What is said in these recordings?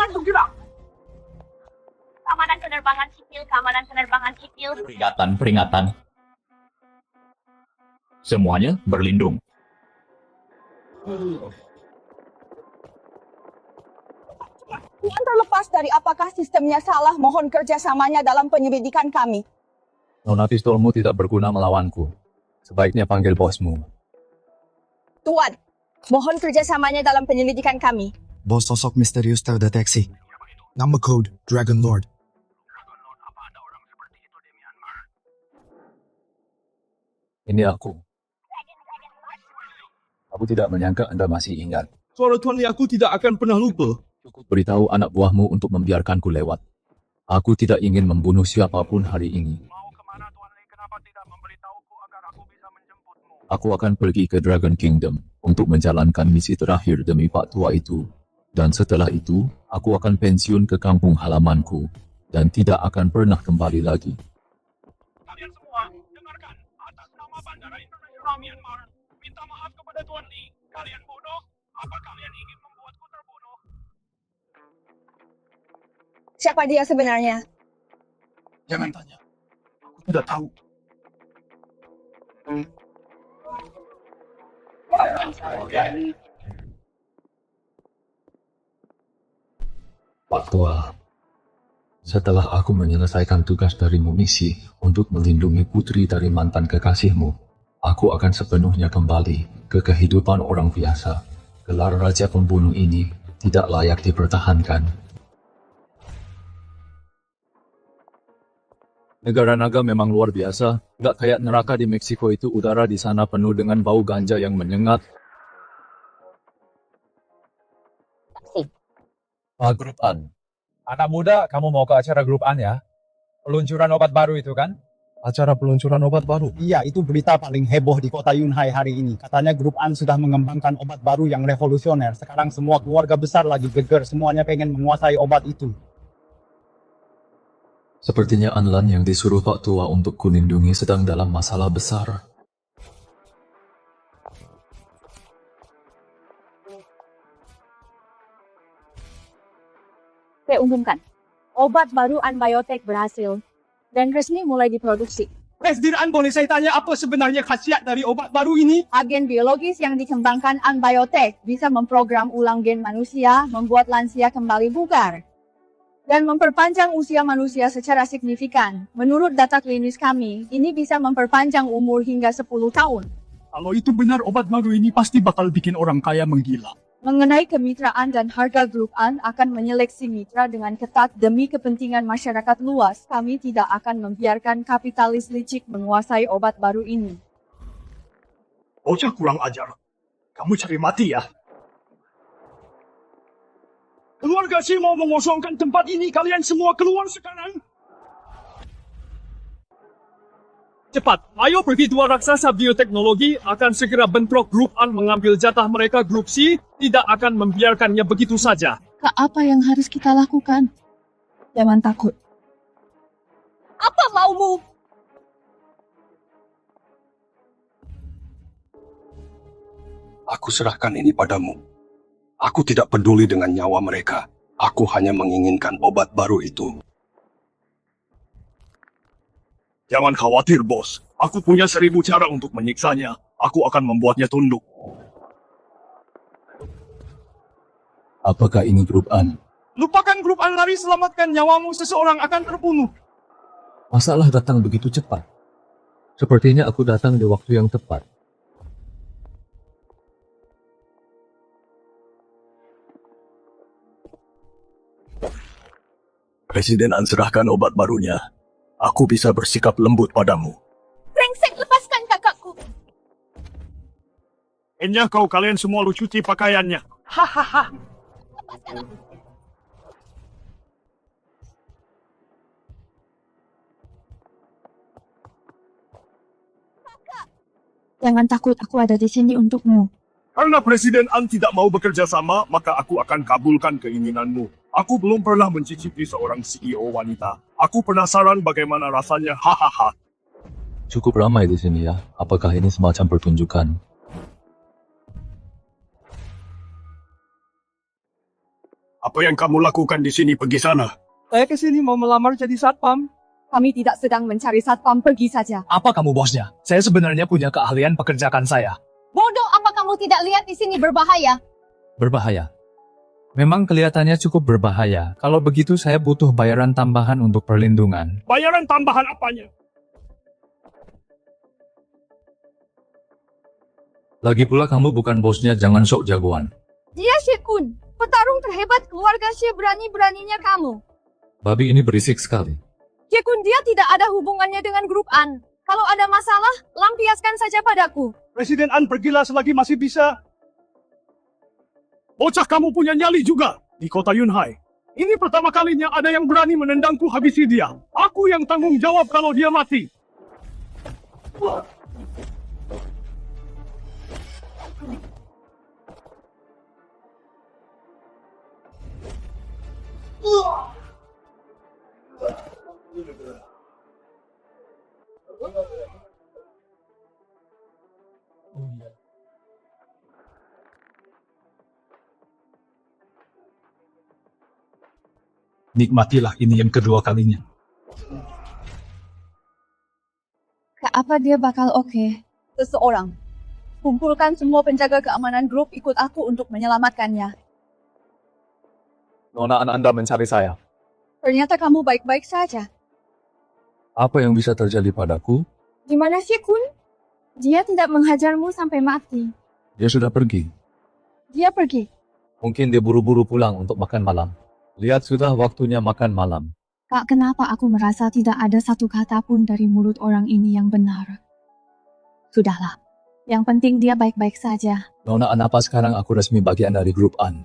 Jangan bergerak. Keamanan penerbangan sipil, keamanan penerbangan sipil. Peringatan, peringatan. Semuanya berlindung. Tuan terlepas dari apakah sistemnya salah, mohon kerjasamanya dalam penyelidikan kami. Nona pistolmu tidak berguna melawanku. Sebaiknya panggil bosmu. Tuan, mohon kerjasamanya dalam penyelidikan kami. Bos sosok misterius terdeteksi. Nama kode Dragon Lord. Ini aku. Aku tidak menyangka Anda masih ingat. Suara Tuan Li aku tidak akan pernah lupa. Cukup beritahu anak buahmu untuk membiarkanku lewat. Aku tidak ingin membunuh siapapun hari ini. Aku akan pergi ke Dragon Kingdom untuk menjalankan misi terakhir demi Pak Tua itu. Dan setelah itu, aku akan pensiun ke kampung halamanku dan tidak akan pernah kembali lagi. Kalian semua, dengarkan. Atas nama Bandara Internasional Myanmar, minta maaf kepada Tuan Li. Kalian bodoh? Apa kalian ingin membuatku terbunuh? Siapa dia sebenarnya? Jangan tanya. Aku tidak tahu. Pak Tua, setelah aku menyelesaikan tugas darimu misi untuk melindungi putri dari mantan kekasihmu, aku akan sepenuhnya kembali ke kehidupan orang biasa. Gelar Raja Pembunuh ini tidak layak dipertahankan. Negara naga memang luar biasa, nggak kayak neraka di Meksiko itu. Udara di sana penuh dengan bau ganja yang menyengat. Grup An. Anak muda, kamu mau ke acara grup An ya? Peluncuran obat baru itu kan? Acara peluncuran obat baru. Iya, itu berita paling heboh di kota Yunhai hari ini. Katanya grup An sudah mengembangkan obat baru yang revolusioner. Sekarang semua keluarga besar lagi geger, semuanya pengen menguasai obat itu. Sepertinya Anlan yang disuruh Pak Tua untuk kulindungi sedang dalam masalah besar. Saya umumkan, obat baru Anbiotic berhasil dan resmi mulai diproduksi. Presiden An, boleh saya tanya apa sebenarnya khasiat dari obat baru ini? Agen biologis yang dikembangkan Anbiotic bisa memprogram ulang gen manusia, membuat lansia kembali bugar, dan memperpanjang usia manusia secara signifikan. Menurut data klinis kami, ini bisa memperpanjang umur hingga 10 tahun. Kalau itu benar, obat baru ini pasti bakal bikin orang kaya menggila. Mengenai kemitraan dan harga grup An akan menyeleksi mitra dengan ketat demi kepentingan masyarakat luas. Kami tidak akan membiarkan kapitalis licik menguasai obat baru ini. Bocah kurang ajar. Kamu cari mati ya? Keluarga sih mau mengosongkan tempat ini. Kalian semua keluar sekarang. Cepat, ayo pergi dua raksasa bioteknologi akan segera bentrok grup An mengambil jatah mereka. Grup C tidak akan membiarkannya begitu saja. Kak, apa yang harus kita lakukan? Jangan takut. Apa maumu? Aku serahkan ini padamu. Aku tidak peduli dengan nyawa mereka. Aku hanya menginginkan obat baru itu. Jangan khawatir, bos. Aku punya 1000 cara untuk menyiksanya. Aku akan membuatnya tunduk. Apakah ini grup An? Lupakan grup An, lari, selamatkan nyawamu. Seseorang akan terbunuh. Masalah datang begitu cepat. Sepertinya aku datang di waktu yang tepat. Presiden An serahkan obat barunya. Aku bisa bersikap lembut padamu. Brengsek, lepaskan kakakku. Kayaknya kalian semua lu cuci pakaiannya. Hahaha. Jangan takut, aku ada di sini untukmu. Karena Presiden An tidak mau bekerja sama, maka aku akan kabulkan keinginanmu. Aku belum pernah mencicipi seorang CEO wanita. Aku penasaran bagaimana rasanya. Hahaha. Cukup ramai di sini ya. Apakah ini semacam pertunjukan? Apa yang kamu lakukan di sini? Pergi sana. Saya kesini mau melamar jadi satpam. Kami tidak sedang mencari satpam, pergi saja. Apa kamu bosnya? Saya sebenarnya punya keahlian pekerjakan saya. Bodoh, apa kamu tidak lihat di sini berbahaya? Berbahaya. Memang kelihatannya cukup berbahaya. Kalau begitu saya butuh bayaran tambahan untuk perlindungan. Bayaran tambahan apanya? Lagi pula kamu bukan bosnya, jangan sok jagoan. Dia Syekun, petarung terhebat keluarga Syekh, berani-beraninya kamu. Babi ini berisik sekali. Syekun, dia tidak ada hubungannya dengan grup An. Kalau ada masalah, lampiaskan saja padaku. Presiden An pergilah selagi masih bisa. Bocah, kamu punya nyali juga di kota Yunhai. Ini pertama kalinya ada yang berani menendangku, habisi dia. Aku yang tanggung jawab kalau dia mati. Nikmatilah, ini yang kedua kalinya. Apa dia bakal oke? Seseorang. Kumpulkan semua penjaga keamanan grup, ikut aku untuk menyelamatkannya. Nona Anda mencari saya. Ternyata kamu baik-baik saja. Apa yang bisa terjadi padaku? Gimana sih, Kun? Dia tidak menghajarmu sampai mati. Dia sudah pergi. Dia pergi. Mungkin dia buru-buru pulang untuk makan malam. Lihat, sudah waktunya makan malam. Kak, kenapa aku merasa tidak ada satu kata pun dari mulut orang ini yang benar? Sudahlah. Yang penting dia baik-baik saja. Nona, apa sekarang aku resmi bagian dari grup An?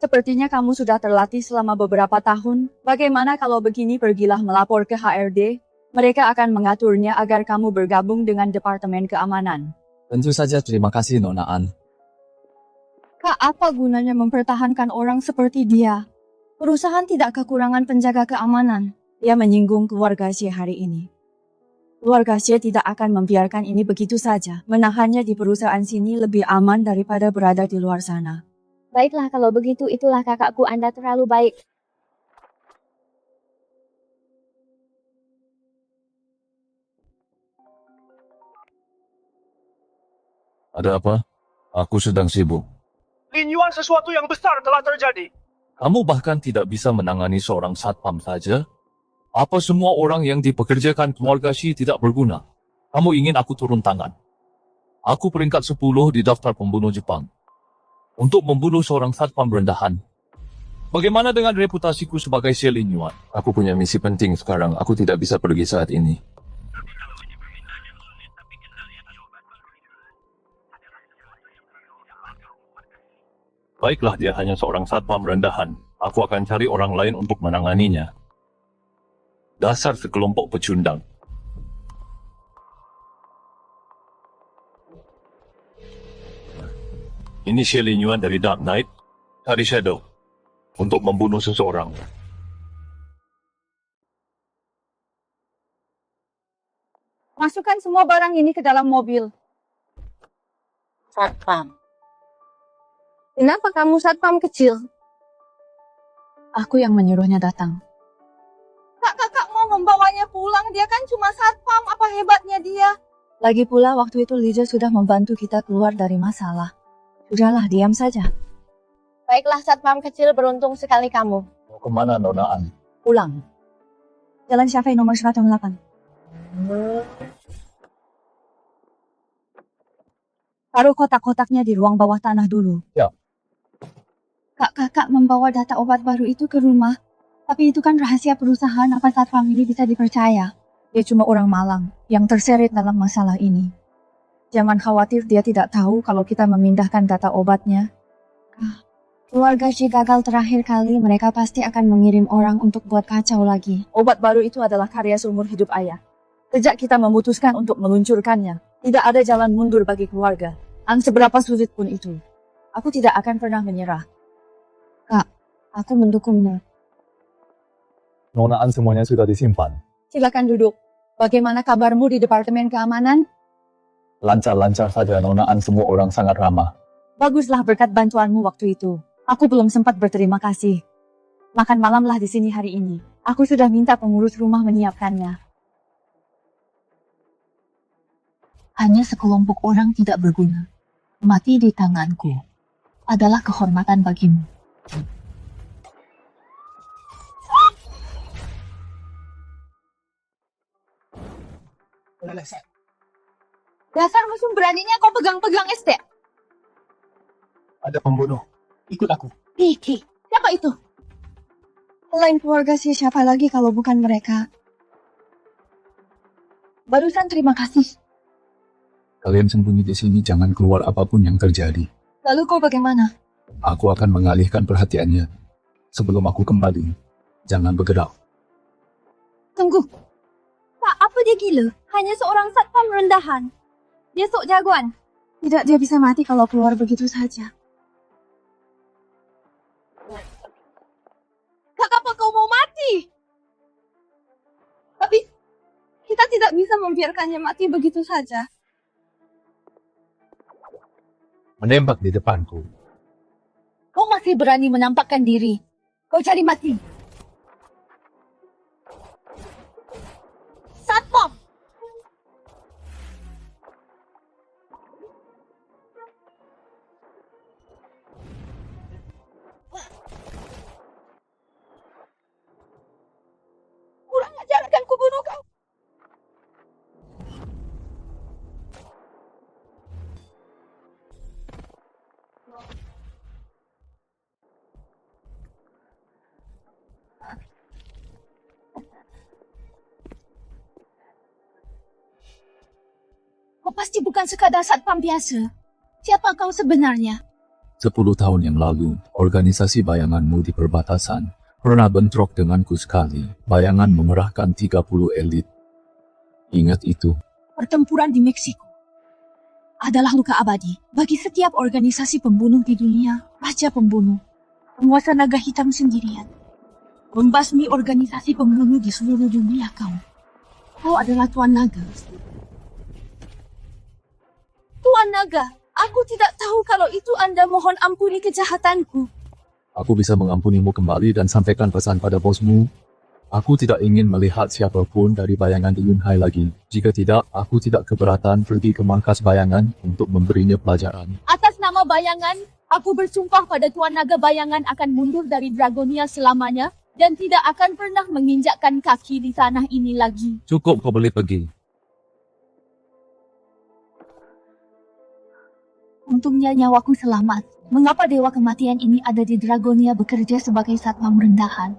Sepertinya kamu sudah terlatih selama beberapa tahun. Bagaimana kalau begini, pergilah melapor ke HRD. Mereka akan mengaturnya agar kamu bergabung dengan Departemen Keamanan. Tentu saja, terima kasih Nona An. Kak, apa gunanya mempertahankan orang seperti dia? Perusahaan tidak kekurangan penjaga keamanan. Dia menyinggung keluarga Syekh hari ini. Keluarga Syekh tidak akan membiarkan ini begitu saja. Menahannya di perusahaan sini lebih aman daripada berada di luar sana. Baiklah kalau begitu, itulah kakakku, Anda terlalu baik. Ada apa? Aku sedang sibuk. Lin Yuan, sesuatu yang besar telah terjadi. Kamu bahkan tidak bisa menangani seorang satpam saja? Apa semua orang yang dipekerjakan keluarga Shi tidak berguna? Kamu ingin aku turun tangan? Aku peringkat 10 di daftar pembunuh Jepang. Untuk membunuh seorang satpam rendahan. Bagaimana dengan reputasiku sebagai Xie Lin Yuan? Aku punya misi penting sekarang. Aku tidak bisa pergi saat ini. Baiklah, dia hanya seorang satpam rendahan. Aku akan cari orang lain untuk menanganinya. Dasar sekelompok pecundang. Ini Xie Lin Yuan dari Dark Knight, cari Shadow, untuk membunuh seseorang. Masukkan semua barang ini ke dalam mobil. Satpam. Kenapa kamu satpam kecil? Aku yang menyuruhnya datang. Kakak mau membawanya pulang, dia kan cuma satpam, apa hebatnya dia? Lagi pula waktu itu Liza sudah membantu kita keluar dari masalah. Sudahlah, diam saja. Baiklah satpam kecil, beruntung sekali kamu. Mau kemana, Nona An? Pulang. Jalan Syafei nomor 108. Taruh kotak-kotaknya di ruang bawah tanah dulu. Ya. Kakak membawa data obat baru itu ke rumah. Tapi itu kan rahasia perusahaan, apa satpam ini bisa dipercaya? Dia cuma orang Malang yang terseret dalam masalah ini. Jangan khawatir, dia tidak tahu kalau kita memindahkan data obatnya. Keluarga Shi gagal terakhir kali, mereka pasti akan mengirim orang untuk buat kacau lagi. Obat baru itu adalah karya seumur hidup ayah. Sejak kita memutuskan untuk meluncurkannya, tidak ada jalan mundur bagi keluarga. Seberapa sulit pun itu. Aku tidak akan pernah menyerah. Kak, aku mendukungmu. Nona An, semuanya sudah disimpan. Silakan duduk. Bagaimana kabarmu di Departemen Keamanan? Lancar-lancar saja, Nona An, semua orang sangat ramah. Baguslah berkat bantuanmu waktu itu. Aku belum sempat berterima kasih. Makan malamlah di sini hari ini. Aku sudah minta pengurus rumah menyiapkannya. Hanya sekelompok orang tidak berguna. Mati di tanganku adalah kehormatan bagimu. Dasar musuh beraninya kau pegang-pegang SD. Ada pembunuh. Ikut aku. Kiki, siapa itu? Lain keluarga sih siapa lagi kalau bukan mereka? Barusan terima kasih. Kalian sembunyi di sini, jangan keluar apapun yang terjadi. Lalu kau bagaimana? Aku akan mengalihkan perhatiannya. Sebelum aku kembali, jangan bergerak. Tunggu. Tak apa dia gila? Hanya seorang satpam rendahan. Dia sok jagoan. Tidak, dia bisa mati kalau keluar begitu saja. Kenapa kau mau mati? Tapi kita tidak bisa membiarkannya mati begitu saja. Menembak di depanku. Kau masih berani menampakkan diri. Kau cari mati. Satpam! Kurang ajar, akan kubunuh kau. Kau pasti bukan sekadar satpam biasa. Siapa kau sebenarnya? 10 tahun yang lalu, organisasi bayanganmu di perbatasan pernah bentrok denganku sekali. Bayangan mengerahkan 30 elit. Ingat itu. Pertempuran di Meksiko adalah luka abadi bagi setiap organisasi pembunuh di dunia. Raja pembunuh, penguasa naga hitam sendirian, membasmi organisasi pembunuh di seluruh dunia kau. Kau adalah Tuan Naga. Tuan Naga, aku tidak tahu kalau itu Anda, mohon ampuni kejahatanku. Aku bisa mengampunimu kembali dan sampaikan pesan pada bosmu. Aku tidak ingin melihat siapapun dari bayangan di Yunhai lagi. Jika tidak, aku tidak keberatan pergi ke markas bayangan untuk memberinya pelajaran. Atas nama bayangan, aku bersumpah pada Tuan Naga bayangan akan mundur dari Dragonia selamanya dan tidak akan pernah menginjakkan kaki di tanah ini lagi. Cukup, kau boleh pergi. Untungnya nyawaku selamat. Mengapa Dewa Kematian ini ada di Dragonia bekerja sebagai satpam rendahan?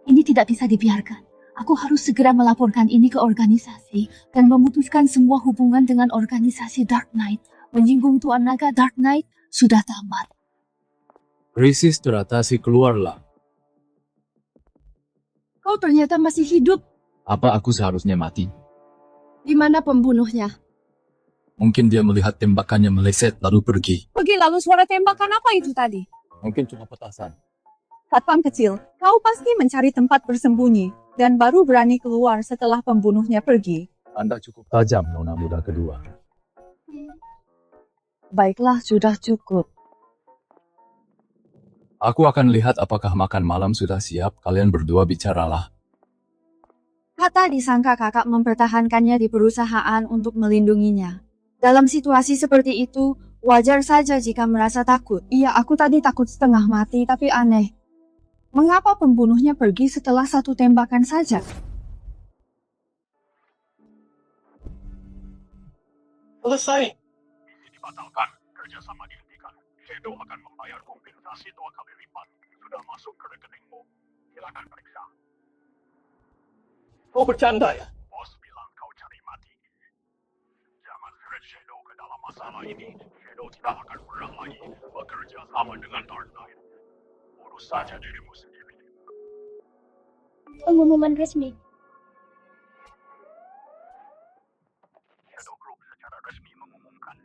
Ini tidak bisa dibiarkan. Aku harus segera melaporkan ini ke organisasi dan memutuskan semua hubungan dengan organisasi Dark Knight. Menyinggung Tuan Naga Dark Knight sudah tamat. Krisis teratasi, keluarlah. Kau ternyata masih hidup. Apa aku seharusnya mati? Di mana pembunuhnya? Mungkin dia melihat tembakannya meleset lalu pergi. Pergi lalu suara tembakan apa itu tadi? Mungkin cuma petasan. Satpam kecil, kau pasti mencari tempat bersembunyi dan baru berani keluar setelah pembunuhnya pergi. Anda cukup tajam, nona muda kedua. Baiklah, sudah cukup. Aku akan lihat apakah makan malam sudah siap. Kalian berdua bicaralah. Kata disangka kakak mempertahankannya di perusahaan untuk melindunginya. Dalam situasi seperti itu, wajar saja jika merasa takut. Iya, aku tadi takut setengah mati, tapi aneh. Mengapa pembunuhnya pergi setelah satu tembakan saja? Selesai. Misi dibatalkan, kerjasama dihentikan. Shadow akan membayar kompensasi 2 kali lipat. Sudah masuk ke rekeningmu. Silakan periksa. Kau bercanda ya? Bos bilang kau cari mati. Jangan seret Shadow ke dalam masalah ini. Shadow tidak akan pernah lagi bekerja sama dengan Dark Knight. Urus saja dirimu sendiri. Pengumuman resmi. Shadow Group secara resmi mengumumkan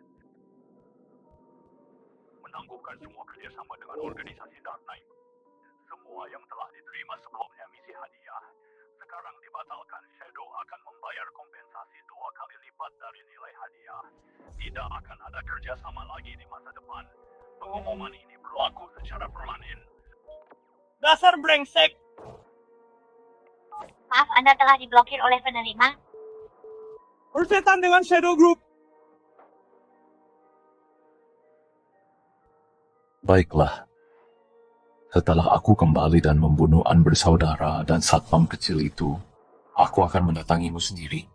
menangguhkan semua kerjasama dengan organisasi Dark Knight. Semua yang telah diterima sebelumnya misi hadiah sekarang dibatalkan. Shadow akan membayar kompensasi 2 kali lipat dari nilai hadiah. Tidak akan ada kerjasama lagi di masa depan. Pengumuman ini berlaku secara permanen. Dasar brengsek! Maaf, Anda telah diblokir oleh penerima. Bersetan dengan Shadow Group! Baiklah. Setelah aku kembali dan membunuh An bersaudara dan satpam kecil itu, aku akan mendatangimu sendiri.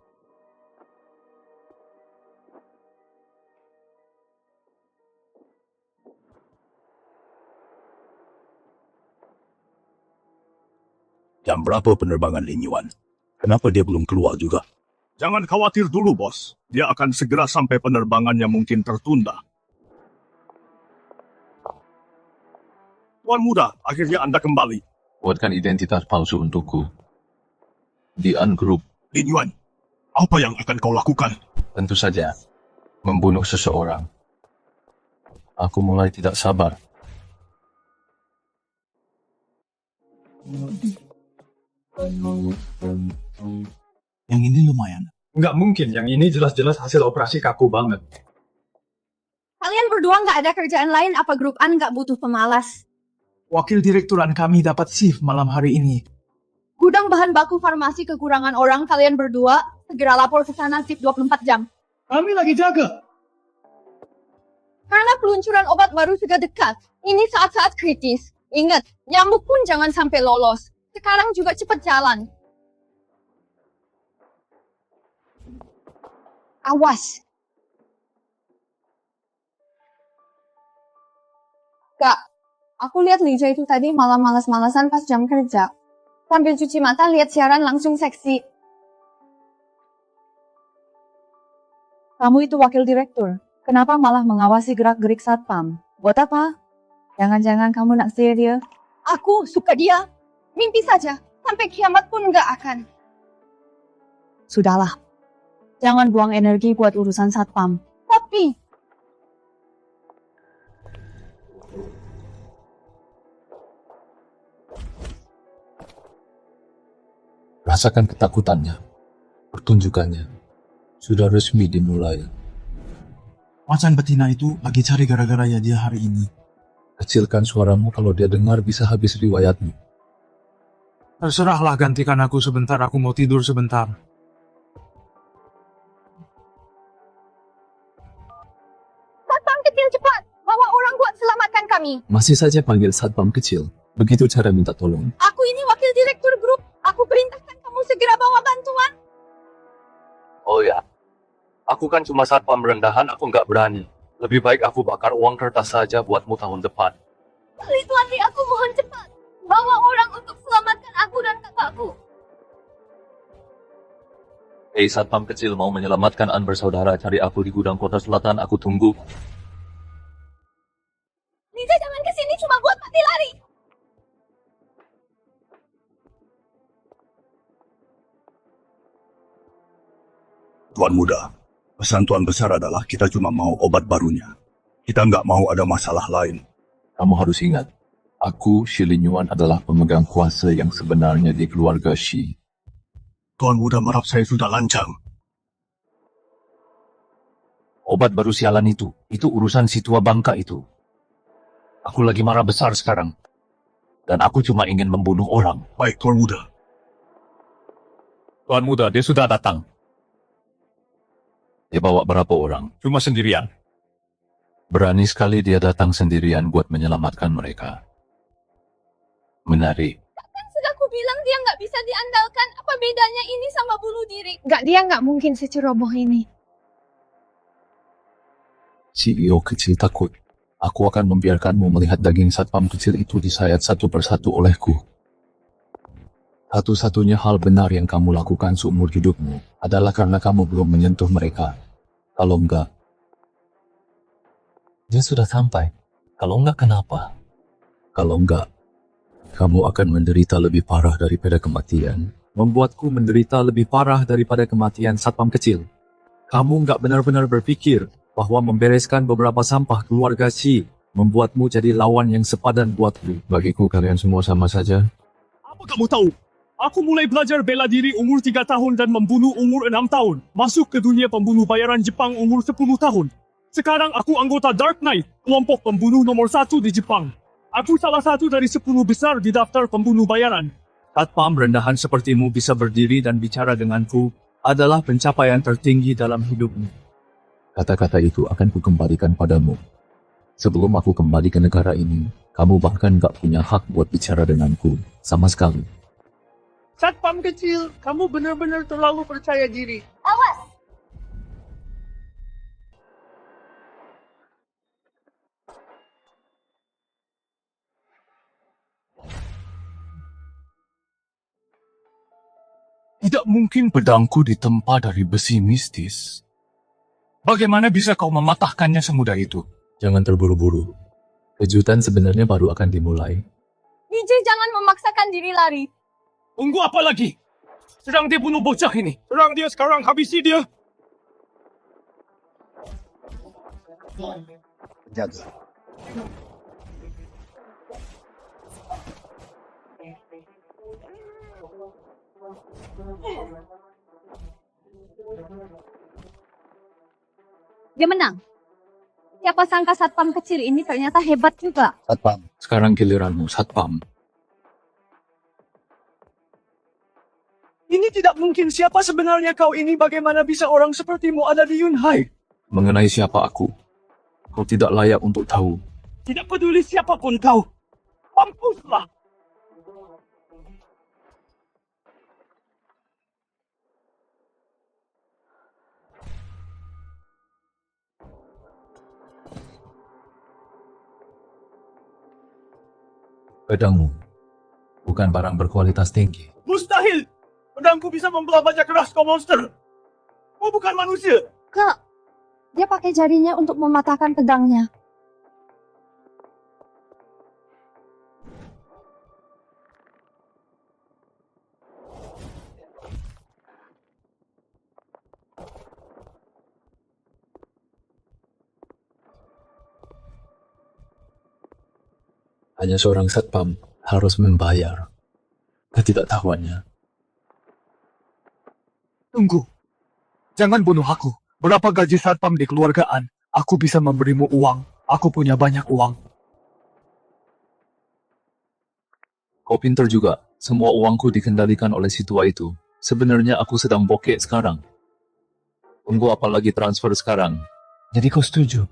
Jam berapa penerbangan Lin Yuan? Kenapa dia belum keluar juga? Jangan khawatir dulu, bos. Dia akan segera sampai penerbangannya mungkin tertunda. Tuan Muda, akhirnya Anda kembali. Buatkan identitas palsu untukku. Di An Group. Lin Yuan, apa yang akan kau lakukan? Tentu saja, membunuh seseorang. Aku mulai tidak sabar. Yang ini lumayan. Nggak mungkin, yang ini jelas-jelas hasil operasi kaku banget. Kalian berdua nggak ada kerjaan lain apa grup An nggak butuh pemalas? Wakil direkturan kami dapat shift malam hari ini. Gudang bahan baku farmasi kekurangan orang, kalian berdua segera lapor ke sana shift 24 jam. Kami lagi jaga. Karena peluncuran obat baru sudah dekat. Ini saat-saat kritis. Ingat, nyamuk pun jangan sampai lolos. Sekarang juga cepat jalan. Awas. Kak, aku lihat Lija itu tadi malah malas-malasan pas jam kerja. Sambil cuci mata lihat siaran langsung seksi. Kamu itu wakil direktur. Kenapa malah mengawasi gerak-gerik satpam? Buat apa? Jangan-jangan kamu naksir dia? Aku suka dia. Mimpi saja. Sampai kiamat pun nggak akan. Sudahlah. Jangan buang energi buat urusan satpam. Tapi Rasakan ketakutannya. Pertunjukannya sudah resmi dimulai. Macan betina itu lagi cari gara-garanya dia hari ini. Kecilkan suaramu, kalau dia dengar bisa habis riwayatmu. Terserahlah, gantikan aku sebentar, aku mau tidur sebentar. satpam kecil cepat. Bawa orang buat selamatkan kami. Masih saja panggil satpam kecil. Begitu cara minta tolong. Aku ini wakil direktur grup. Aku perintahkan kamu segera bawa bantuan. Oh ya, aku kan cuma satpam rendahan, aku nggak berani. Lebih baik aku bakar uang kertas saja buatmu tahun depan. Tuan-tuan, aku mohon cepat. Bawa orang untuk selamatkan aku dan kakakku. Hei satpam kecil, mau menyelamatkan An bersaudara, cari aku di gudang kota selatan, aku tunggu. Lisa, jangan kesini cuma buat mati lari. Tuan Muda, pesan Tuan Besar adalah kita cuma mau obat barunya. Kita nggak mau ada masalah lain. Kamu harus ingat, aku, Shi Lin Yuan, adalah pemegang kuasa yang sebenarnya di keluarga Shi. Tuan Muda marah, saya sudah lancang. Obat baru sialan itu urusan si tua bangka itu. Aku lagi marah besar sekarang. Dan aku cuma ingin membunuh orang. Baik, Tuan Muda. Tuan Muda, dia sudah datang. Dia bawa berapa orang? Cuma sendirian. Berani sekali dia datang sendirian buat menyelamatkan mereka. Menarik. Kan sudah aku bilang dia nggak bisa diandalkan. Apa bedanya ini sama bunuh diri? Dia nggak mungkin seceroboh ini. CEO kecil takut. Aku akan membiarkanmu melihat daging satpam kecil itu disayat satu persatu olehku. Satu-satunya hal benar yang kamu lakukan seumur hidupmu adalah karena kamu belum menyentuh mereka. Kalau enggak, dia sudah sampai. Kalau enggak, kenapa? Kalau enggak, kamu akan menderita lebih parah daripada kematian. Membuatku menderita lebih parah daripada kematian satpam kecil. Kamu enggak benar-benar berpikir bahwa membereskan beberapa sampah keluarga Shi membuatmu jadi lawan yang sepadan buatku. Bagiku kalian semua sama saja. Apa kamu tahu? Aku mulai belajar bela diri umur 3 tahun dan membunuh umur 6 tahun. Masuk ke dunia pembunuh bayaran Jepang umur 10 tahun. Sekarang aku anggota Dark Knight, kelompok pembunuh nomor 1 di Jepang. Aku salah satu dari 10 besar di daftar pembunuh bayaran. Satpam rendahan sepertimu bisa berdiri dan bicara denganku adalah pencapaian tertinggi dalam hidupmu. Kata-kata itu akan kukembalikan padamu. Sebelum aku kembali ke negara ini, kamu bahkan gak punya hak buat bicara denganku, sama sekali. Satpam kecil, kamu benar-benar terlalu percaya diri. Awas! Tidak mungkin pedangku ditempa dari besi mistis. Bagaimana bisa kau mematahkannya semudah itu? Jangan terburu-buru. Kejutan sebenarnya baru akan dimulai. Vijay, jangan memaksakan diri lari. Tunggu apa lagi? Sedang dia bunuh bocah ini. Serang dia sekarang, habisi dia. Jaga. Dia menang. Siapa sangka satpam kecil ini ternyata hebat juga. Satpam. Sekarang giliranmu, Satpam. Ini tidak mungkin. Siapa sebenarnya kau ini? Bagaimana bisa orang sepertimu ada di Yunhai? Mengenai siapa aku, kau tidak layak untuk tahu. Tidak peduli siapapun kau. Mampuslah. Pedangmu bukan barang berkualitas tinggi. Mustahil. Pedangku bisa membelah baja keras kau monster. Kau bukan manusia. Kak, dia pakai jarinya untuk mematahkan pedangnya. Hanya seorang Satpam harus membayar ketidaktahuannya. Tunggu. Jangan bunuh aku. Berapa gaji satpam di keluargaan? Aku bisa memberimu uang. Aku punya banyak uang. Kau pintar juga. Semua uangku dikendalikan oleh si tua itu. Sebenarnya aku sedang bokeh sekarang. Tunggu apalagi transfer sekarang. Jadi kau setuju?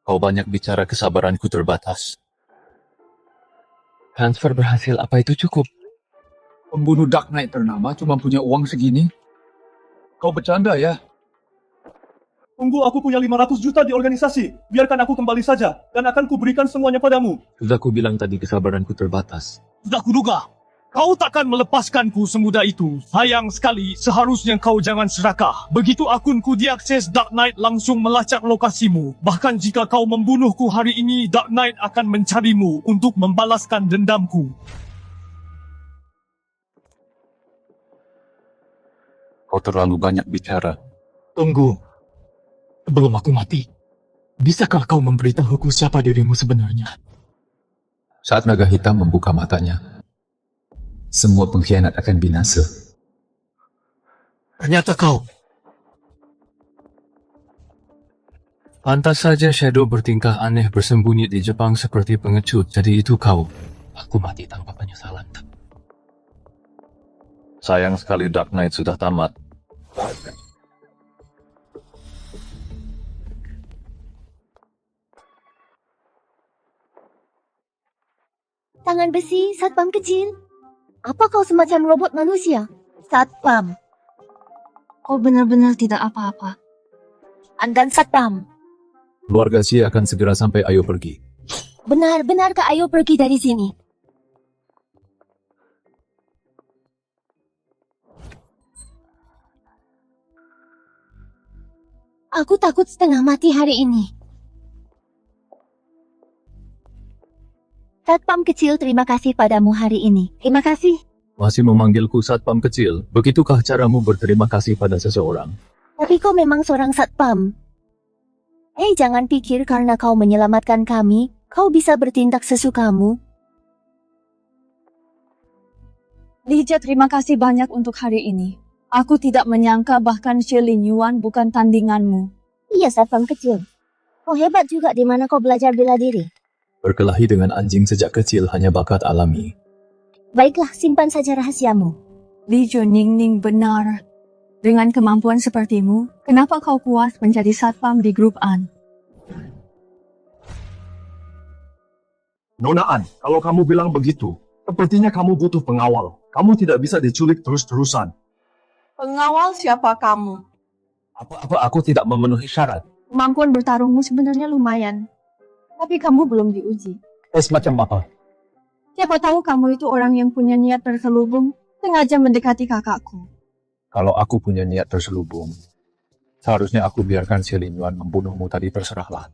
Kau banyak bicara, kesabaranku terbatas. Transfer berhasil, apa itu cukup? Pembunuh Dark Knight ternama cuma punya uang segini? Kau bercanda ya? Tunggu, aku punya 500 juta di organisasi. Biarkan aku kembali saja, dan akan kuberikan semuanya padamu. Sudah ku bilang tadi kesabaranku terbatas. Sudah kuduga. Kau takkan melepaskanku semudah itu. Sayang sekali, seharusnya kau jangan serakah. Begitu akunku diakses, Dark Knight langsung melacak lokasimu. Bahkan jika kau membunuhku hari ini, Dark Knight akan mencarimu untuk membalaskan dendamku. Kau terlalu banyak bicara. Tunggu. Sebelum aku mati, bisakah kau memberitahuku siapa dirimu sebenarnya? Saat naga hitam membuka matanya, semua pengkhianat akan binasa. Ternyata kau. Pantas saja Shadow bertingkah aneh bersembunyi di Jepang seperti pengecut. Jadi itu kau. Aku mati tanpa penyesalan. Sayang sekali Dark Knight sudah tamat. Tangan besi, satpam kecil. Apa kau semacam robot manusia? Satpam. Kau benar-benar tidak apa-apa. Andan satpam. Keluarga Xie akan segera sampai, ayo pergi. Benar-benarkah ayo pergi dari sini? Aku takut setengah mati hari ini. Satpam kecil, terima kasih padamu hari ini. Terima kasih. Masih memanggilku Satpam kecil? Begitukah caramu berterima kasih pada seseorang? Tapi kau memang seorang satpam. Hei, jangan pikir karena kau menyelamatkan kami, kau bisa bertindak sesukamu. Lija, terima kasih banyak untuk hari ini. Aku tidak menyangka bahkan Xie Lin Yuan bukan tandinganmu. Iya, satpam kecil. Kau hebat juga di mana kau belajar bela diri. Berkelahi dengan anjing sejak kecil hanya bakat alami. Baiklah, simpan saja rahasiamu. Li Juning benar. Dengan kemampuan sepertimu, kenapa kau puas menjadi satpam di grup An? Nona An, kalau kamu bilang begitu, sepertinya kamu butuh pengawal. Kamu tidak bisa diculik terus-terusan. Pengawal siapa kamu? Apa aku tidak memenuhi syarat? Kemampuan bertarungmu sebenarnya lumayan. Tapi kamu belum diuji. Tes macam apa? Siapa tahu kamu itu orang yang punya niat terselubung, sengaja mendekati kakakku. Kalau aku punya niat terselubung, seharusnya aku biarkan si Lin Yuan membunuhmu tadi, terserahlah.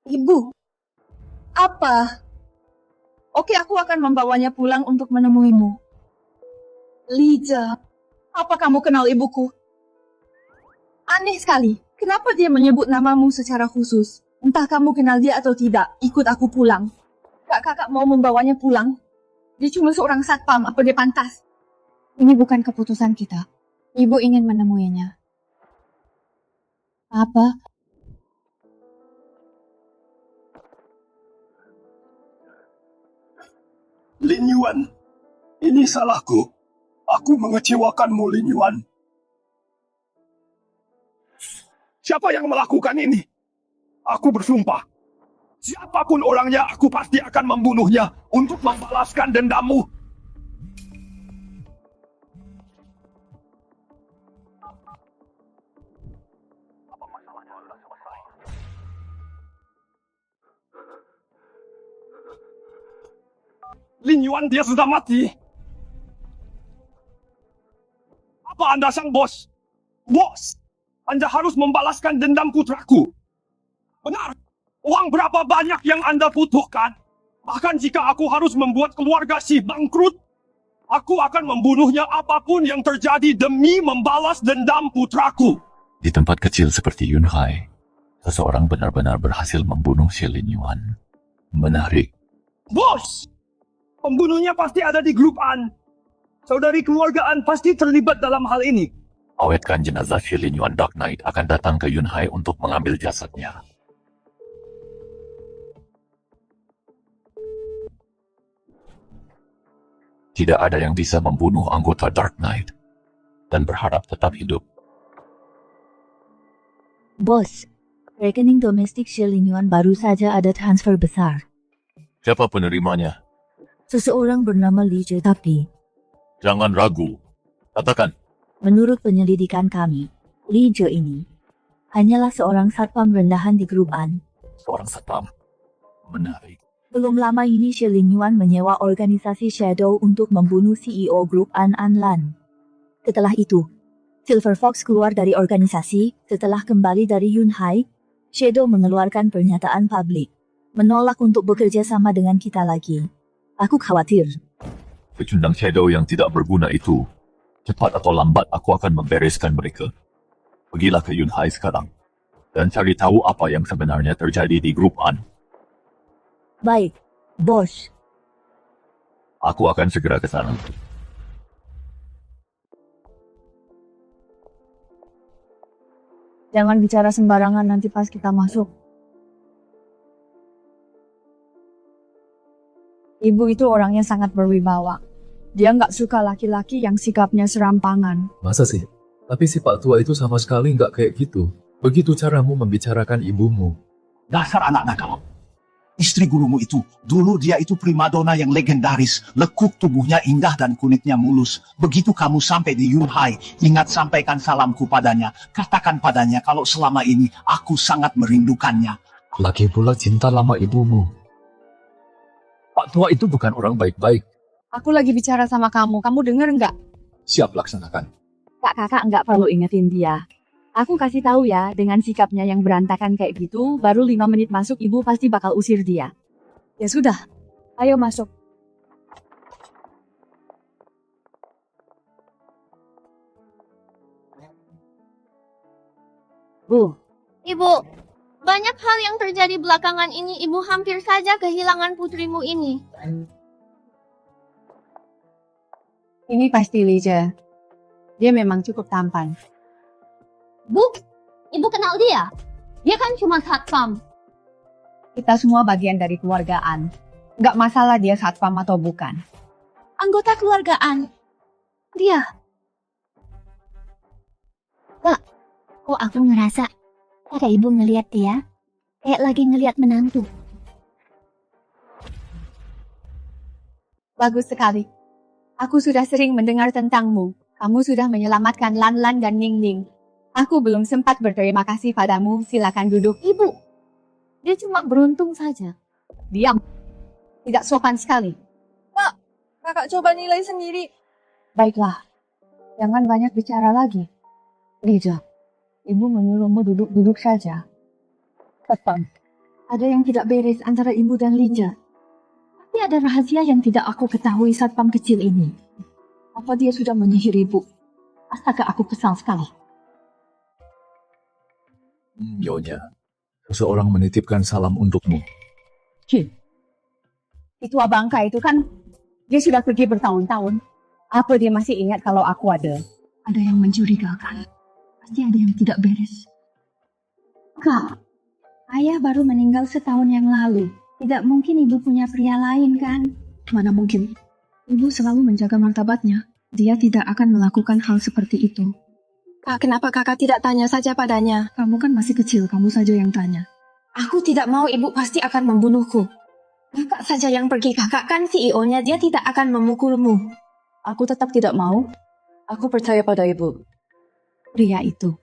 Ibu, apa? Oke, aku akan membawanya pulang untuk menemuimu. Lija, apa kamu kenal ibuku? Aneh sekali, kenapa dia menyebut namamu secara khusus? Entah kamu kenal dia atau tidak, ikut aku pulang. Kakak mau membawanya pulang? Dia cuma seorang satpam, apa dia pantas? Ini bukan keputusan kita. Ibu ingin menemuinya. Apa? Lin Yuan, ini salahku. Aku mengecewakanmu, Lin Yuan. Siapa yang melakukan ini? Aku bersumpah. Siapapun orangnya, aku pasti akan membunuhnya untuk membalaskan dendammu. Apa masalahnya sudah selesai? Lin Yuan, dia sudah mati. Apa Anda sang bos? Bos, Anda harus membalaskan dendam putraku. Benar. Uang berapa banyak yang Anda butuhkan? Bahkan jika aku harus membuat keluarga si bangkrut, aku akan membunuhnya apapun yang terjadi demi membalas dendam putraku. Di tempat kecil seperti Yunhai, seseorang benar-benar berhasil membunuh si Lin Yuan. Menarik. Bos, pembunuhnya pasti ada di grup An. Saudari keluarga An pasti terlibat dalam hal ini. Awetkan jenazah si Lin Yuan, Dark Knight akan datang ke Yunhai untuk mengambil jasadnya. Tidak ada yang bisa membunuh anggota Dark Knight dan berharap tetap hidup. Bos, rekening domestik Shi Lin Yuan baru saja ada transfer besar. Siapa penerimanya? Seseorang bernama Li Zhe, tapi Jangan ragu. Katakan. menurut penyelidikan kami, Li Zhe ini hanyalah seorang satpam rendahan di grup An. Seorang satpam. Menarik. Belum lama ini Shi Lin Yuan menyewa organisasi Shadow untuk membunuh CEO grup An Lan. Setelah itu, Silver Fox keluar dari organisasi. Setelah kembali dari Yunhai, Shadow mengeluarkan pernyataan publik, menolak untuk bekerja sama dengan kita lagi. Aku khawatir. Pecundang Shadow yang tidak berguna itu, cepat atau lambat aku akan membereskan mereka. Pergilah ke Yunhai sekarang, dan cari tahu apa yang sebenarnya terjadi di grup An. Baik, bos. Aku akan segera ke sana. Jangan bicara sembarangan nanti pas kita masuk. Ibu itu orangnya sangat berwibawa. Dia nggak suka laki-laki yang sikapnya serampangan. Masa sih? Tapi si Pak Tua itu sama sekali nggak kayak gitu. Begitu caramu membicarakan ibumu. Dasar anak nakal. Istri gurumu itu, dulu dia itu primadona yang legendaris. Lekuk tubuhnya indah dan kulitnya mulus. Begitu kamu sampai di Yunhai, ingat sampaikan salamku padanya. Katakan padanya kalau selama ini aku sangat merindukannya. Lagi pula cinta lama ibumu. Pak Tua itu bukan orang baik-baik. Aku lagi bicara sama kamu denger nggak? Siap laksanakan. Kakak nggak perlu ingetin dia. Aku kasih tahu ya, dengan sikapnya yang berantakan kayak gitu, baru 5 menit masuk ibu pasti bakal usir dia. Ya sudah, ayo masuk. Bu. Ibu, banyak hal yang terjadi belakangan ini. Ibu hampir saja kehilangan putrimu ini. Ini pasti Lija. Dia memang cukup tampan. Bu, ibu kenal dia? Dia kan cuma satpam. Kita semua bagian dari keluargaan. Nggak masalah dia satpam atau bukan. Anggota keluargaan. Dia. Kak, kok aku ngerasa kayak ibu ngeliat dia? Kayak lagi ngeliat menantu. Bagus sekali. Aku sudah sering mendengar tentangmu. Kamu sudah menyelamatkan Lan Lan dan Ning Ning. Aku belum sempat berterima kasih padamu. Silakan duduk. Ibu, dia cuma beruntung saja. Diam. Tidak sopan sekali. Kakak coba nilai sendiri. Baiklah. Jangan banyak bicara lagi. Lija, ibu menyuruhmu duduk-duduk saja. Satpam, ada yang tidak beres antara ibu dan Lija. Tapi ada rahasia yang tidak aku ketahui satpam kecil ini. Apa dia sudah menyihir ibu? Astaga, aku kesal sekali. Nyonya, seseorang menitipkan salam untukmu. Itu abangka itu kan, dia sudah pergi bertahun-tahun. Apa dia masih ingat kalau aku ada? Ada yang mencurigakan. Pasti ada yang tidak beres. Kak, ayah baru meninggal setahun yang lalu. Tidak mungkin ibu punya pria lain kan? Mana mungkin. Ibu selalu menjaga martabatnya. Dia tidak akan melakukan hal seperti itu. Kak, kenapa kakak tidak tanya saja padanya? Kamu kan masih kecil, kamu saja yang tanya. Aku tidak mau, ibu pasti akan membunuhku. Kakak saja yang pergi, kakak kan CEO-nya, dia tidak akan memukulmu. Aku tetap tidak mau. Aku percaya pada ibu. Pria itu,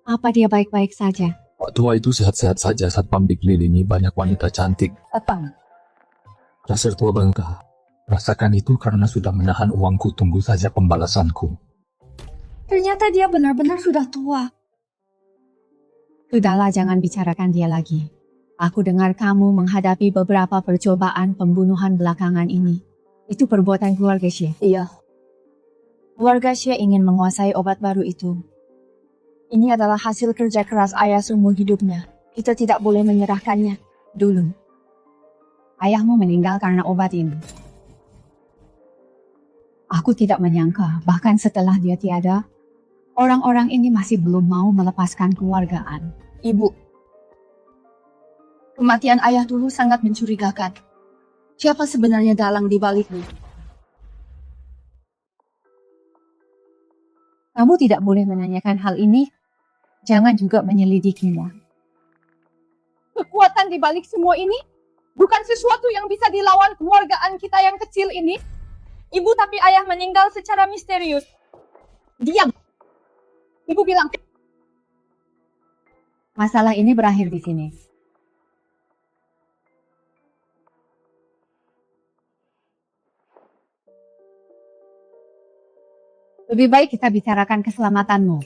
apa dia baik-baik saja? Pak tua itu sehat-sehat saja. Satpam dikelilingi banyak wanita cantik. Satpam, Dasar tua bangka. Rasakan itu karena sudah menahan uangku. Tunggu saja pembalasanku. Ternyata dia benar-benar sudah tua. sudahlah jangan bicarakan dia lagi. Aku dengar kamu menghadapi beberapa percobaan pembunuhan belakangan ini. Itu perbuatan keluarga Xie. Iya. Keluarga Xie ingin menguasai obat baru itu. Ini adalah hasil kerja keras ayah seumur hidupnya. Kita tidak boleh menyerahkannya dulu. Ayahmu meninggal karena obat ini. Aku tidak menyangka, bahkan setelah dia tiada, orang-orang ini masih belum mau melepaskan keluargaan. Ibu, kematian ayah dulu sangat mencurigakan. Siapa sebenarnya dalang di baliknya? Kamu tidak boleh menanyakan hal ini. Jangan juga menyelidikinya. Kekuatan di balik semua ini bukan sesuatu yang bisa dilawan keluargaan kita yang kecil ini. Ibu, tapi ayah meninggal secara misterius. Diam. Ibu bilang. Masalah ini berakhir di sini. Lebih baik kita bicarakan keselamatanmu.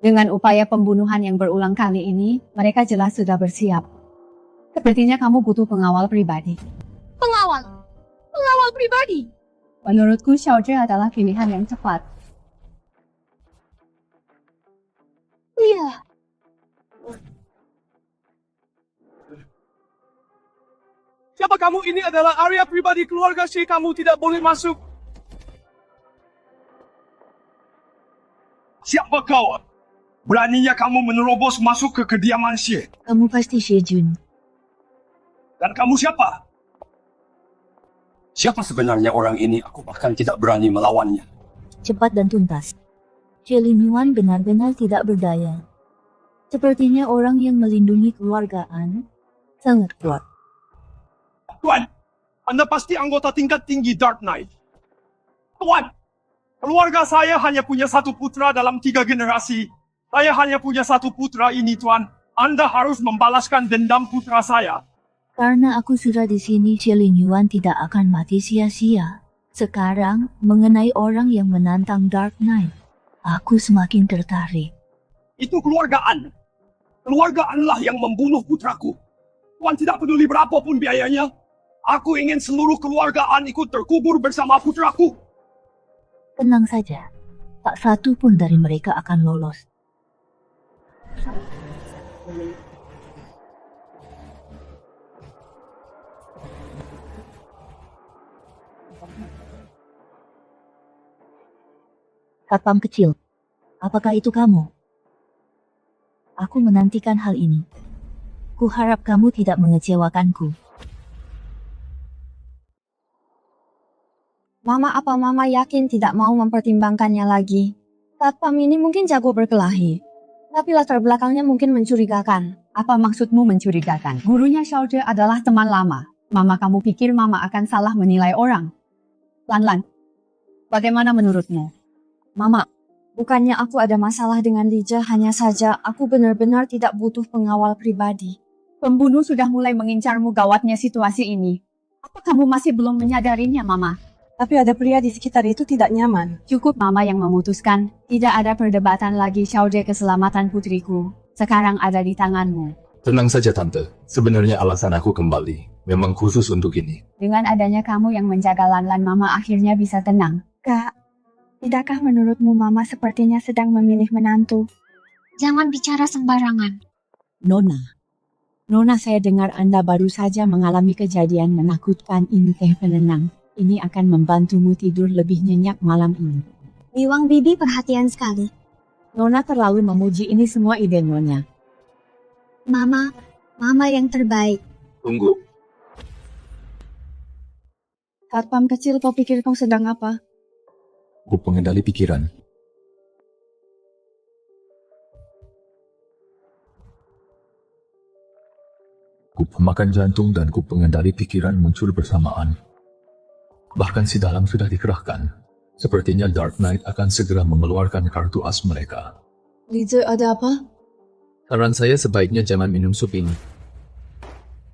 Dengan upaya pembunuhan yang berulang kali ini, mereka jelas sudah bersiap. Sepertinya kamu butuh pengawal pribadi. Pengawal? Pengawal pribadi? Menurutku Xiaozhe adalah pilihan yang tepat. Iya. Siapa kamu? Ini adalah area pribadi keluarga Xie. Kamu tidak boleh masuk. Siapa kau? Beraninya kamu menerobos masuk ke kediaman Xie. Kamu pasti Xie Jun. Dan kamu siapa? Siapa sebenarnya orang ini? Aku bahkan tidak berani melawannya. Cepat dan tuntas. Xie Lin Yuan benar-benar tidak berdaya. Sepertinya orang yang melindungi keluargaan sangat kuat. Tuan, Anda pasti anggota tingkat tinggi Dark Knight. Tuan, keluarga saya hanya punya satu putra dalam 3 generasi. Saya hanya punya satu putra ini, Tuan. Anda harus membalaskan dendam putra saya. Karena aku sudah di sini, Xie Lin Yuan tidak akan mati sia-sia. Sekarang, mengenai orang yang menantang Dark Knight, aku semakin tertarik. Itu keluargaan. Keluargaanlah yang membunuh putraku. Tuan tidak peduli berapapun biayanya. Aku ingin seluruh keluargaan ikut terkubur bersama putraku. Tenang saja, tak satu pun dari mereka akan lolos. Satpam kecil, apakah itu kamu? Aku menantikan hal ini. Ku harap kamu tidak mengecewakanku. Mama, apa Mama yakin tidak mau mempertimbangkannya lagi? Satpam ini mungkin jago berkelahi, tapi latar belakangnya mungkin mencurigakan. Apa maksudmu mencurigakan? Gurunya Xiaozhe adalah teman lama. Mama, kamu pikir Mama akan salah menilai orang? Lan, bagaimana menurutmu? Mama, bukannya aku ada masalah dengan Lija, hanya saja aku benar-benar tidak butuh pengawal pribadi. Pembunuh sudah mulai mengincarmu, gawatnya situasi ini. Apa kamu masih belum menyadarinya, Mama? Tapi ada pria di sekitar itu tidak nyaman. Cukup Mama yang memutuskan. Tidak ada perdebatan lagi, Xiaozhe, keselamatan putriku sekarang ada di tanganmu. Tenang saja Tante, sebenarnya alasan aku kembali memang khusus untuk ini. Dengan adanya kamu yang menjaga Lan, Mama akhirnya bisa tenang. Kak, tidakkah menurutmu Mama sepertinya sedang memilih menantu? Jangan bicara sembarangan. Nona, saya dengar Anda baru saja mengalami kejadian menakutkan ini, teh penenang. Ini akan membantumu tidur lebih nyenyak malam ini. Biwang Bibi perhatian sekali. Nona terlalu memuji, ini semua ide Nona. Mama yang terbaik. Tunggu. Satpam kecil, kau pikir kau sedang apa? Ku pengendali pikiran. Ku pemakan jantung dan ku pengendali pikiran muncul bersamaan. Bahkan si dalang sudah dikerahkan. Sepertinya Dark Knight akan segera mengeluarkan kartu as mereka. Lija, ada apa? Saran saya sebaiknya jangan minum sup ini.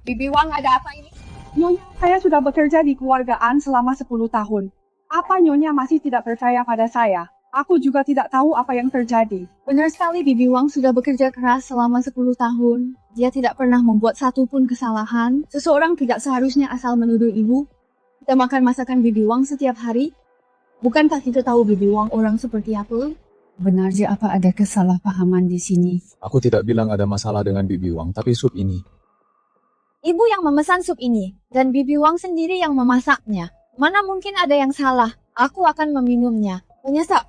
Bibi Wang, ada apa ini? Nyonya, saya sudah bekerja di keluargaan selama 10 tahun. Apa Nyonya masih tidak percaya pada saya? Aku juga tidak tahu apa yang terjadi. Benar sekali, Bibi Wang sudah bekerja keras selama 10 tahun. Dia tidak pernah membuat satu pun kesalahan. Seseorang tidak seharusnya asal menuduh ibu. Kita makan masakan Bibi Wang setiap hari. Bukankah kita tahu Bibi Wang orang seperti apa? Benar sih, apa ada kesalahpahaman di sini? Aku tidak bilang ada masalah dengan Bibi Wang, tapi sup ini. Ibu yang memesan sup ini, dan Bibi Wang sendiri yang memasaknya. Mana mungkin ada yang salah? Aku akan meminumnya. Menyesal.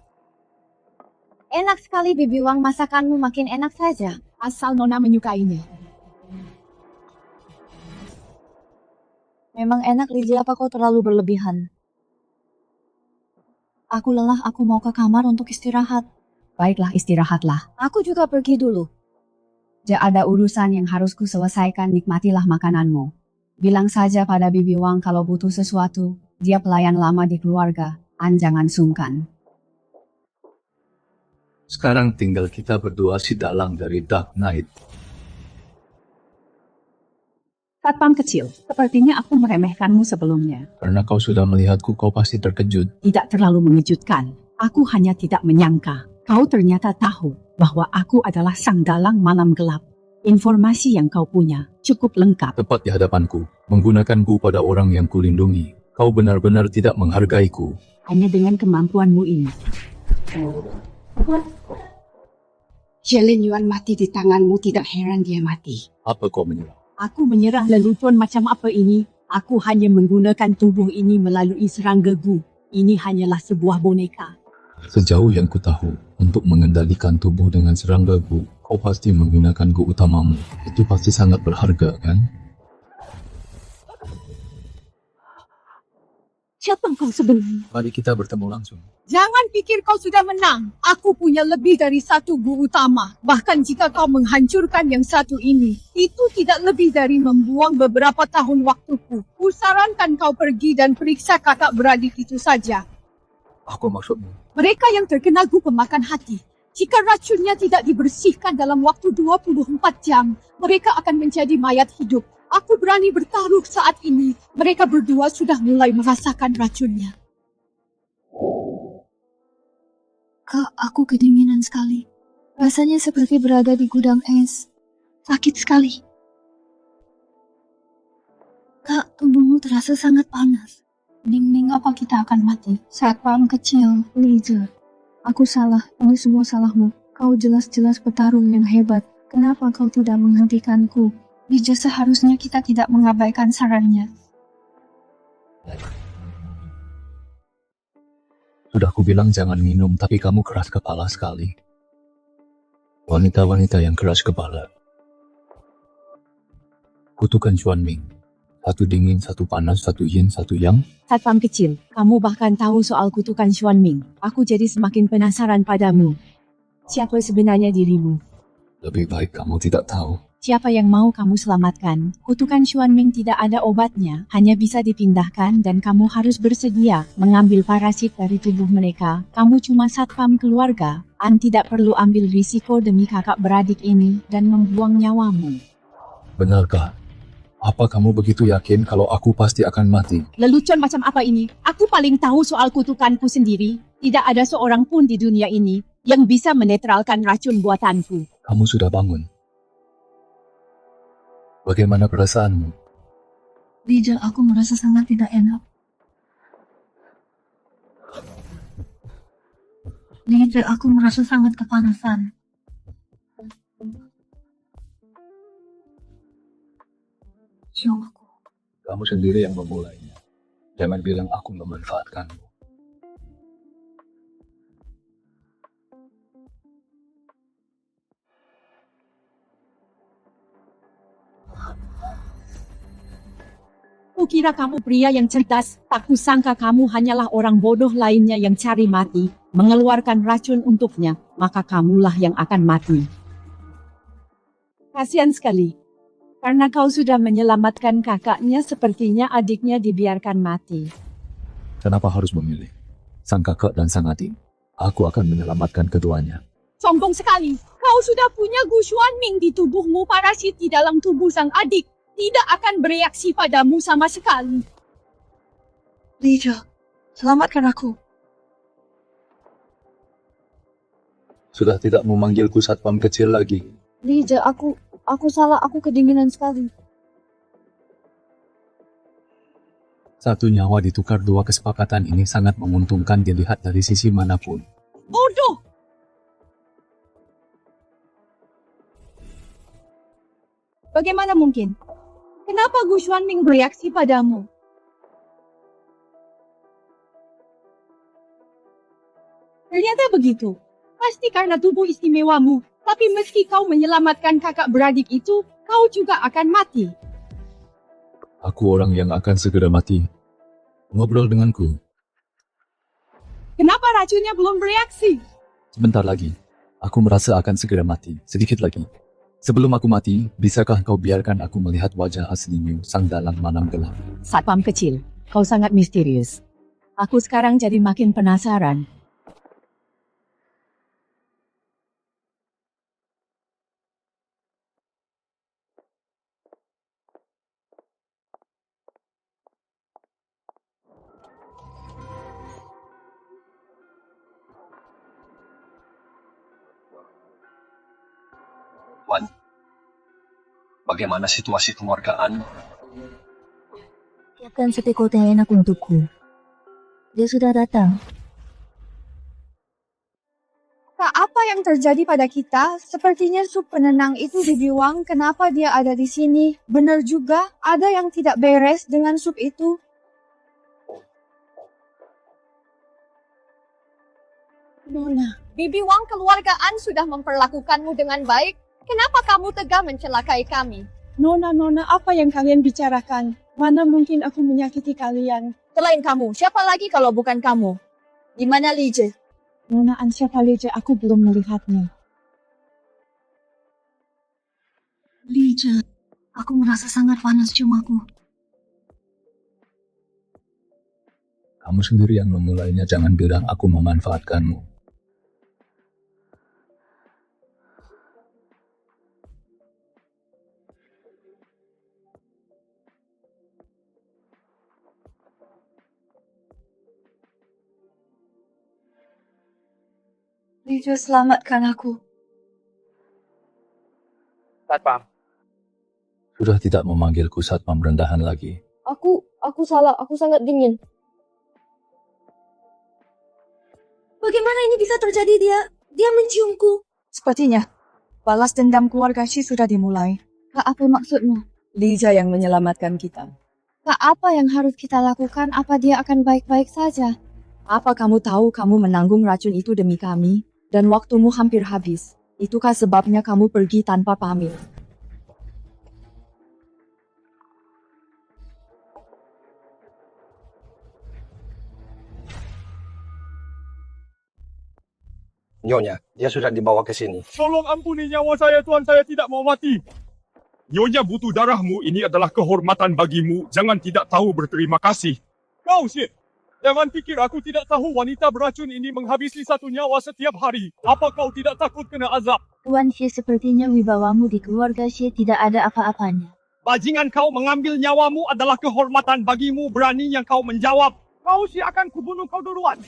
Enak sekali, Bibi Wang, masakanmu makin enak saja. Asal Nona menyukainya. Memang enak, Lija, apa kau terlalu berlebihan? Aku lelah, aku mau ke kamar untuk istirahat. Baiklah, istirahatlah. Aku juga pergi dulu. Ada urusan yang harus ku selesaikan, nikmatilah makananmu. Bilang saja pada Bibi Wang kalau butuh sesuatu, dia pelayan lama di keluarga, jangan sungkan. Sekarang tinggal kita berdua si dalang dari Dark Knight. Satpam kecil, sepertinya aku meremehkanmu sebelumnya. Karena kau sudah melihatku, kau pasti terkejut. Tidak terlalu mengejutkan. Aku hanya tidak menyangka. Kau ternyata tahu bahwa aku adalah sang dalang malam gelap. Informasi yang kau punya cukup lengkap. Tepat di hadapanku, menggunakanku pada orang yang kulindungi. Kau benar-benar tidak menghargaiku. Hanya dengan kemampuanmu ini. Jelin Yuan mati di tanganmu, tidak heran dia mati. Apa kau menyerah? Aku menyerah lelucon macam apa ini? Aku hanya menggunakan tubuh ini melalui serangga Gu. Ini hanyalah sebuah boneka. Sejauh yang ku tahu, untuk mengendalikan tubuh dengan serangga Gu, kau pasti menggunakan Gu utamamu. Itu pasti sangat berharga, kan? Siapa kau sebenarnya? Mari kita bertemu langsung. Jangan pikir kau sudah menang. Aku punya lebih dari satu Gu utama. Bahkan jika kau menghancurkan yang satu ini, itu tidak lebih dari membuang beberapa tahun waktuku. Kusarankan kau pergi dan periksa kakak beradik itu saja. Apa maksudmu? Mereka yang terkena Gu pemakan hati. Jika racunnya tidak dibersihkan dalam waktu 24 jam, mereka akan menjadi mayat hidup. Aku berani bertaruh saat ini. Mereka berdua sudah mulai merasakan racunnya. Kak, aku kedinginan sekali. Rasanya seperti berada di gudang es. Sakit sekali. Kak, tubuhmu terasa sangat panas. Ning, apa kita akan mati? Satpam kecil, Lija. Aku salah, ini semua salahmu. Kau jelas-jelas petarung yang hebat. Kenapa kau tidak menghentikanku? Lija, seharusnya kita tidak mengabaikan sarannya. Sudah kubilang jangan minum, tapi kamu keras kepala sekali. Wanita-wanita yang keras kepala. Kutukan Chuan Ming. Satu dingin, satu panas, satu yin, satu yang. Satpam kecil, kamu bahkan tahu soal kutukan Xuan Ming. Aku jadi semakin penasaran padamu. Siapa sebenarnya dirimu? Lebih baik kamu tidak tahu. Siapa yang mau kamu selamatkan? Kutukan Xuan Ming tidak ada obatnya, hanya bisa dipindahkan dan kamu harus bersedia mengambil parasit dari tubuh mereka. Kamu cuma satpam keluarga. An tidak perlu ambil risiko demi kakak beradik ini dan membuang nyawamu. Benarkah? Apa kamu begitu yakin kalau aku pasti akan mati? Lelucon macam apa ini? Aku paling tahu soal kutukanku sendiri. Tidak ada seorang pun di dunia ini yang bisa menetralkan racun buatanku. Kamu sudah bangun. Bagaimana perasaanmu? Lija, aku merasa sangat tidak enak. Lija, aku merasa sangat kepanasan. Cium aku. Kamu sendiri yang memulainya. Jangan bilang aku memanfaatkanmu. Kukira kamu pria yang cerdas, tak kusangka kamu hanyalah orang bodoh lainnya yang cari mati, mengeluarkan racun untuknya, maka kamulah yang akan mati. Kasihan sekali. Karena kau sudah menyelamatkan kakaknya, sepertinya adiknya dibiarkan mati. Kenapa harus memilih? Sang kakak dan sang adik. Aku akan menyelamatkan keduanya. Sombong sekali. Kau sudah punya Gu Xuan Ming di tubuhmu, parasit di dalam tubuh sang adik tidak akan bereaksi padamu sama sekali. Lija, selamatkan aku. Sudah tidak memanggilku satpam kecil lagi. Lija, aku salah, aku kedinginan sekali. Satu nyawa ditukar dua, kesepakatan ini sangat menguntungkan dilihat dari sisi manapun. Bodoh! Bagaimana mungkin? Kenapa Gu Xuan Ming bereaksi padamu? Ternyata begitu. Pasti karena tubuh istimewamu. Tapi meski kau menyelamatkan kakak beradik itu, kau juga akan mati. Aku orang yang akan segera mati. Ngobrol denganku. Kenapa racunnya belum bereaksi? Sebentar lagi. Aku merasa akan segera mati. Sedikit lagi. Sebelum aku mati, bisakah kau biarkan aku melihat wajah aslimu, sang dalang malam gelap? Satpam kecil, kau sangat misterius. Aku sekarang jadi makin penasaran. Wan, bagaimana situasi keluargaan? Siapkan setekor teh enak untukku. Dia sudah datang. Kak, apa yang terjadi pada kita? Sepertinya sup penenang itu dibuang. Kenapa dia ada di sini? Benar juga, ada yang tidak beres dengan sup itu. Nona, Bibi Wang, keluargaan sudah memperlakukanmu dengan baik. Kenapa kamu tega mencelakai kami? Nona, apa yang kalian bicarakan? Mana mungkin aku menyakiti kalian? Selain kamu, siapa lagi kalau bukan kamu? Di mana Lije? Nona, siapa Lija? Aku belum melihatnya. Lija, aku merasa sangat panas ciumaku. Kamu sendiri yang memulainya, jangan bilang aku memanfaatkanmu. Lija, selamatkan aku. Satpam. Sudah tidak memanggilku satpam rendahan lagi. Aku salah, aku sangat dingin. Bagaimana ini bisa terjadi? Dia menciumku. Sepertinya, balas dendam keluarga Shi sudah dimulai. Kak, apa maksudmu? Lija yang menyelamatkan kita. Kak, apa yang harus kita lakukan? Apa dia akan baik-baik saja? Apa kamu tahu kamu menanggung racun itu demi kami? Dan waktumu hampir habis. Itukah sebabnya kamu pergi tanpa pamit? Nyonya, dia sudah dibawa ke sini. Tolong ampuni nyawa saya, Tuan. Saya tidak mau mati. Nyonya butuh darahmu. Ini adalah kehormatan bagimu. Jangan tidak tahu berterima kasih. Kau, Syed. Jangan pikir aku tidak tahu wanita beracun ini menghabisi satu nyawa setiap hari. Apa kau tidak takut kena azab? Tuan Syed, sepertinya wibawamu di keluarga Syed tidak ada apa-apanya. Bajingan, kau mengambil nyawamu adalah kehormatan bagimu. Beraninya kau menjawab. Kau Syed akan kubunuh kau duluan.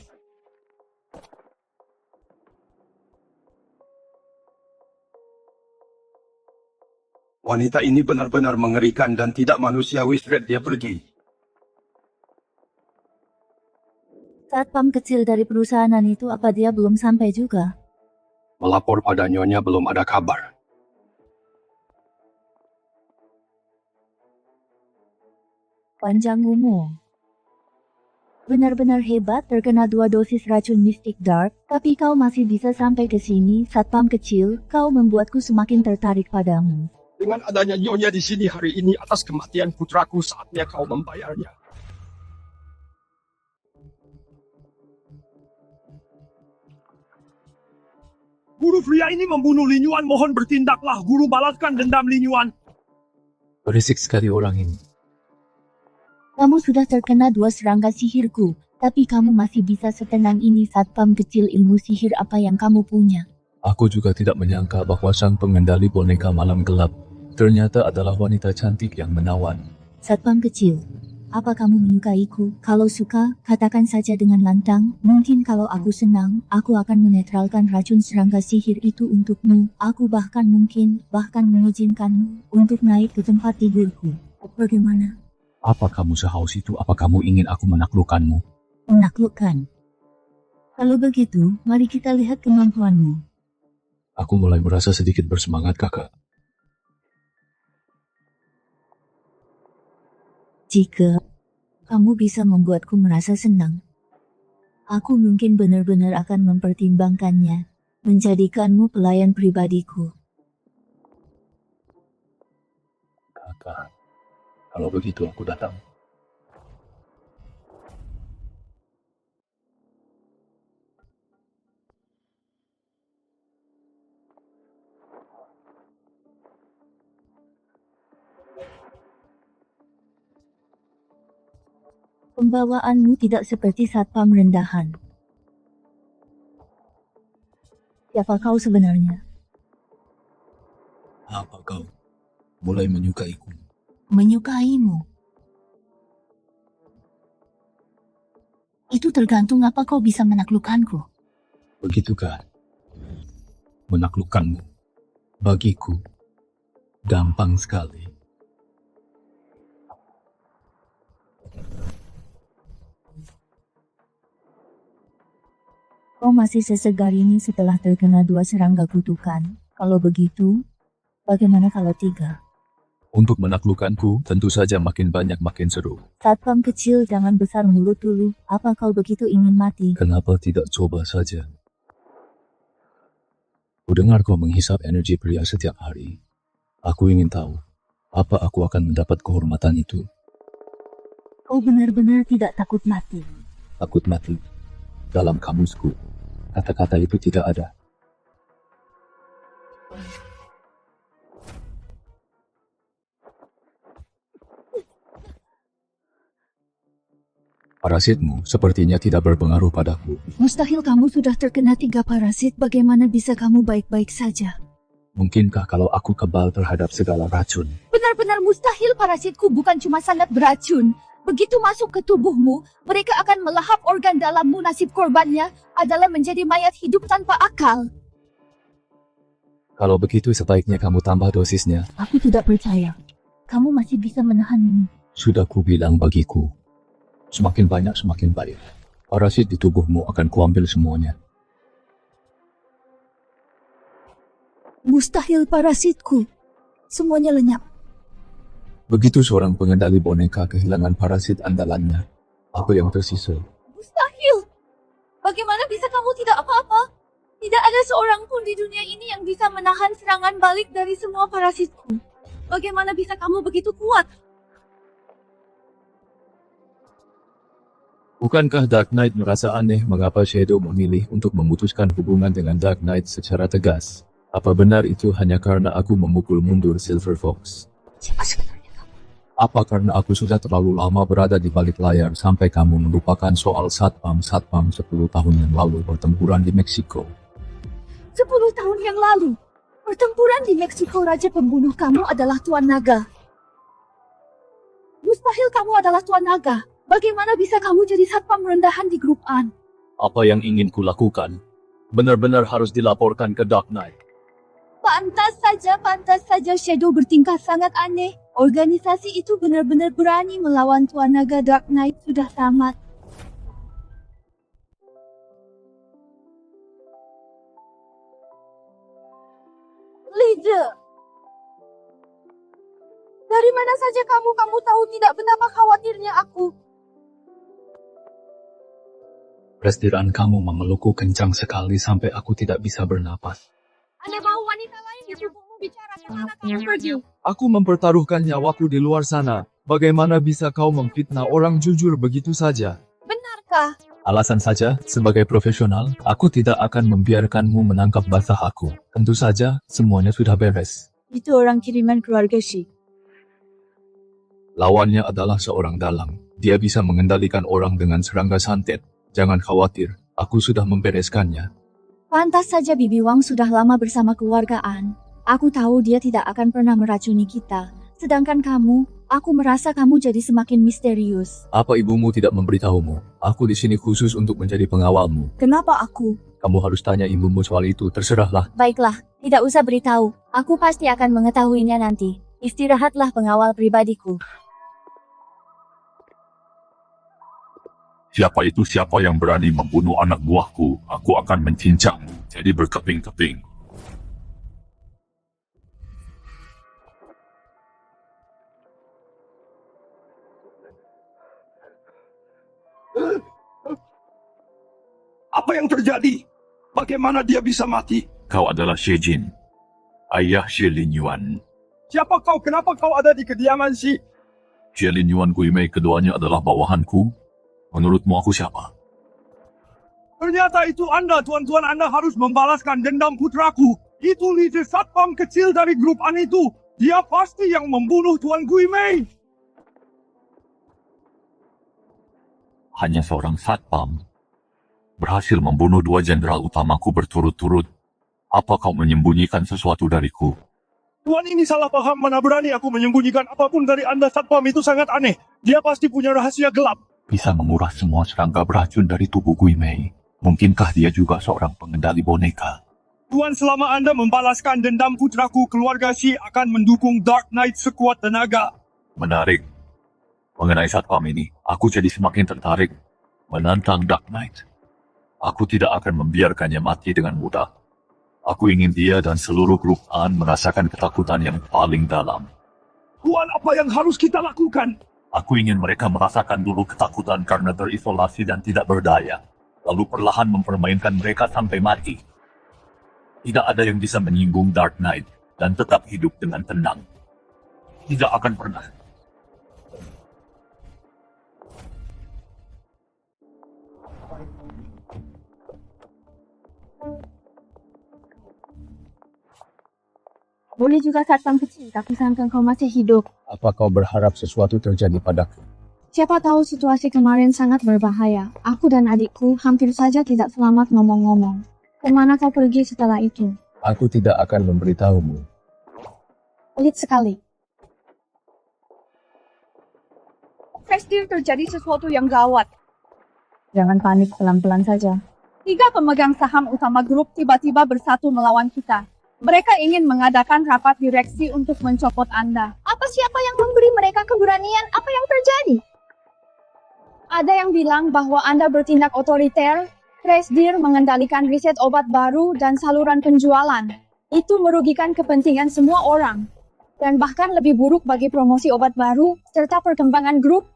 Wanita ini benar-benar mengerikan dan tidak manusiawi. Fred, dia pergi. Satpam kecil dari perusahaan itu, apa dia belum sampai juga? Melapor pada Nyonya belum ada kabar. Panjang umur. Benar-benar hebat, terkena 2 dosis racun Mystic Dark, tapi kau masih bisa sampai ke sini. Satpam kecil, kau membuatku semakin tertarik padamu. Dengan adanya Nyonya di sini hari ini atas kematian putraku, saatnya kau membayarnya. Guru pria ini membunuh Lin Yuan. Mohon bertindaklah. Guru, balaskan dendam Lin Yuan. Berisik sekali orang ini. Kamu sudah terkena 2 serangga sihirku, tapi kamu masih bisa setenang ini. Satpam kecil, ilmu sihir apa yang kamu punya? Aku juga tidak menyangka bahwa sang pengendali boneka malam gelap ternyata adalah wanita cantik yang menawan. Satpam kecil, apa kamu menyukaiku? Kalau suka, katakan saja dengan lantang. Mungkin kalau aku senang, aku akan menetralkan racun serangga sihir itu untukmu. Aku bahkan mengizinkanmu untuk naik ke tempat tidurku. Bagaimana? Apa kamu sehaus itu? Apa kamu ingin aku menaklukkanmu? Menaklukkan? Kalau begitu, mari kita lihat kemampuanmu. Aku mulai merasa sedikit bersemangat, kakak. Jika kamu bisa membuatku merasa senang, aku mungkin benar-benar akan mempertimbangkannya, menjadikanmu pelayan pribadiku. Kakak, kalau begitu aku datang. Pembawaanmu tidak seperti satpam rendahan. Siapa kau sebenarnya? Apa kau mulai menyukaiku? Menyukaimu? Itu tergantung apa kau bisa menaklukkanku. Begitukah? Menaklukkanmu bagiku gampang sekali. Kau masih sesegar ini setelah terkena 2 serangga kutukan. Kalau begitu, bagaimana kalau 3? Untuk menaklukkanku, tentu saja makin banyak makin seru. Satpam kecil, jangan besar mulut dulu. Apa kau begitu ingin mati? Kenapa tidak coba saja? Kudengar kau menghisap energi pria setiap hari. Aku ingin tahu, apa aku akan mendapat kehormatan itu? Kau benar-benar tidak takut mati? Takut mati? Dalam kamusku, kata-kata itu tidak ada. Parasitmu sepertinya tidak berpengaruh padaku. Mustahil, kamu sudah terkena 3 parasit. Bagaimana bisa kamu baik-baik saja? Mungkinkah kalau aku kebal terhadap segala racun? Benar-benar mustahil. Parasitku bukan cuma sangat beracun. Begitu masuk ke tubuhmu, mereka akan melahap organ dalammu. Nasib korbannya adalah menjadi mayat hidup tanpa akal. Kalau begitu sebaiknya kamu tambah dosisnya. Aku tidak percaya. Kamu masih bisa menahan ini. Sudah kubilang bagiku, semakin banyak semakin baik. Parasit di tubuhmu akan kuambil semuanya. Mustahil, parasitku semuanya lenyap. Begitu seorang pengendali boneka kehilangan parasit andalannya, apa yang tersisa? Mustahil. Bagaimana bisa kamu tidak apa-apa? Tidak ada seorang pun di dunia ini yang bisa menahan serangan balik dari semua parasitku. Bagaimana bisa kamu begitu kuat? Bukankah Dark Knight merasa aneh mengapa Shadow memilih untuk memutuskan hubungan dengan Dark Knight secara tegas? Apa benar itu hanya karena aku memukul mundur Silver Fox? Siapa sebenarnya kamu? Apa karena aku sudah terlalu lama berada di balik layar sampai kamu melupakan soal satpam 10 tahun yang lalu pertempuran di Meksiko? 10 tahun yang lalu, pertempuran di Meksiko, raja pembunuh kamu adalah Tuan Naga. Mustahil kamu adalah Tuan Naga. Bagaimana bisa kamu jadi satpam rendahan di grup An? Apa yang ingin kulakukan? Benar-benar harus dilaporkan ke Dark Knight. Pantas saja Shadow bertingkah sangat aneh. Organisasi itu benar-benar berani melawan Tuan Naga. Dark Knight sudah tamat. Leader, dari mana saja kamu tahu tidak betapa khawatirnya aku. Prestiran kamu memelukku kencang sekali sampai aku tidak bisa bernapas. Anda mau wanita lain di tubuhmu bicara kemana kamu pergi? Aku mempertaruhkan nyawaku di luar sana. Bagaimana bisa kau memfitnah orang jujur begitu saja? Benarkah? Alasan saja, sebagai profesional, aku tidak akan membiarkanmu menangkap basah aku. Tentu saja, semuanya sudah beres. Itu orang kiriman keluarga Shi. Lawannya adalah seorang dalang. Dia bisa mengendalikan orang dengan serangga santet. Jangan khawatir, aku sudah membereskannya. Pantas saja Bibi Wang sudah lama bersama keluarga An. Aku tahu dia tidak akan pernah meracuni kita. Sedangkan kamu, aku merasa kamu jadi semakin misterius. Apa ibumu tidak memberitahumu? Aku di sini khusus untuk menjadi pengawalmu. Kenapa aku? Kamu harus tanya ibumu soal itu, terserahlah. Baiklah, tidak usah beritahu. Aku pasti akan mengetahuinya nanti. Istirahatlah pengawal pribadiku. Siapa itu siapa yang berani membunuh anak buahku? Aku akan mencincangmu, jadi berkeping-keping. Apa yang terjadi? Bagaimana dia bisa mati? Kau adalah Xie Jin, ayah Xie Lin Yuan. Siapa kau? Kenapa kau ada di kediaman si? Xie Lin Yuan Guimei keduanya adalah bawahanku. Menurutmu aku siapa? Ternyata itu Anda, tuan-tuan. Anda harus membalaskan dendam putraku. Itu leader satpam kecil dari grup An itu. Dia pasti yang membunuh Tuan Guimei. Hanya seorang satpam berhasil membunuh 2 jenderal utamaku berturut-turut. Apa kau menyembunyikan sesuatu dariku? Tuan ini salah paham. Mana berani aku menyembunyikan apapun dari Anda. Satpam itu sangat aneh. Dia pasti punya rahasia gelap. Bisa menguras semua serangga beracun dari tubuh Guimei. Mungkinkah dia juga seorang pengendali boneka? Tuan, selama Anda membalaskan dendam putraku, keluarga Shi akan mendukung Dark Knight sekuat tenaga. Menarik. Mengenai satpam ini, aku jadi semakin tertarik menantang Dark Knight. Aku tidak akan membiarkannya mati dengan mudah. Aku ingin dia dan seluruh grup An merasakan ketakutan yang paling dalam. Tuan, apa yang harus kita lakukan? Aku ingin mereka merasakan dulu ketakutan karena terisolasi dan tidak berdaya. Lalu perlahan mempermainkan mereka sampai mati. Tidak ada yang bisa menyinggung Dark Knight dan tetap hidup dengan tenang. Tidak akan pernah. Boleh juga satpam kecil, tapi sangka kau masih hidup. Apa kau berharap sesuatu terjadi padaku? Siapa tahu situasi kemarin sangat berbahaya. Aku dan adikku hampir saja tidak selamat ngomong-ngomong. Kemana kau pergi setelah itu? Aku tidak akan memberitahumu. Pelit sekali. Pasti terjadi sesuatu yang gawat. Jangan panik, pelan-pelan saja. 3 pemegang saham utama grup tiba-tiba bersatu melawan kita. Mereka ingin mengadakan rapat direksi untuk mencopot Anda. Siapa yang memberi mereka keberanian? Apa yang terjadi? Ada yang bilang bahwa Anda bertindak otoriter, Presdir mengendalikan riset obat baru dan saluran penjualan. Itu merugikan kepentingan semua orang. Dan bahkan lebih buruk bagi promosi obat baru, serta perkembangan grup.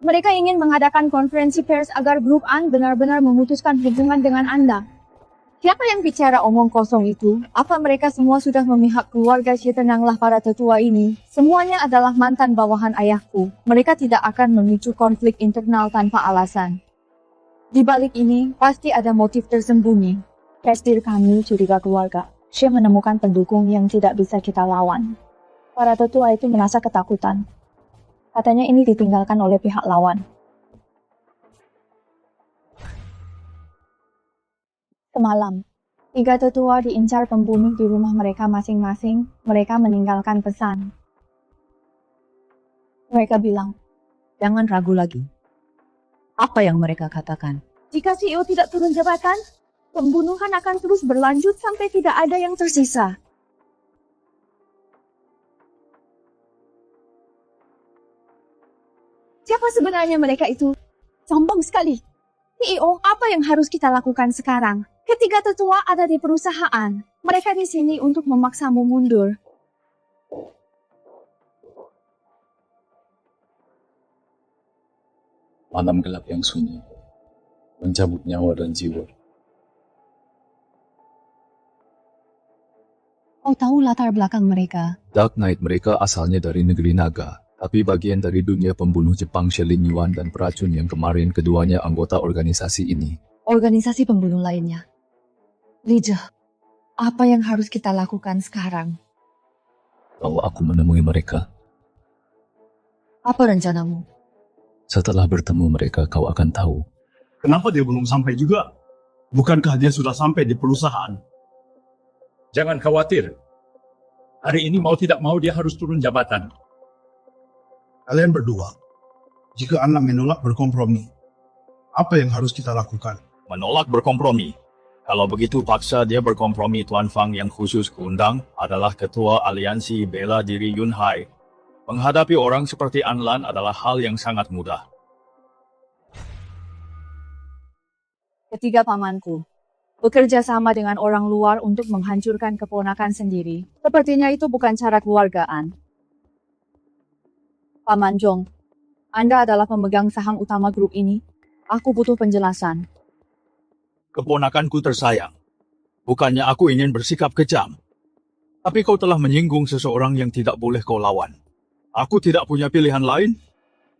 Mereka ingin mengadakan konferensi pers agar grup An benar-benar memutuskan hubungan dengan Anda. Siapa yang bicara omong kosong itu? Apa mereka semua sudah memihak keluarga? Tenanglah para tetua ini. Semuanya adalah mantan bawahan ayahku. Mereka tidak akan memicu konflik internal tanpa alasan. Di balik ini, pasti ada motif tersembunyi. Kestir kami curiga keluarga. Syekh menemukan pendukung yang tidak bisa kita lawan. Para tetua itu merasa ketakutan. Katanya ini ditinggalkan oleh pihak lawan. Semalam, 3 tetua diincar pembunuh di rumah mereka masing-masing. Mereka meninggalkan pesan. Mereka bilang, Jangan ragu lagi. Apa yang mereka katakan? jika CEO tidak turun jabatan, pembunuhan akan terus berlanjut sampai tidak ada yang tersisa. Siapa sebenarnya mereka itu? Sombong sekali. CEO, apa yang harus kita lakukan sekarang? Ketiga tetua ada di perusahaan. Mereka di sini untuk memaksamu mundur. Malam gelap yang sunyi, mencabut nyawa dan jiwa. Kau tahu latar belakang mereka? Dark Knight mereka asalnya dari negeri naga, tapi bagian dari dunia pembunuh Jepang Shelin Yuan dan peracun yang kemarin keduanya anggota organisasi ini. Organisasi pembunuh lainnya. Lijah, apa yang harus kita lakukan sekarang? Kalau aku menemui mereka, Apa rencanamu? setelah bertemu mereka kau akan tahu. Kenapa dia belum sampai juga? Bukankah dia sudah sampai di perusahaan? Jangan khawatir. Hari ini mau tidak mau dia harus turun jabatan. Kalian berdua, jika Anda menolak berkompromi, apa yang harus kita lakukan? Menolak berkompromi. Kalau begitu paksa dia berkompromi. Tuan Fang yang khusus kuundang adalah ketua aliansi bela diri Yunhai. Menghadapi orang seperti Anlan adalah hal yang sangat mudah. Ketiga pamanku, bekerja sama dengan orang luar untuk menghancurkan keponakan sendiri. Sepertinya itu bukan cara keluargaan. Paman Jong, Anda adalah pemegang saham utama grup ini. Aku butuh penjelasan. Keponakanku tersayang. Bukannya aku ingin bersikap kejam. Tapi kau telah menyinggung seseorang yang tidak boleh kau lawan. Aku tidak punya pilihan lain.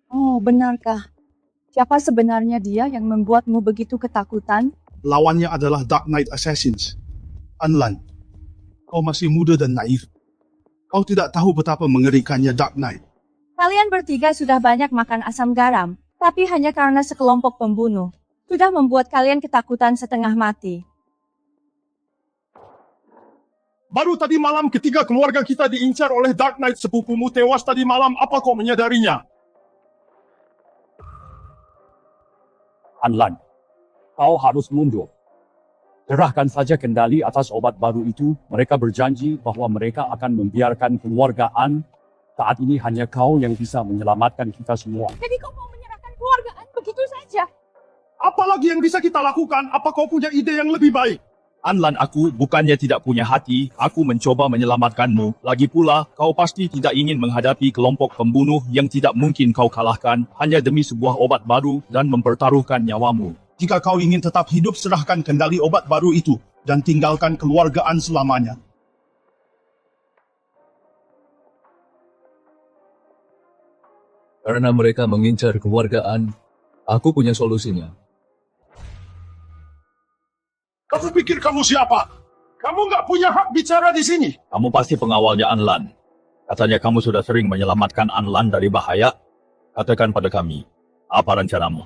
Oh, benarkah? Siapa sebenarnya dia yang membuatmu begitu ketakutan? Lawannya adalah Dark Knight Assassins. Anlan, kau masih muda dan naif. Kau tidak tahu betapa mengerikannya Dark Knight. Kalian bertiga sudah banyak makan asam garam, tapi hanya karena sekelompok pembunuh sudah membuat kalian ketakutan setengah mati. Baru tadi malam ketika keluarga kita diincar oleh Dark Knight, sepupumu tewas tadi malam. Apa kau menyadarinya? Anlan, kau harus mundur. Serahkan saja kendali atas obat baru itu. Mereka berjanji bahwa mereka akan membiarkan keluargaan. Saat ini hanya kau yang bisa menyelamatkan kita semua. Jadi kau mau menyerahkan keluargaan begitu saja? Apalagi yang bisa kita lakukan? Apa kau punya ide yang lebih baik? Anlan, aku bukannya tidak punya hati. Aku mencoba menyelamatkanmu. Lagi pula, kau pasti tidak ingin menghadapi kelompok pembunuh yang tidak mungkin kau kalahkan hanya demi sebuah obat baru dan mempertaruhkan nyawamu. Jika kau ingin tetap hidup, serahkan kendali obat baru itu dan tinggalkan keluargaan selamanya. Karena mereka mengincar keluargaan, aku punya solusinya. Kamu pikir kamu siapa? Kamu nggak punya hak bicara di sini. Kamu pasti pengawalnya Anlan. Katanya kamu sudah sering menyelamatkan Anlan dari bahaya. Katakan pada kami, apa rencanamu?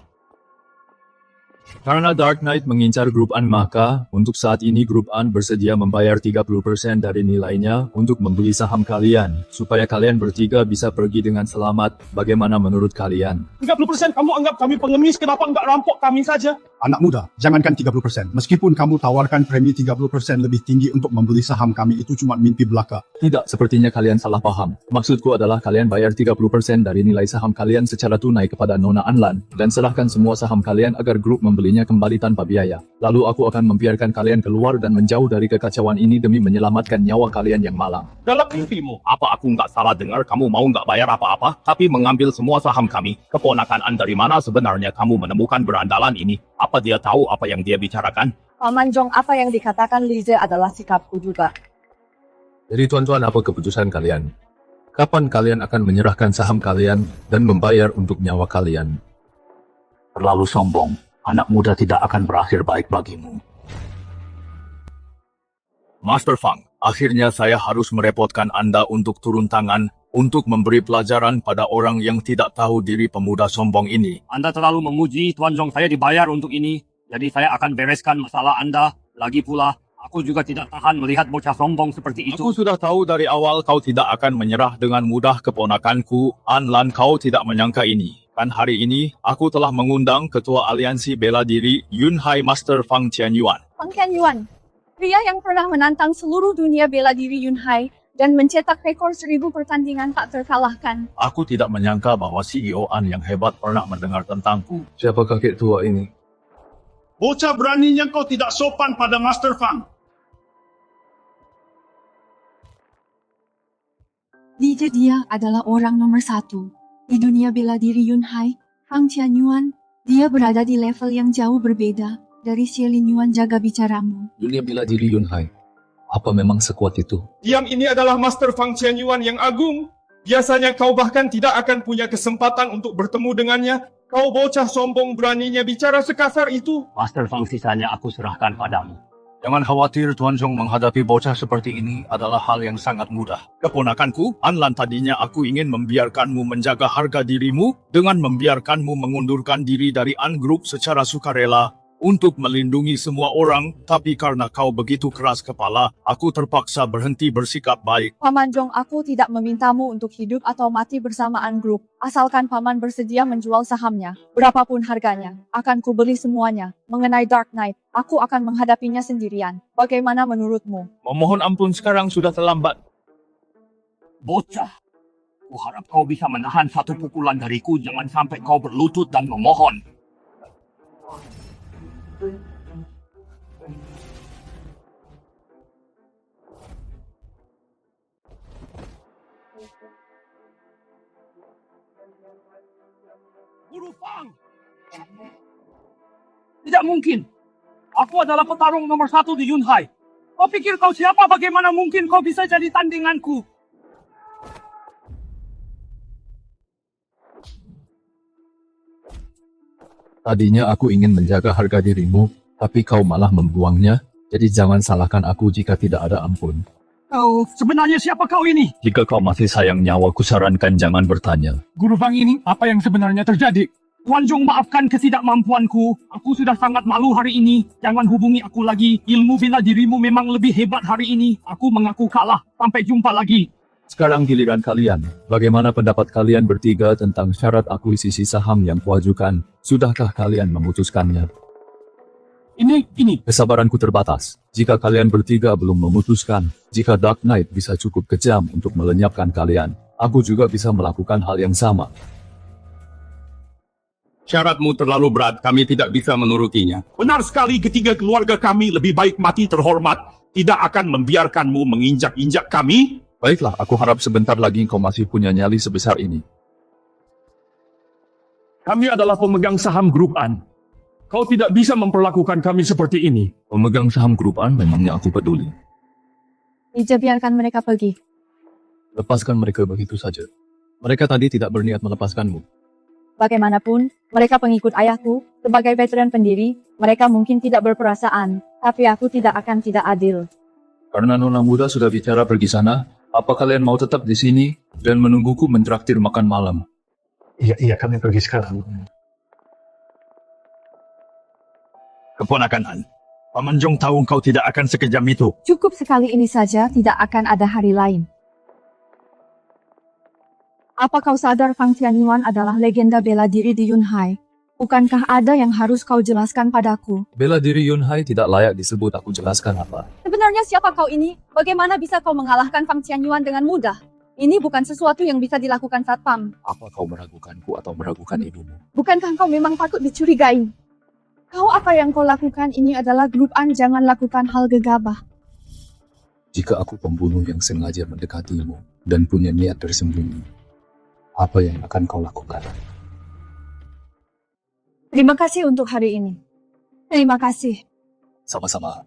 Karena Dark Knight mengincar grup An, maka untuk saat ini grup An bersedia membayar 30% dari nilainya untuk membeli saham kalian, supaya kalian bertiga bisa pergi dengan selamat. Bagaimana menurut kalian? 30% kamu anggap kami pengemis, kenapa nggak rampok kami saja? Anak muda, jangankan 30%. Meskipun kamu tawarkan premi 30% lebih tinggi untuk membeli saham kami, itu cuma mimpi belaka. Tidak, sepertinya kalian salah paham. Maksudku adalah kalian bayar 30% dari nilai saham kalian secara tunai kepada Nona Anlan, dan serahkan semua saham kalian agar grup membelinya kembali tanpa biaya. Lalu aku akan membiarkan kalian keluar dan menjauh dari kekacauan ini demi menyelamatkan nyawa kalian yang malang. Dalam mimpimu, Apa aku nggak salah dengar kamu mau nggak bayar apa-apa, tapi mengambil semua saham kami? Keponakan Anda dari mana sebenarnya kamu menemukan berandalan ini? Apa dia tahu apa yang dia bicarakan? Paman Jong, apa yang dikatakan Lize adalah sikapku juga. Jadi tuan-tuan, apa keputusan kalian? Kapan kalian akan menyerahkan saham kalian dan membayar untuk nyawa kalian? Terlalu sombong. Anak muda tidak akan berakhir baik bagimu. Master Fang, akhirnya saya harus merepotkan Anda untuk turun tangan untuk memberi pelajaran pada orang yang tidak tahu diri pemuda sombong ini. Anda terlalu memuji, Tuan Zhong, saya dibayar untuk ini. Jadi saya akan bereskan masalah Anda. Lagi pula, aku juga tidak tahan melihat bocah sombong seperti itu. Aku sudah tahu dari awal kau tidak akan menyerah dengan mudah keponakanku. Anlan, kau tidak menyangka ini. Kan hari ini, aku telah mengundang Ketua Aliansi Bela Diri Yunhai Master Fang Qianyuan. Fang Qianyuan, pria yang pernah menantang seluruh dunia bela diri Yunhai dan mencetak rekor 1000 pertandingan tak terkalahkan. Aku tidak menyangka bahwa CEO An yang hebat pernah mendengar tentangku. Siapa kakek tua ini? Bocah beraninya kau tidak sopan pada Master Fang. Lize, dia adalah orang nomor 1 di dunia bela diri Yunhai. Fang Qianyuan, dia berada di level yang jauh berbeda dari Xie Yuan jaga bicaramu. Dunia bela diri Yunhai. Apa memang sekuat itu? Diam, ini adalah Master Fang Qianyuan yang agung. Biasanya kau bahkan tidak akan punya kesempatan untuk bertemu dengannya. Kau bocah sombong beraninya bicara sekasar itu. Master Fang, sisanya aku serahkan padamu. Jangan khawatir, Tuan Zhong, menghadapi bocah seperti ini adalah hal yang sangat mudah. Keponakanku, Anlan, tadinya aku ingin membiarkanmu menjaga harga dirimu dengan membiarkanmu mengundurkan diri dari An Group secara sukarela untuk melindungi semua orang, tapi karena kau begitu keras kepala, aku terpaksa berhenti bersikap baik. Paman Jong, aku tidak memintamu untuk hidup atau mati bersama An Group. Asalkan Paman bersedia menjual sahamnya, berapapun harganya, akan kubeli semuanya. Mengenai Dark Knight, aku akan menghadapinya sendirian. Bagaimana menurutmu? Memohon ampun, sekarang sudah terlambat. Bocah, kuharap kau bisa menahan satu pukulan dariku, jangan sampai kau berlutut dan memohon. Guru Fang! Tidak mungkin. Aku adalah petarung nomor 1 di Yunhai. Kau pikir kau siapa? Bagaimana mungkin kau bisa jadi tandinganku? Tadinya aku ingin menjaga harga dirimu, tapi kau malah membuangnya. Jadi jangan salahkan aku jika tidak ada ampun. Kau, sebenarnya siapa kau ini? Jika kau masih sayang nyawa, kusarankan jangan bertanya. Guru Fang, ini apa yang sebenarnya terjadi? Tuan Zhong, maafkan ketidakmampuanku. Aku sudah sangat malu hari ini. Jangan hubungi aku lagi. Ilmu bela dirimu memang lebih hebat hari ini. Aku mengaku kalah. Sampai jumpa lagi. Sekarang giliran kalian. Bagaimana pendapat kalian bertiga tentang syarat akuisisi saham yang kuajukan? Sudahkah kalian memutuskannya? Ini. Kesabaranku terbatas. Jika kalian bertiga belum memutuskan, jika Dark Knight bisa cukup kejam untuk melenyapkan kalian, aku juga bisa melakukan hal yang sama. Syaratmu terlalu berat, kami tidak bisa menurutinya. Benar sekali, ketiga keluarga kami lebih baik mati terhormat. Tidak akan membiarkanmu menginjak-injak kami. Baiklah, aku harap sebentar lagi kau masih punya nyali sebesar ini. Kami adalah pemegang saham Grup An. Kau tidak bisa memperlakukan kami seperti ini. Pemegang saham Grup An, memangnya aku peduli. Lize, biarkan mereka pergi. Lepaskan mereka begitu saja. Mereka tadi tidak berniat melepaskanmu. Bagaimanapun, mereka pengikut ayahku. Sebagai veteran pendiri, mereka mungkin tidak berperasaan, tapi aku tidak akan tidak adil. Karena nona muda sudah bicara pergi sana, apa kalian mau tetap di sini dan menungguku mentraktir makan malam? Iya, kami pergi sekarang. Keponakan An, Paman Jong tahu kau tidak akan sekejam itu. Cukup sekali ini saja, tidak akan ada hari lain. Apa kau sadar Fang Qianyuan adalah legenda bela diri di Yunhai? Bukankah ada yang harus kau jelaskan padaku? Bela diri Yunhai tidak layak disebut, aku jelaskan apa. Sebenarnya siapa kau ini? Bagaimana bisa kau mengalahkan Fang Qianyuan dengan mudah? Ini bukan sesuatu yang bisa dilakukan satpam. Apa kau meragukanku atau meragukan ibumu? Bukankah kau memang patut dicurigai? Kau apa yang kau lakukan ini adalah Grup An, jangan lakukan hal gegabah. Jika aku pembunuh yang sengaja mendekatimu dan punya niat tersembunyi, apa yang akan kau lakukan? Terima kasih untuk hari ini. Terima kasih. Sama-sama.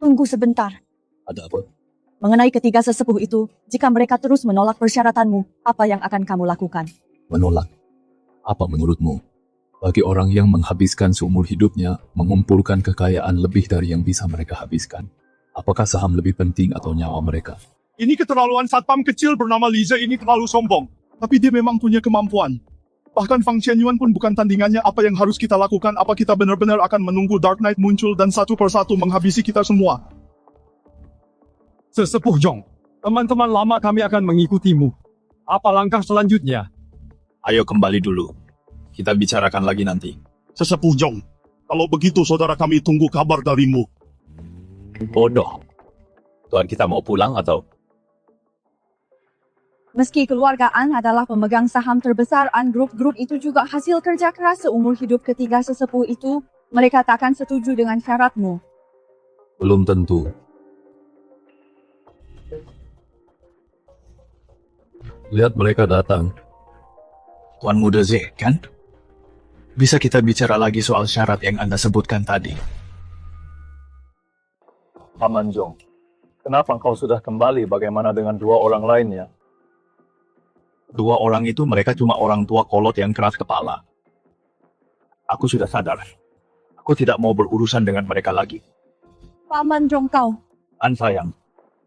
Tunggu sebentar. Ada apa? Mengenai ketiga sesepuh itu, jika mereka terus menolak persyaratanmu, apa yang akan kamu lakukan? Menolak. Apa menurutmu? Bagi orang yang menghabiskan seumur hidupnya, mengumpulkan kekayaan lebih dari yang bisa mereka habiskan, apakah saham lebih penting atau nyawa mereka? Ini keterlaluan satpam kecil bernama Liza ini terlalu sombong. Tapi dia memang punya kemampuan. Bahkan Fang Qianyuan pun bukan tandingannya. Apa yang harus kita lakukan? Apa kita benar-benar akan menunggu Dark Knight muncul dan satu persatu menghabisi kita semua? Sesepuh Jong, teman-teman lama kami akan mengikutimu. Apa langkah selanjutnya? Ayo kembali dulu. Kita bicarakan lagi nanti. Sesepuh Jong, kalau begitu saudara kami tunggu kabar darimu. Bodoh. Tuan kita mau pulang atau? Meski keluarga An adalah pemegang saham terbesar An Group itu juga hasil kerja keras seumur hidup ketiga sesepuh itu, mereka takkan setuju dengan syaratmu. Belum tentu. Lihat mereka datang. Tuan Muda Z, kan? Bisa kita bicara lagi soal syarat yang Anda sebutkan tadi? Paman Jong, kenapa kau sudah kembali? Bagaimana dengan dua orang lainnya? Dua orang itu mereka cuma orang tua kolot yang keras kepala. Aku sudah sadar. Aku tidak mau berurusan dengan mereka lagi. Paman Jong kau. An sayang,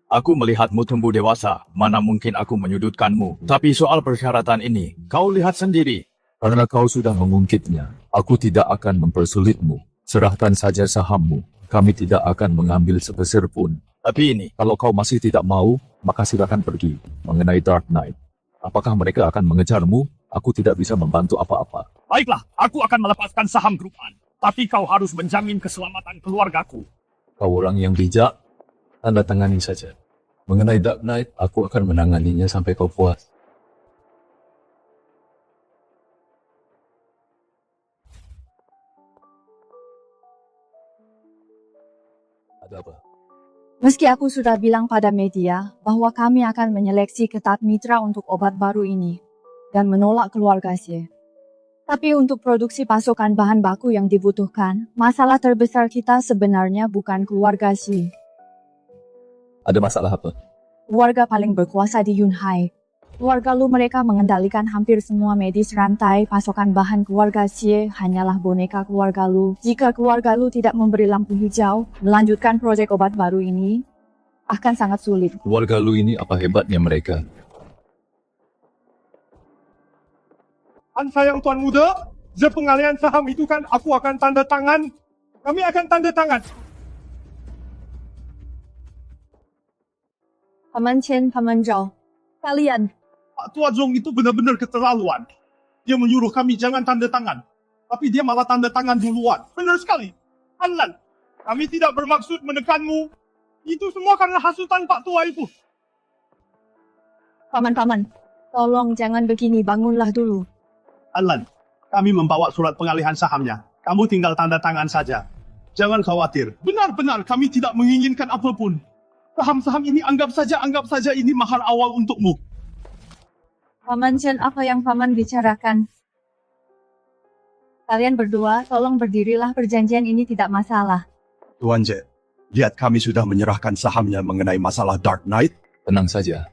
aku melihatmu tumbuh dewasa. Mana mungkin aku menyudutkanmu. Tapi soal persyaratan ini, kau lihat sendiri. Karena kau sudah mengungkitnya, aku tidak akan mempersulitmu. Serahkan saja sahammu. Kami tidak akan mengambil sebesar pun. Tapi ini, kalau kau masih tidak mau, maka silakan pergi. Mengenai Dark Knight, apakah mereka akan mengejarmu? Aku tidak bisa membantu apa-apa. Baiklah, aku akan melepaskan saham grup An. Tapi kau harus menjamin keselamatan keluargaku. Kau orang yang bijak, tanda tangani saja. Mengenai Dark Knight, aku akan menanganinya sampai kau puas. Ada apa? Meski aku sudah bilang pada media bahwa kami akan menyeleksi ketat mitra untuk obat baru ini dan menolak keluarga Xie. Tapi untuk produksi pasokan bahan baku yang dibutuhkan, masalah terbesar kita sebenarnya bukan keluarga Xie. Ada masalah apa? Keluarga paling berkuasa di Yunhai. Keluarga Lu mereka mengendalikan hampir semua medis rantai pasokan bahan keluarga Xie hanyalah boneka keluarga Lu. Jika keluarga Lu tidak memberi lampu hijau, melanjutkan proyek obat baru ini, akan sangat sulit. Keluarga Lu ini apa hebatnya mereka? An sayang Tuan Muda, pengalihan saham itu kan aku akan tanda tangan. Kami akan tanda tangan. Paman Chen, Paman Zhao, kalian. Pak Tua Zong itu benar-benar keterlaluan. Dia menyuruh kami jangan tanda tangan. Tapi dia malah tanda tangan duluan. Benar sekali. Hanlan, kami tidak bermaksud menekanmu. Itu semua karena hasutan Pak Tua itu. Paman-paman, tolong jangan begini, bangunlah dulu. Hanlan, kami membawa surat pengalihan sahamnya. Kamu tinggal tanda tangan saja. Jangan khawatir. Benar-benar kami tidak menginginkan apapun. Saham-saham ini anggap saja ini mahar awal untukmu. Paman Chen, apa yang Paman bicarakan? Kalian berdua, tolong berdirilah, perjanjian ini tidak masalah. Tuan Jet, lihat kami sudah menyerahkan sahamnya mengenai masalah Dark Knight. Tenang saja.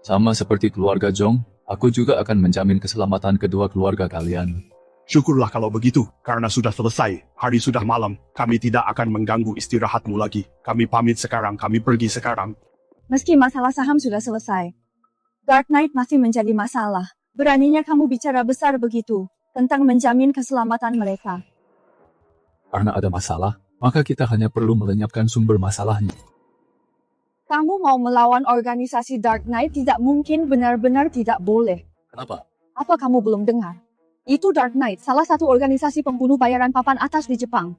Sama seperti keluarga Jong, aku juga akan menjamin keselamatan kedua keluarga kalian. Syukurlah kalau begitu, karena sudah selesai. Hari sudah malam, kami tidak akan mengganggu istirahatmu lagi. Kami pamit sekarang, kami pergi sekarang. Meski masalah saham sudah selesai, Dark Knight masih menjadi masalah. Beraninya kamu bicara besar begitu tentang menjamin keselamatan mereka. Karena ada masalah, maka kita hanya perlu melenyapkan sumber masalahnya. Kamu mau melawan organisasi Dark Knight tidak mungkin, benar-benar tidak boleh. Kenapa? Apa kamu belum dengar? Itu Dark Knight, salah satu organisasi pembunuh bayaran papan atas di Jepang.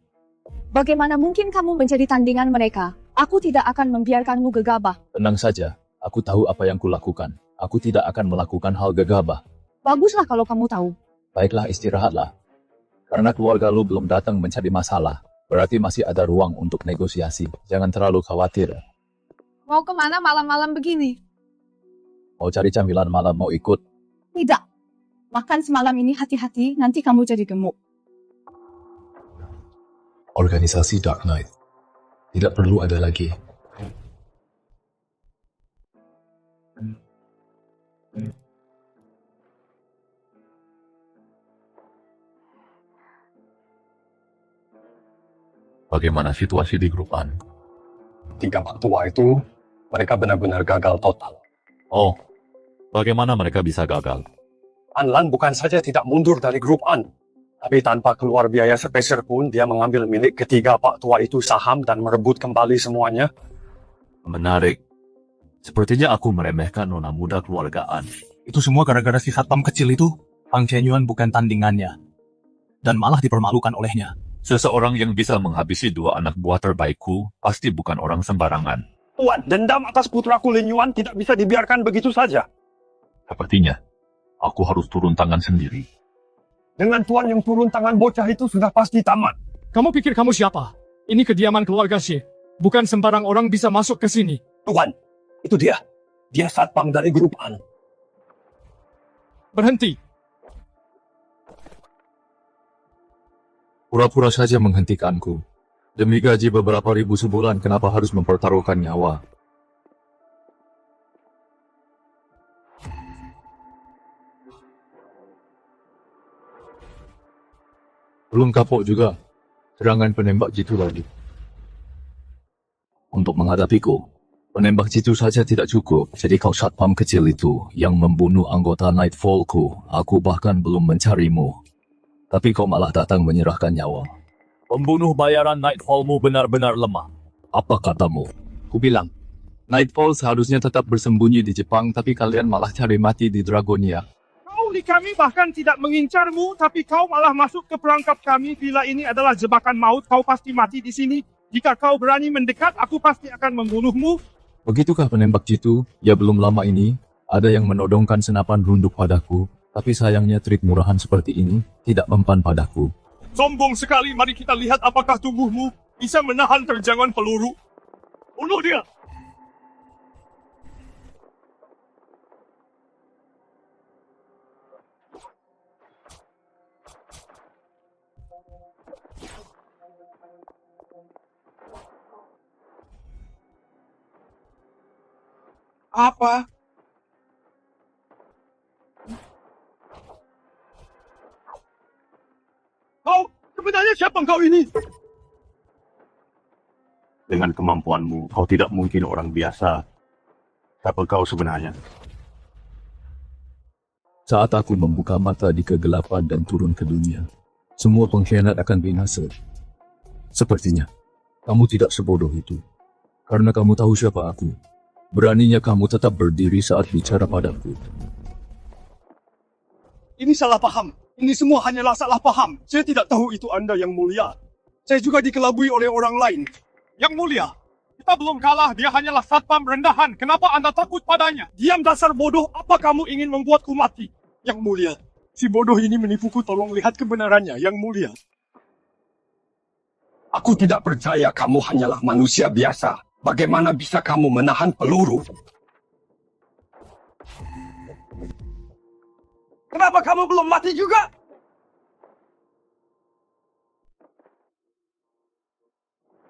Bagaimana mungkin kamu menjadi tandingan mereka? Aku tidak akan membiarkanmu gegabah. Tenang saja, aku tahu apa yang kulakukan. Aku tidak akan melakukan hal gegabah. Baguslah kalau kamu tahu. Baiklah, istirahatlah. Karena keluarga lu belum datang mencari masalah, berarti masih ada ruang untuk negosiasi. Jangan terlalu khawatir. Mau kemana malam-malam begini? Mau cari camilan malam, mau ikut? Tidak. Makan semalam ini hati-hati, nanti kamu jadi gemuk. Organisasi Dark Knight Tidak perlu ada lagi. Bagaimana situasi di grup An? 3 pak tua itu, mereka benar-benar gagal total. Oh, bagaimana mereka bisa gagal? Anlan bukan saja tidak mundur dari grup An, tapi tanpa keluar biaya sepeser pun, dia mengambil milik ketiga pak tua itu saham dan merebut kembali semuanya. Menarik. Sepertinya aku meremehkan nona muda keluargaan. Itu semua gara-gara si satpam kecil itu. Pang Chenyuan bukan tandingannya. Dan malah dipermalukan olehnya. Seseorang yang bisa menghabisi 2 anak buah terbaikku pasti bukan orang sembarangan. Tuan, dendam atas putraku Lin Yuan tidak bisa dibiarkan begitu saja. Sepertinya, aku harus turun tangan sendiri. Dengan tuan yang turun tangan bocah itu sudah pasti tamat. Kamu pikir kamu siapa? Ini kediaman keluarga Xie. Bukan sembarang orang bisa masuk ke sini. Tuan, itu dia. Dia satpam dari grup An. Berhenti. Pura-pura saja menghentikanku. Demi gaji beberapa ribu sebulan, kenapa harus mempertaruhkan nyawa? Belum kapok juga. Serangan penembak jitu lagi. Untuk menghadapiku, penembak jitu saja tidak cukup. Jadi kau satpam kecil itu yang membunuh anggota Nightfallku. Aku bahkan belum mencarimu. Tapi kau malah datang menyerahkan nyawa. Pembunuh bayaran Nightfallmu benar-benar lemah. Apa katamu? Ku bilang, Nightfall seharusnya tetap bersembunyi di Jepang, tapi kalian malah cari mati di Dragonia. Kami bahkan tidak mengincarmu, tapi kau malah masuk ke perangkap kami. Bila ini adalah jebakan maut, kau pasti mati di sini. Jika kau berani mendekat, aku pasti akan membunuhmu. Begitukah penembak jitu? Ya belum lama ini, ada yang menodongkan senapan runduk padaku. Tapi sayangnya trik murahan seperti ini tidak mempan padaku. Sombong sekali, mari kita lihat apakah tubuhmu bisa menahan terjangan peluru. Bunuh dia! Apa? Kau, sebenarnya siapa kau ini? Dengan kemampuanmu, kau tidak mungkin orang biasa. Siapa kau sebenarnya? Saat aku membuka mata di kegelapan dan turun ke dunia, semua pengkhianat akan binasa. Sepertinya, kamu tidak sebodoh itu. Karena kamu tahu siapa aku. Beraninya kamu tetap berdiri saat bicara padaku. Ini salah paham. Ini semua hanyalah salah paham. Saya tidak tahu itu Anda yang mulia. Saya juga dikelabui oleh orang lain. Yang mulia, kita belum kalah. Dia hanyalah satpam rendahan. Kenapa Anda takut padanya? Diam dasar bodoh. Apa kamu ingin membuatku mati? Yang mulia, si bodoh ini menipuku. Tolong lihat kebenarannya, Yang mulia. Aku tidak percaya kamu hanyalah manusia biasa. Bagaimana bisa kamu menahan peluru? Kenapa kamu belum mati juga?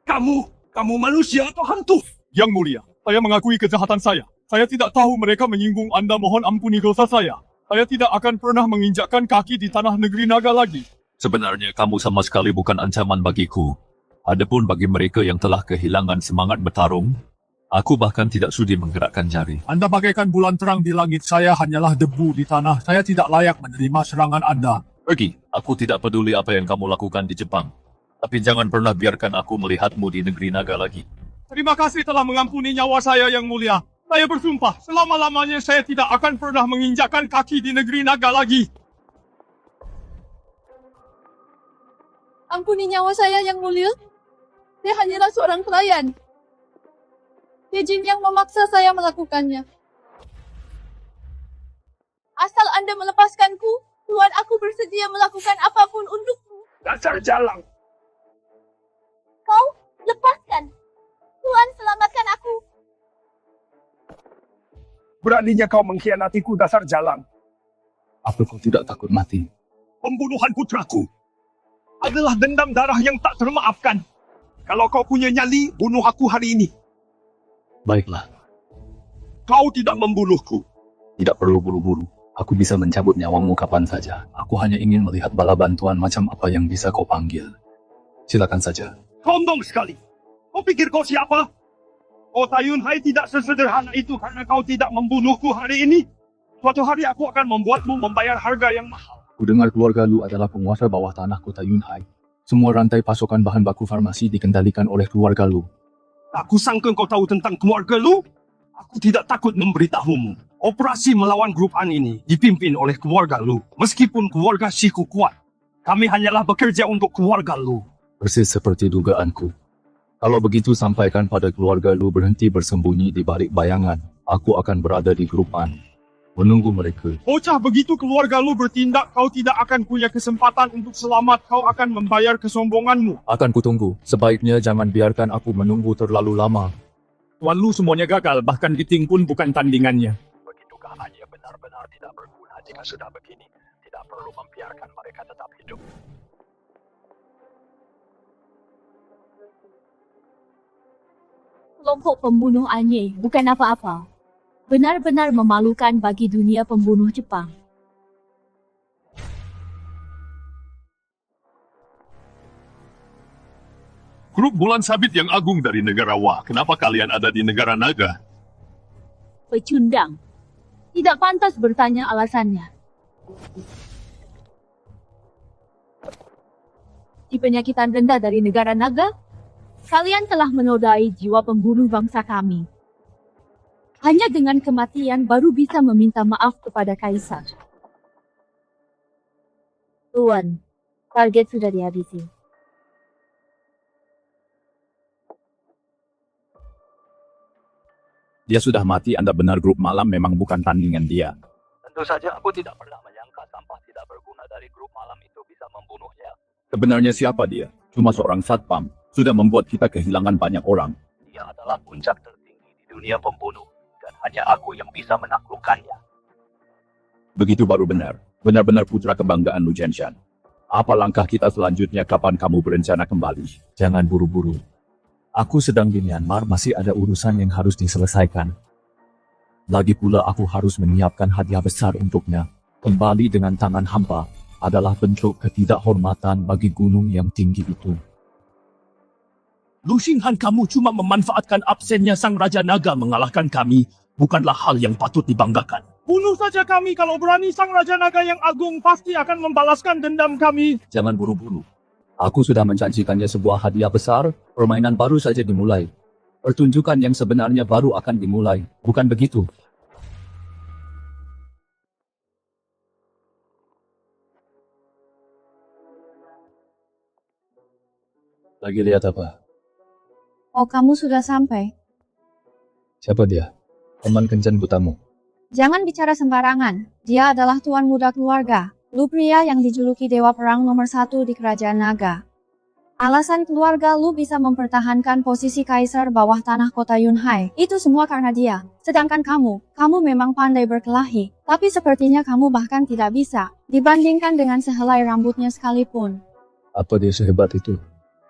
Kamu manusia atau hantu? Yang mulia, saya mengakui kejahatan saya. Saya tidak tahu mereka menyinggung Anda, mohon ampuni dosa saya. Saya tidak akan pernah menginjakkan kaki di tanah negeri naga lagi. Sebenarnya kamu sama sekali bukan ancaman bagiku. Adapun bagi mereka yang telah kehilangan semangat bertarung, aku bahkan tidak sudi menggerakkan jari. Anda bagaikan bulan terang di langit, saya hanyalah debu di tanah. Saya tidak layak menerima serangan Anda. Pergi, aku tidak peduli apa yang kamu lakukan di Jepang. Tapi jangan pernah biarkan aku melihatmu di negeri naga lagi. Terima kasih telah mengampuni nyawa saya, Yang mulia. Saya bersumpah, selama-lamanya saya tidak akan pernah menginjakkan kaki di negeri naga lagi. Ampuni nyawa saya, Yang mulia. Saya hanyalah seorang pelayan. Dia jin yang memaksa saya melakukannya. Asal Anda melepaskanku, Tuan, aku bersedia melakukan apapun untukmu. Dasar jalang. Kau, lepaskan. Tuan, selamatkan aku. Beraninya kau mengkhianatiku, dasar jalang. Apa kau tidak takut mati? Pembunuhan putraku adalah dendam darah yang tak termaafkan. Kalau kau punya nyali, bunuh aku hari ini. Baiklah, Kau tidak membunuhku. tidak perlu buru-buru. Aku bisa mencabut nyawamu kapan saja. Aku hanya ingin melihat bala bantuan macam apa yang bisa kau panggil. Silakan saja. Sombong sekali. Kau pikir kau siapa? Oh, Tayun Hai tidak sesederhana itu karena kau tidak membunuhku hari ini. Suatu hari aku akan membuatmu membayar harga yang mahal. Ku dengar keluarga Lu adalah penguasa bawah tanah kota Yunhai. Semua rantai pasokan bahan baku farmasi dikendalikan oleh keluarga Lu. Aku sangka kau tahu tentang keluarga Lu. Aku tidak takut memberitahumu. Operasi melawan grup An ini dipimpin oleh keluarga Lu. Meskipun keluarga Shiku kuat, kami hanyalah bekerja untuk keluarga Lu. Persis seperti dugaanku. Kalau begitu sampaikan pada keluarga Lu berhenti bersembunyi di balik bayangan. Aku akan berada di grup An. Menunggu mereka. Bocah, begitu keluarga lu bertindak, kau tidak akan punya kesempatan untuk selamat. Kau akan membayar kesombonganmu. Akan kutunggu. Sebaiknya jangan biarkan aku menunggu terlalu lama. Tuan Lu semuanya gagal, bahkan Giting pun bukan tandingannya. Begitukah hanya benar-benar tidak berguna jika sudah begini? Tidak perlu membiarkan mereka tetap hidup. Kelompok pembunuh Anye bukan apa-apa. Benar-benar memalukan bagi dunia pembunuh Jepang. Grup Bulan Sabit yang agung dari negara Wah, kenapa kalian ada di negara Naga? Pecundang. Tidak pantas bertanya alasannya. Di penyakitan rendah dari negara Naga, kalian telah menodai jiwa pembunuh bangsa kami. Hanya dengan kematian baru bisa meminta maaf kepada Kaisar. Tuan, target sudah dihabisi. Dia sudah mati, Anda benar. Grup malam memang bukan tandingan dia. Tentu saja aku tidak pernah menyangka sampah tidak berguna dari grup malam itu bisa membunuhnya. Sebenarnya siapa dia? Cuma seorang satpam. Sudah membuat kita kehilangan banyak orang. Dia adalah puncak tertinggi di dunia pembunuh, dan hanya aku yang bisa menaklukkannya. Begitu baru benar. Benar-benar putra kebanggaan Lu Zhenshan. Apa langkah kita selanjutnya? Kapan kamu berencana kembali? Jangan buru-buru. Aku sedang di Myanmar, masih ada urusan yang harus diselesaikan. Lagi pula aku harus menyiapkan hadiah besar untuknya. Kembali dengan tangan hampa adalah bentuk ketidakhormatan bagi gunung yang tinggi itu. Lu Xinghan, kamu cuma memanfaatkan absennya Sang Raja Naga mengalahkan kami. Bukanlah hal yang patut dibanggakan. Bunuh saja kami, kalau berani Sang Raja Naga yang agung pasti akan membalaskan dendam kami. Jangan buru-buru. Aku sudah menjanjikannya sebuah hadiah besar. Permainan baru saja dimulai. Pertunjukan yang sebenarnya baru akan dimulai. Bukan begitu? Lagi lihat apa? Oh, kamu sudah sampai. Siapa dia? Teman kencan butamu. Jangan bicara sembarangan. Dia adalah tuan muda keluarga. Lu pria yang dijuluki Dewa Perang nomor 1 di Kerajaan Naga. Alasan keluarga Lu bisa mempertahankan posisi kaisar bawah tanah kota Yunhai, itu semua karena dia. Sedangkan kamu memang pandai berkelahi, tapi sepertinya kamu bahkan tidak bisa, dibandingkan dengan sehelai rambutnya sekalipun. Apa dia sehebat itu?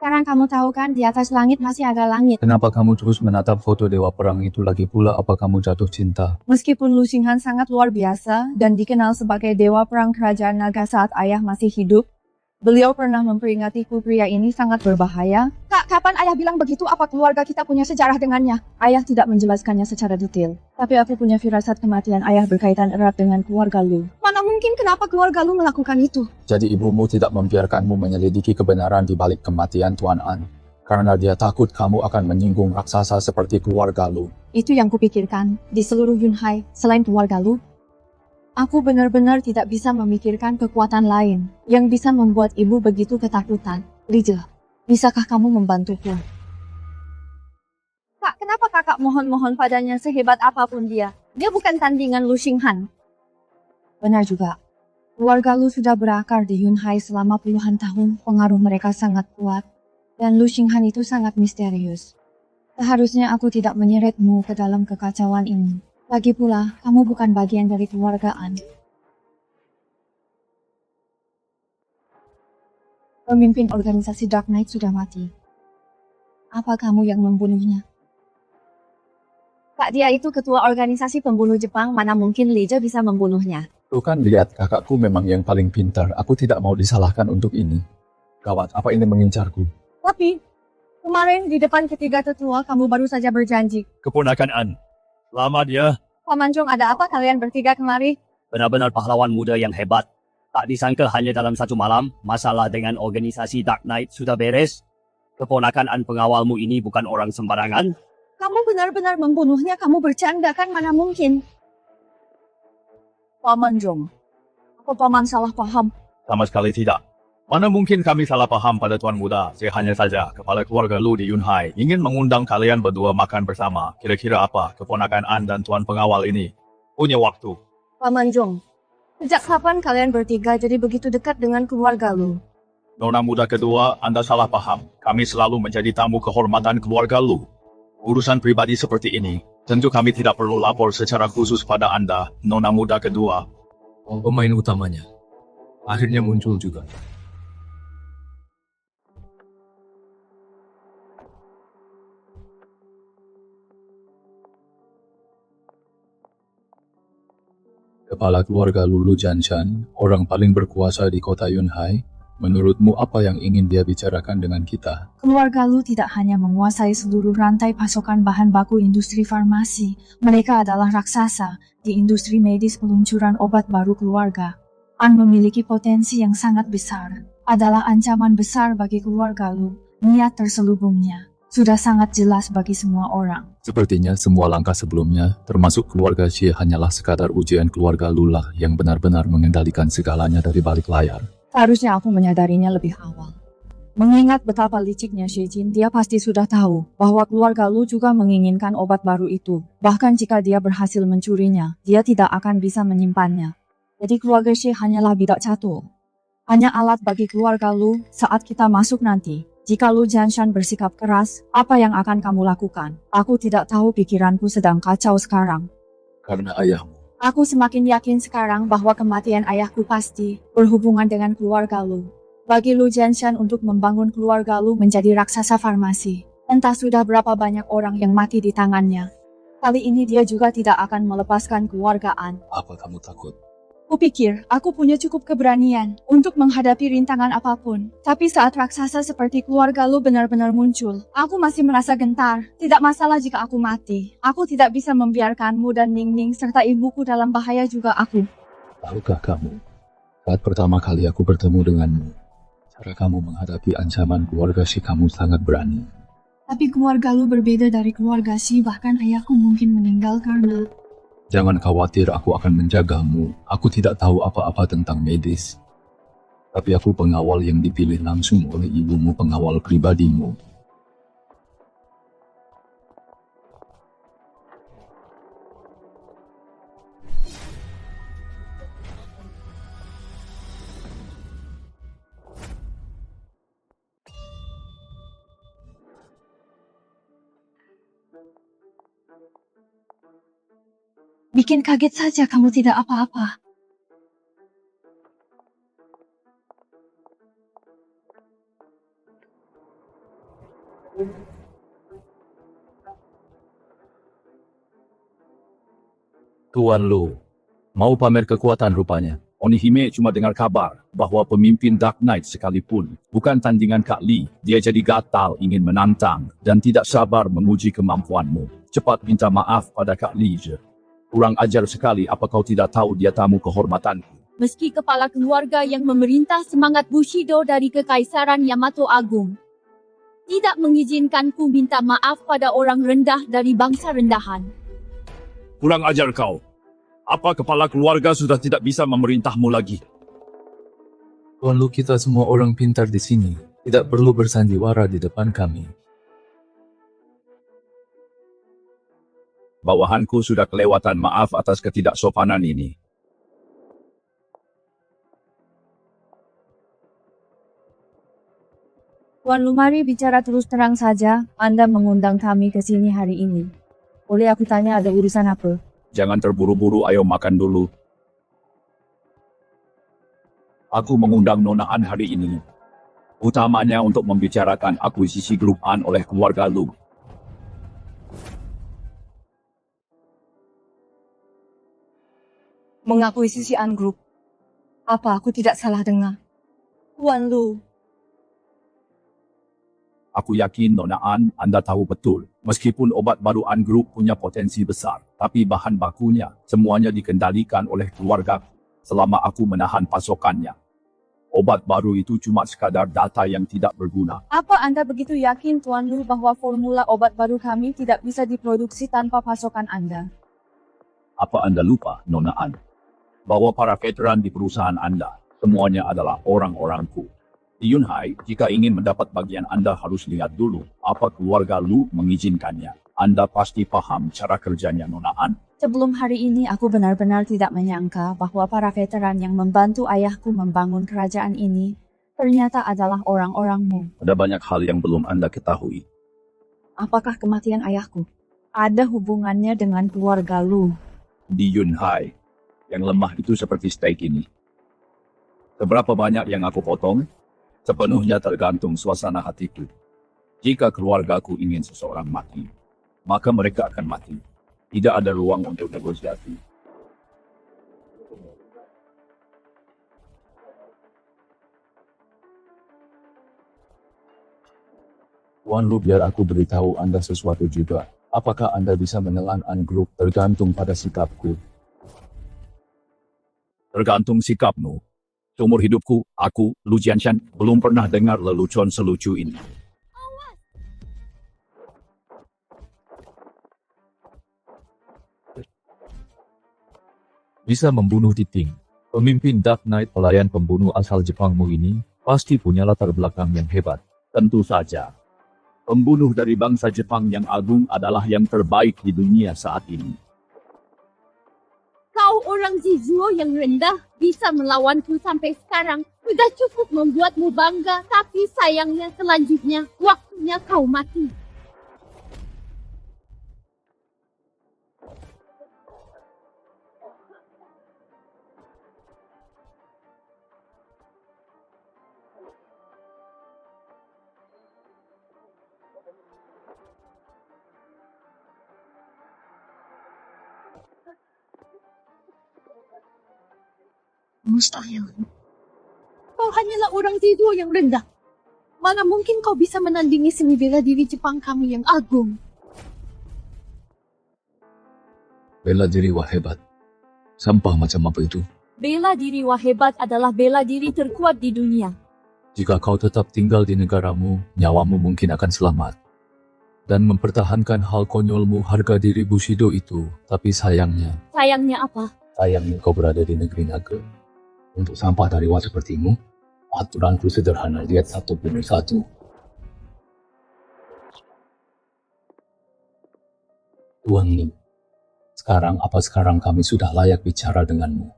Sekarang kamu tahu kan, di atas langit masih ada langit. Kenapa kamu terus menatap foto Dewa Perang itu lagi pula? Apa kamu jatuh cinta? Meskipun Lu Xinghan sangat luar biasa dan dikenal sebagai Dewa Perang Kerajaan Naga saat ayah masih hidup, beliau pernah memperingatiku pria ini sangat berbahaya. Kak, kapan ayah bilang begitu? Apa keluarga kita punya sejarah dengannya? Ayah tidak menjelaskannya secara detail. Tapi aku punya firasat kematian ayah berkaitan erat dengan keluarga Lu. Mana mungkin, kenapa keluarga Lu melakukan itu? Jadi ibumu tidak membiarkanmu menyelidiki kebenaran di balik kematian Tuan An. Karena dia takut kamu akan menyinggung raksasa seperti keluarga Lu. Itu yang kupikirkan. Di seluruh Yunhai, selain keluarga Lu, aku benar-benar tidak bisa memikirkan kekuatan lain yang bisa membuat ibu begitu ketakutan. Lije, bisakah kamu membantuku? Kak, kenapa kakak mohon-mohon padanya sehebat apapun dia? Dia bukan tandingan Lu Xinghan. Benar juga. Keluarga Lu sudah berakar di Yunhai selama puluhan tahun. Pengaruh mereka sangat kuat. Dan Lu Xinghan itu sangat misterius. Seharusnya aku tidak menyeretmu ke dalam kekacauan ini. Lagi pula, kamu bukan bagian dari keluarga An. Pemimpin organisasi Dark Knight sudah mati. Apa kamu yang membunuhnya? Kak, dia itu ketua organisasi pembunuh Jepang, mana mungkin Leja bisa membunuhnya. Tuh kan lihat, kakakku memang yang paling pintar. Aku tidak mau disalahkan untuk ini. Gawat, apa ini mengincarku? Tapi, kemarin di depan ketiga tetua kamu baru saja berjanji. Keponakan An. Lama dia. Paman Jong, ada apa kalian bertiga kemari? Benar-benar pahlawan muda yang hebat. Tak disangka hanya dalam satu malam, masalah dengan organisasi Dark Knight sudah beres. Keponakan An pengawalmu ini bukan orang sembarangan. Kamu benar-benar membunuhnya, kamu bercanda kan, mana mungkin? Paman Jong, apa paman salah paham? Sama sekali tidak. Mana mungkin kami salah paham pada Tuan Muda. Saya hanya saja, kepala keluarga Lu di Yunhai, ingin mengundang kalian berdua makan bersama. Kira-kira apa keponakan An dan Tuan Pengawal ini punya waktu? Paman Jong, sejak kapan kalian bertiga jadi begitu dekat dengan keluarga Lu? Nona muda kedua, Anda salah paham. Kami selalu menjadi tamu kehormatan keluarga Lu. Urusan pribadi seperti ini, tentu kami tidak perlu lapor secara khusus pada Anda, Nona muda kedua. Pemain utamanya akhirnya muncul juga. Kepala keluarga Lulu Janshan, orang paling berkuasa di kota Yunhai. Menurutmu apa yang ingin dia bicarakan dengan kita? Keluarga Lu tidak hanya menguasai seluruh rantai pasokan bahan baku industri farmasi, mereka adalah raksasa di industri medis peluncuran obat baru keluarga. An memiliki potensi yang sangat besar, adalah ancaman besar bagi keluarga Lu. Niat terselubungnya sudah sangat jelas bagi semua orang. Sepertinya semua langkah sebelumnya, termasuk keluarga Xie, hanyalah sekadar ujian keluarga Lula yang benar-benar mengendalikan segalanya dari balik layar. Seharusnya aku menyadarinya lebih awal. Mengingat betapa liciknya Xie Jin, dia pasti sudah tahu bahwa keluarga Lu juga menginginkan obat baru itu. Bahkan jika dia berhasil mencurinya, dia tidak akan bisa menyimpannya. Jadi keluarga Xie hanyalah bidak catur. Hanya alat bagi keluarga Lu saat kita masuk nanti. Jika Lu Janshan bersikap keras, apa yang akan kamu lakukan? Aku tidak tahu, pikiranku sedang kacau sekarang. Karena ayahmu. Aku semakin yakin sekarang bahwa kematian ayahku pasti berhubungan dengan keluarga Lu. Bagi Lu Janshan untuk membangun keluarga Lu menjadi raksasa farmasi, entah sudah berapa banyak orang yang mati di tangannya. Kali ini dia juga tidak akan melepaskan keluarga An. Apa kamu takut? Kupikir aku punya cukup keberanian untuk menghadapi rintangan apapun. Tapi saat raksasa seperti keluarga Lu benar-benar muncul, aku masih merasa gentar. Tidak masalah jika aku mati. Aku tidak bisa membiarkanmu dan Ning Ning serta ibuku dalam bahaya juga aku. Tahukah kamu, saat pertama kali aku bertemu denganmu, cara kamu menghadapi ancaman keluarga si kamu sangat berani. Tapi keluarga Lu berbeda dari keluarga Si, bahkan ayahku mungkin meninggal karena... Jangan khawatir, aku akan menjagamu. Aku tidak tahu apa-apa tentang medis. Tapi aku pengawal yang dipilih langsung oleh ibumu, pengawal pribadimu. Bikin kaget saja kamu tidak apa-apa. Tuan Lu, mau pamer kekuatan rupanya. Onihime cuma dengar kabar bahwa pemimpin Dark Knight sekalipun bukan tandingan Kak Li. Dia jadi gatal ingin menantang dan tidak sabar menguji kemampuanmu. Cepat minta maaf pada Kak Li je. Kurang ajar sekali, apa kau tidak tahu dia tamu kehormatanku? Meski kepala keluarga yang memerintah semangat Bushido dari Kekaisaran Yamato Agung tidak mengizinkanku minta maaf pada orang rendah dari bangsa rendahan. Kurang ajar kau. Apa kepala keluarga sudah tidak bisa memerintahmu lagi? Tuan Lu, kita semua orang pintar di sini. Tidak perlu bersandiwara di depan kami. Bawahanku sudah kelewatan, maaf atas ketidaksopanan ini. Tuan Lu, mari bicara terus terang saja. Anda mengundang kami ke sini hari ini. Boleh aku tanya ada urusan apa? Jangan terburu-buru, ayo makan dulu. Aku mengundang Nona An hari ini Utamanya untuk membicarakan akuisisi grup An oleh keluarga Lu. Mengakuisisi An Group. Apa aku tidak salah dengar? Tuan Lu, Aku yakin Nona An, Anda tahu betul. Meskipun obat baru An Group punya potensi besar, tapi bahan bakunya semuanya dikendalikan oleh keluarga selama aku menahan pasokannya. Obat baru itu cuma sekadar data yang tidak berguna. apa Anda begitu yakin Tuan Lu bahwa formula obat baru kami tidak bisa diproduksi tanpa pasokan Anda? Apa Anda lupa, Nona An, bahwa para veteran di perusahaan Anda semuanya adalah orang-orangku? Di Yunhai, jika ingin mendapat bagian Anda harus lihat dulu apa keluarga Lu mengizinkannya. Anda pasti paham cara kerjanya, Nona An. Sebelum hari ini aku benar-benar tidak menyangka bahwa para veteran yang membantu ayahku membangun kerajaan ini ternyata adalah orang-orangmu. Ada banyak hal yang belum Anda ketahui. Apakah kematian ayahku ada hubungannya dengan keluarga Lu? Di Yunhai, yang lemah itu seperti steak ini. Seberapa banyak yang aku potong? Sepenuhnya tergantung suasana hatiku. Jika keluargaku ingin seseorang mati, maka mereka akan mati. Tidak ada ruang untuk negosiasi. Tuan Lu, biar aku beritahu Anda sesuatu juga. Apakah Anda bisa menelan An Group tergantung pada sikapku? Tergantung sikapmu. Seumur hidupku, aku, Lu Jianshan, belum pernah dengar lelucon selucu ini. Bisa membunuh Titing. Pemimpin Dark Knight pelayan pembunuh asal Jepangmu ini pasti punya latar belakang yang hebat. Tentu saja. Pembunuh dari bangsa Jepang yang agung adalah yang terbaik di dunia saat ini. Kau orang Zizuo yang rendah, bisa melawanku sampai sekarang. Sudah cukup membuatmu bangga, tapi sayangnya selanjutnya, waktunya kau mati. Mustahil. Kau hanyalah orang Zizuo yang rendah. Mana mungkin kau bisa menandingi seni bela diri Jepang kami yang agung? Bela diri wah hebat. Sampah macam apa itu? Bela diri wah hebat adalah bela diri terkuat di dunia. Jika kau tetap tinggal di negaramu, nyawamu mungkin akan selamat. Dan mempertahankan hal konyolmu harga diri Bushido itu. Tapi sayangnya, Sayangnya apa? sayangnya kau berada di negeri naga. Untuk sampah tariwa sepertimu, aturanku sederhana, lihat satu demi satu. Tuan Lu, sekarang kami sudah layak bicara denganmu.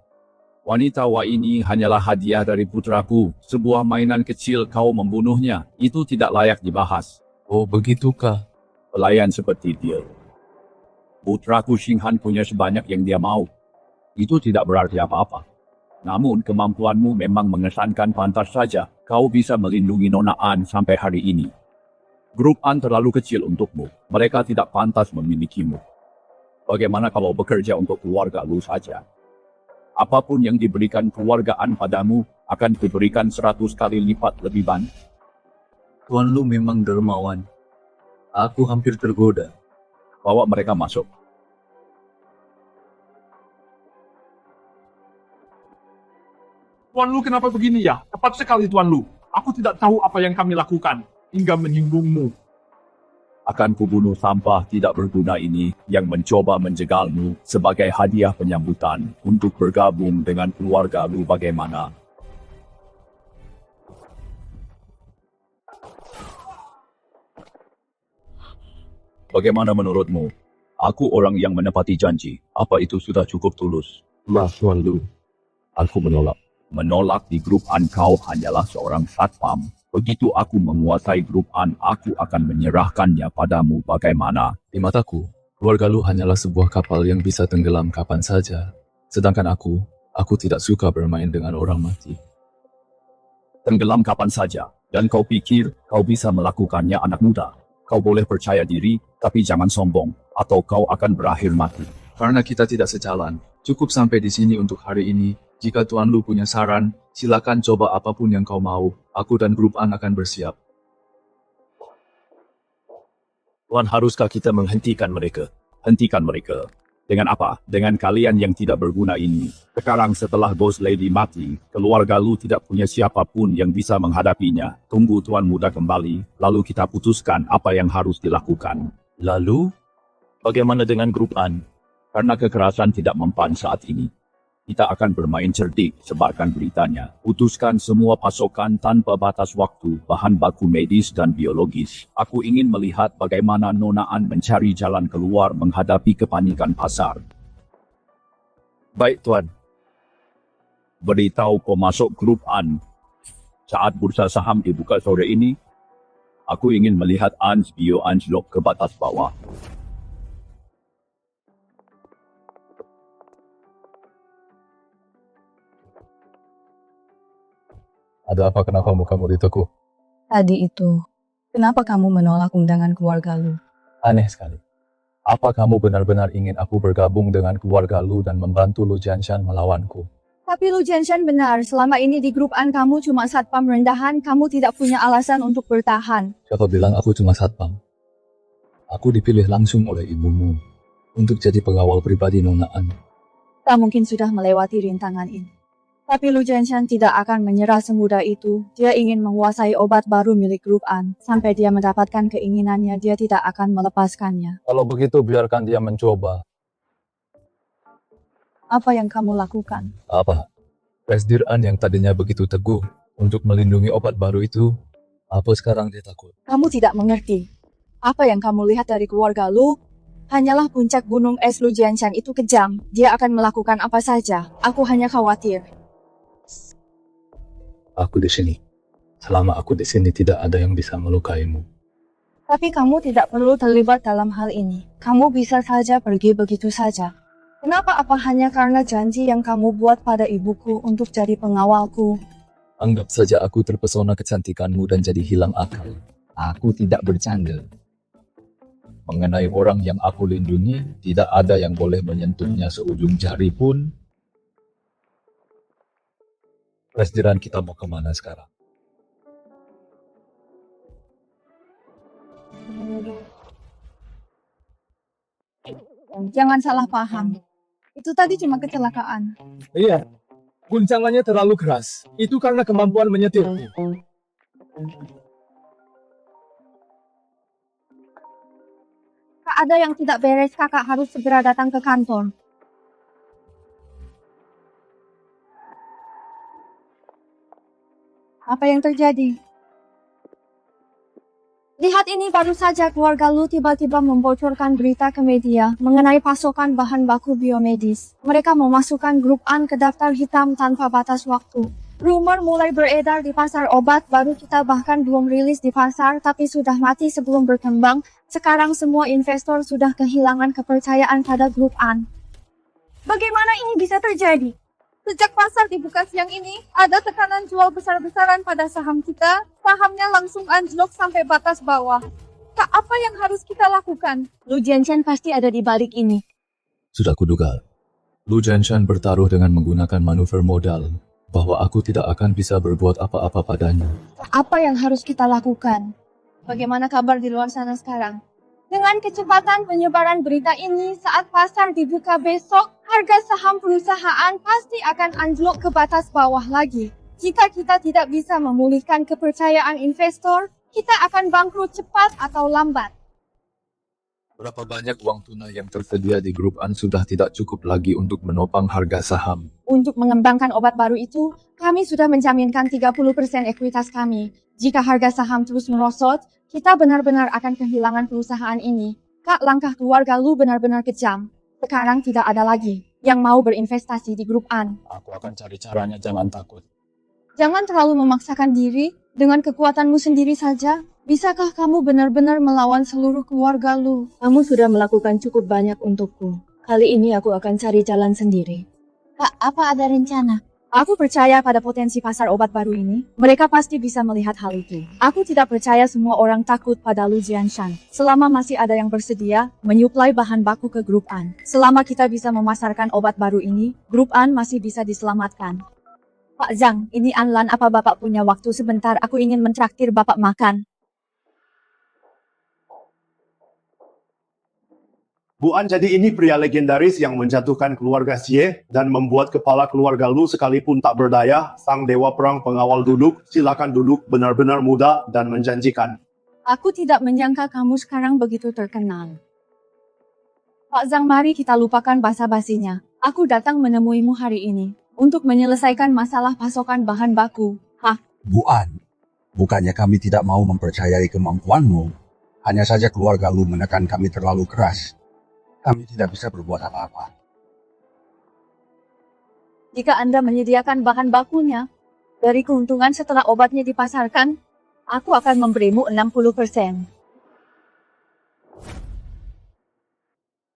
Wanita Wa ini hanyalah hadiah dari putraku. Sebuah mainan kecil kau membunuhnya. Itu tidak layak dibahas. Oh, begitukah? Pelayan seperti dia. Putraku Xinghan punya sebanyak yang dia mau. Itu tidak berarti apa-apa. Namun kemampuanmu memang mengesankan, pantas saja kau bisa melindungi Nona An sampai hari ini. Grup An terlalu kecil untukmu. Mereka tidak pantas memilikimu. Bagaimana kalau bekerja untuk keluarga Lu saja? Apapun yang diberikan keluarga An padamu akan diberikan 100 kali lipat lebih banyak. Tuan Lu memang dermawan. Aku hampir tergoda. Bawa mereka masuk. Tuan Lu, kenapa begini ya? Tepat sekali Tuan Lu. Aku tidak tahu apa yang kami lakukan hingga menyinggungmu. Akan kubunuh sampah tidak berguna ini yang mencoba menjegalmu sebagai hadiah penyambutan untuk bergabung dengan keluarga Lu bagaimana? Bagaimana menurutmu? Aku orang yang menepati janji. Apa itu sudah cukup tulus? Maaf Tuan Lu, aku menolak. Menolak di grup An kau hanyalah seorang satpam. Begitu aku menguasai grup An, aku akan menyerahkannya padamu bagaimana? Di mataku, keluarga Lu hanyalah sebuah kapal yang bisa tenggelam kapan saja. Sedangkan aku tidak suka bermain dengan orang mati. Tenggelam kapan saja. Dan kau pikir kau bisa melakukannya anak muda. Kau boleh percaya diri, tapi jangan sombong, atau kau akan berakhir mati. Karena kita tidak sejalan, cukup sampai di sini untuk hari ini. Jika Tuan Lu punya saran, silakan coba apapun yang kau mau. Aku dan grup An akan bersiap. Tuan, haruskah kita menghentikan mereka? Hentikan mereka. Dengan apa? Dengan kalian yang tidak berguna ini. Sekarang setelah Bos Lady mati, keluarga Lu tidak punya siapapun yang bisa menghadapinya. Tunggu Tuan Muda kembali, lalu kita putuskan apa yang harus dilakukan. Lalu? Bagaimana dengan grup An? Karena kekerasan tidak mempan saat ini. Kita akan bermain cerdik, sebarkan beritanya. Putuskan semua pasokan tanpa batas waktu, bahan baku medis dan biologis. Aku ingin melihat bagaimana Nona An mencari jalan keluar menghadapi kepanikan pasar. Baik, Tuan. Beritahu pemasok grup An. Saat bursa saham dibuka sore ini, aku ingin melihat An's bio anjlok ke batas bawah. Ada apa kenapa kamu ditekuk? Tadi itu, kenapa kamu menolak undangan keluarga Lu? Aneh sekali. Apa kamu benar-benar ingin aku bergabung dengan keluarga Lu dan membantu Lu Jianshan melawanku? Tapi Lu Jianshan benar, selama ini di grup An kamu cuma satpam rendahan, kamu tidak punya alasan untuk bertahan. Siapa bilang aku cuma satpam? Aku dipilih langsung oleh ibumu untuk jadi pengawal pribadi Nona An. Tak mungkin sudah melewati rintangan ini. Tapi Lu Jianshan tidak akan menyerah semudah itu. Dia ingin menguasai obat baru milik grup An. Sampai dia mendapatkan keinginannya, dia tidak akan melepaskannya. Kalau begitu biarkan dia mencoba. Apa yang kamu lakukan? Apa? Presdir An yang tadinya begitu teguh untuk melindungi obat baru itu, apa sekarang dia takut? Kamu tidak mengerti. Apa yang kamu lihat dari keluarga Lu? Hanyalah puncak gunung es. Lu Jianshan itu kejam. Dia akan melakukan apa saja. Aku hanya khawatir. Aku di sini. Selama aku di sini tidak ada yang bisa melukaimu. Tapi kamu tidak perlu terlibat dalam hal ini. Kamu bisa saja pergi begitu saja. Kenapa? Apa hanya karena janji yang kamu buat pada ibuku untuk jadi pengawalku? Anggap saja aku terpesona kecantikanmu dan jadi hilang akal. Aku tidak bercanda. Mengenai orang yang aku lindungi, tidak ada yang boleh menyentuhnya seujung jari pun. Presdiran kita mau kemana sekarang? Jangan salah paham. Itu tadi cuma kecelakaan. Iya, guncangannya terlalu keras. Itu karena kemampuan menyetirku. Kak, ada yang tidak beres. Kakak harus segera datang ke kantor. Apa yang terjadi? Lihat ini, baru saja keluarga Lu tiba-tiba membocorkan berita ke media mengenai pasokan bahan baku biomedis. Mereka memasukkan grup An ke daftar hitam tanpa batas waktu. Rumor mulai beredar di pasar obat baru, kita bahkan belum rilis di pasar tapi sudah mati sebelum berkembang. Sekarang semua investor sudah kehilangan kepercayaan pada grup An. Bagaimana ini bisa terjadi? Sejak pasar dibuka siang ini, ada tekanan jual besar-besaran pada saham kita. Sahamnya langsung anjlok sampai batas bawah. Kak, apa yang harus kita lakukan? Lu Jianshan pasti ada di balik ini. Sudah kuduga. Lu Jianshan bertaruh dengan menggunakan manuver modal, bahwa aku tidak akan bisa berbuat apa-apa padanya. Apa yang harus kita lakukan? Bagaimana kabar di luar sana sekarang? Dengan kecepatan penyebaran berita ini, saat pasar dibuka besok, harga saham perusahaan pasti akan anjlok ke batas bawah lagi. Jika kita tidak bisa memulihkan kepercayaan investor, kita akan bangkrut cepat atau lambat. Berapa banyak uang tunai yang tersedia di grup An sudah tidak cukup lagi untuk menopang harga saham. Untuk mengembangkan obat baru itu, kami sudah menjaminkan 30% ekuitas kami. Jika harga saham terus merosot, kita benar-benar akan kehilangan perusahaan ini. Kak, langkah keluarga Lu benar-benar kejam. Sekarang tidak ada lagi yang mau berinvestasi di grup An. Aku akan cari caranya, jangan takut. Jangan terlalu memaksakan diri. Dengan kekuatanmu sendiri saja, bisakah kamu benar-benar melawan seluruh keluarga Lu? Kamu sudah melakukan cukup banyak untukku. Kali ini aku akan cari jalan sendiri. Kak, apa ada rencana? Aku percaya pada potensi pasar obat baru ini. Mereka pasti bisa melihat hal itu. Aku tidak percaya semua orang takut pada Lu Jianshan. Selama masih ada yang bersedia, menyuplai bahan baku ke Grup An. Selama kita bisa memasarkan obat baru ini, Grup An masih bisa diselamatkan. Pak Zhang, ini Anlan, apa Bapak punya waktu sebentar? Aku ingin mentraktir Bapak makan. Bu An, jadi ini pria legendaris yang menjatuhkan keluarga Xie dan membuat kepala keluarga Lu sekalipun tak berdaya, sang dewa perang pengawal duduk. Silakan duduk, benar-benar muda dan menjanjikan. Aku tidak menyangka kamu sekarang begitu terkenal. Pak Zhang, mari kita lupakan basa-basinya. Aku datang menemuimu hari ini untuk menyelesaikan masalah pasokan bahan baku. Bu An, bukannya kami tidak mau mempercayai kemampuanmu, hanya saja keluarga Lu menekan kami terlalu keras. Kami tidak bisa berbuat apa-apa. Jika Anda menyediakan bahan bakunya, dari keuntungan setelah obatnya dipasarkan, aku akan memberimu 60%.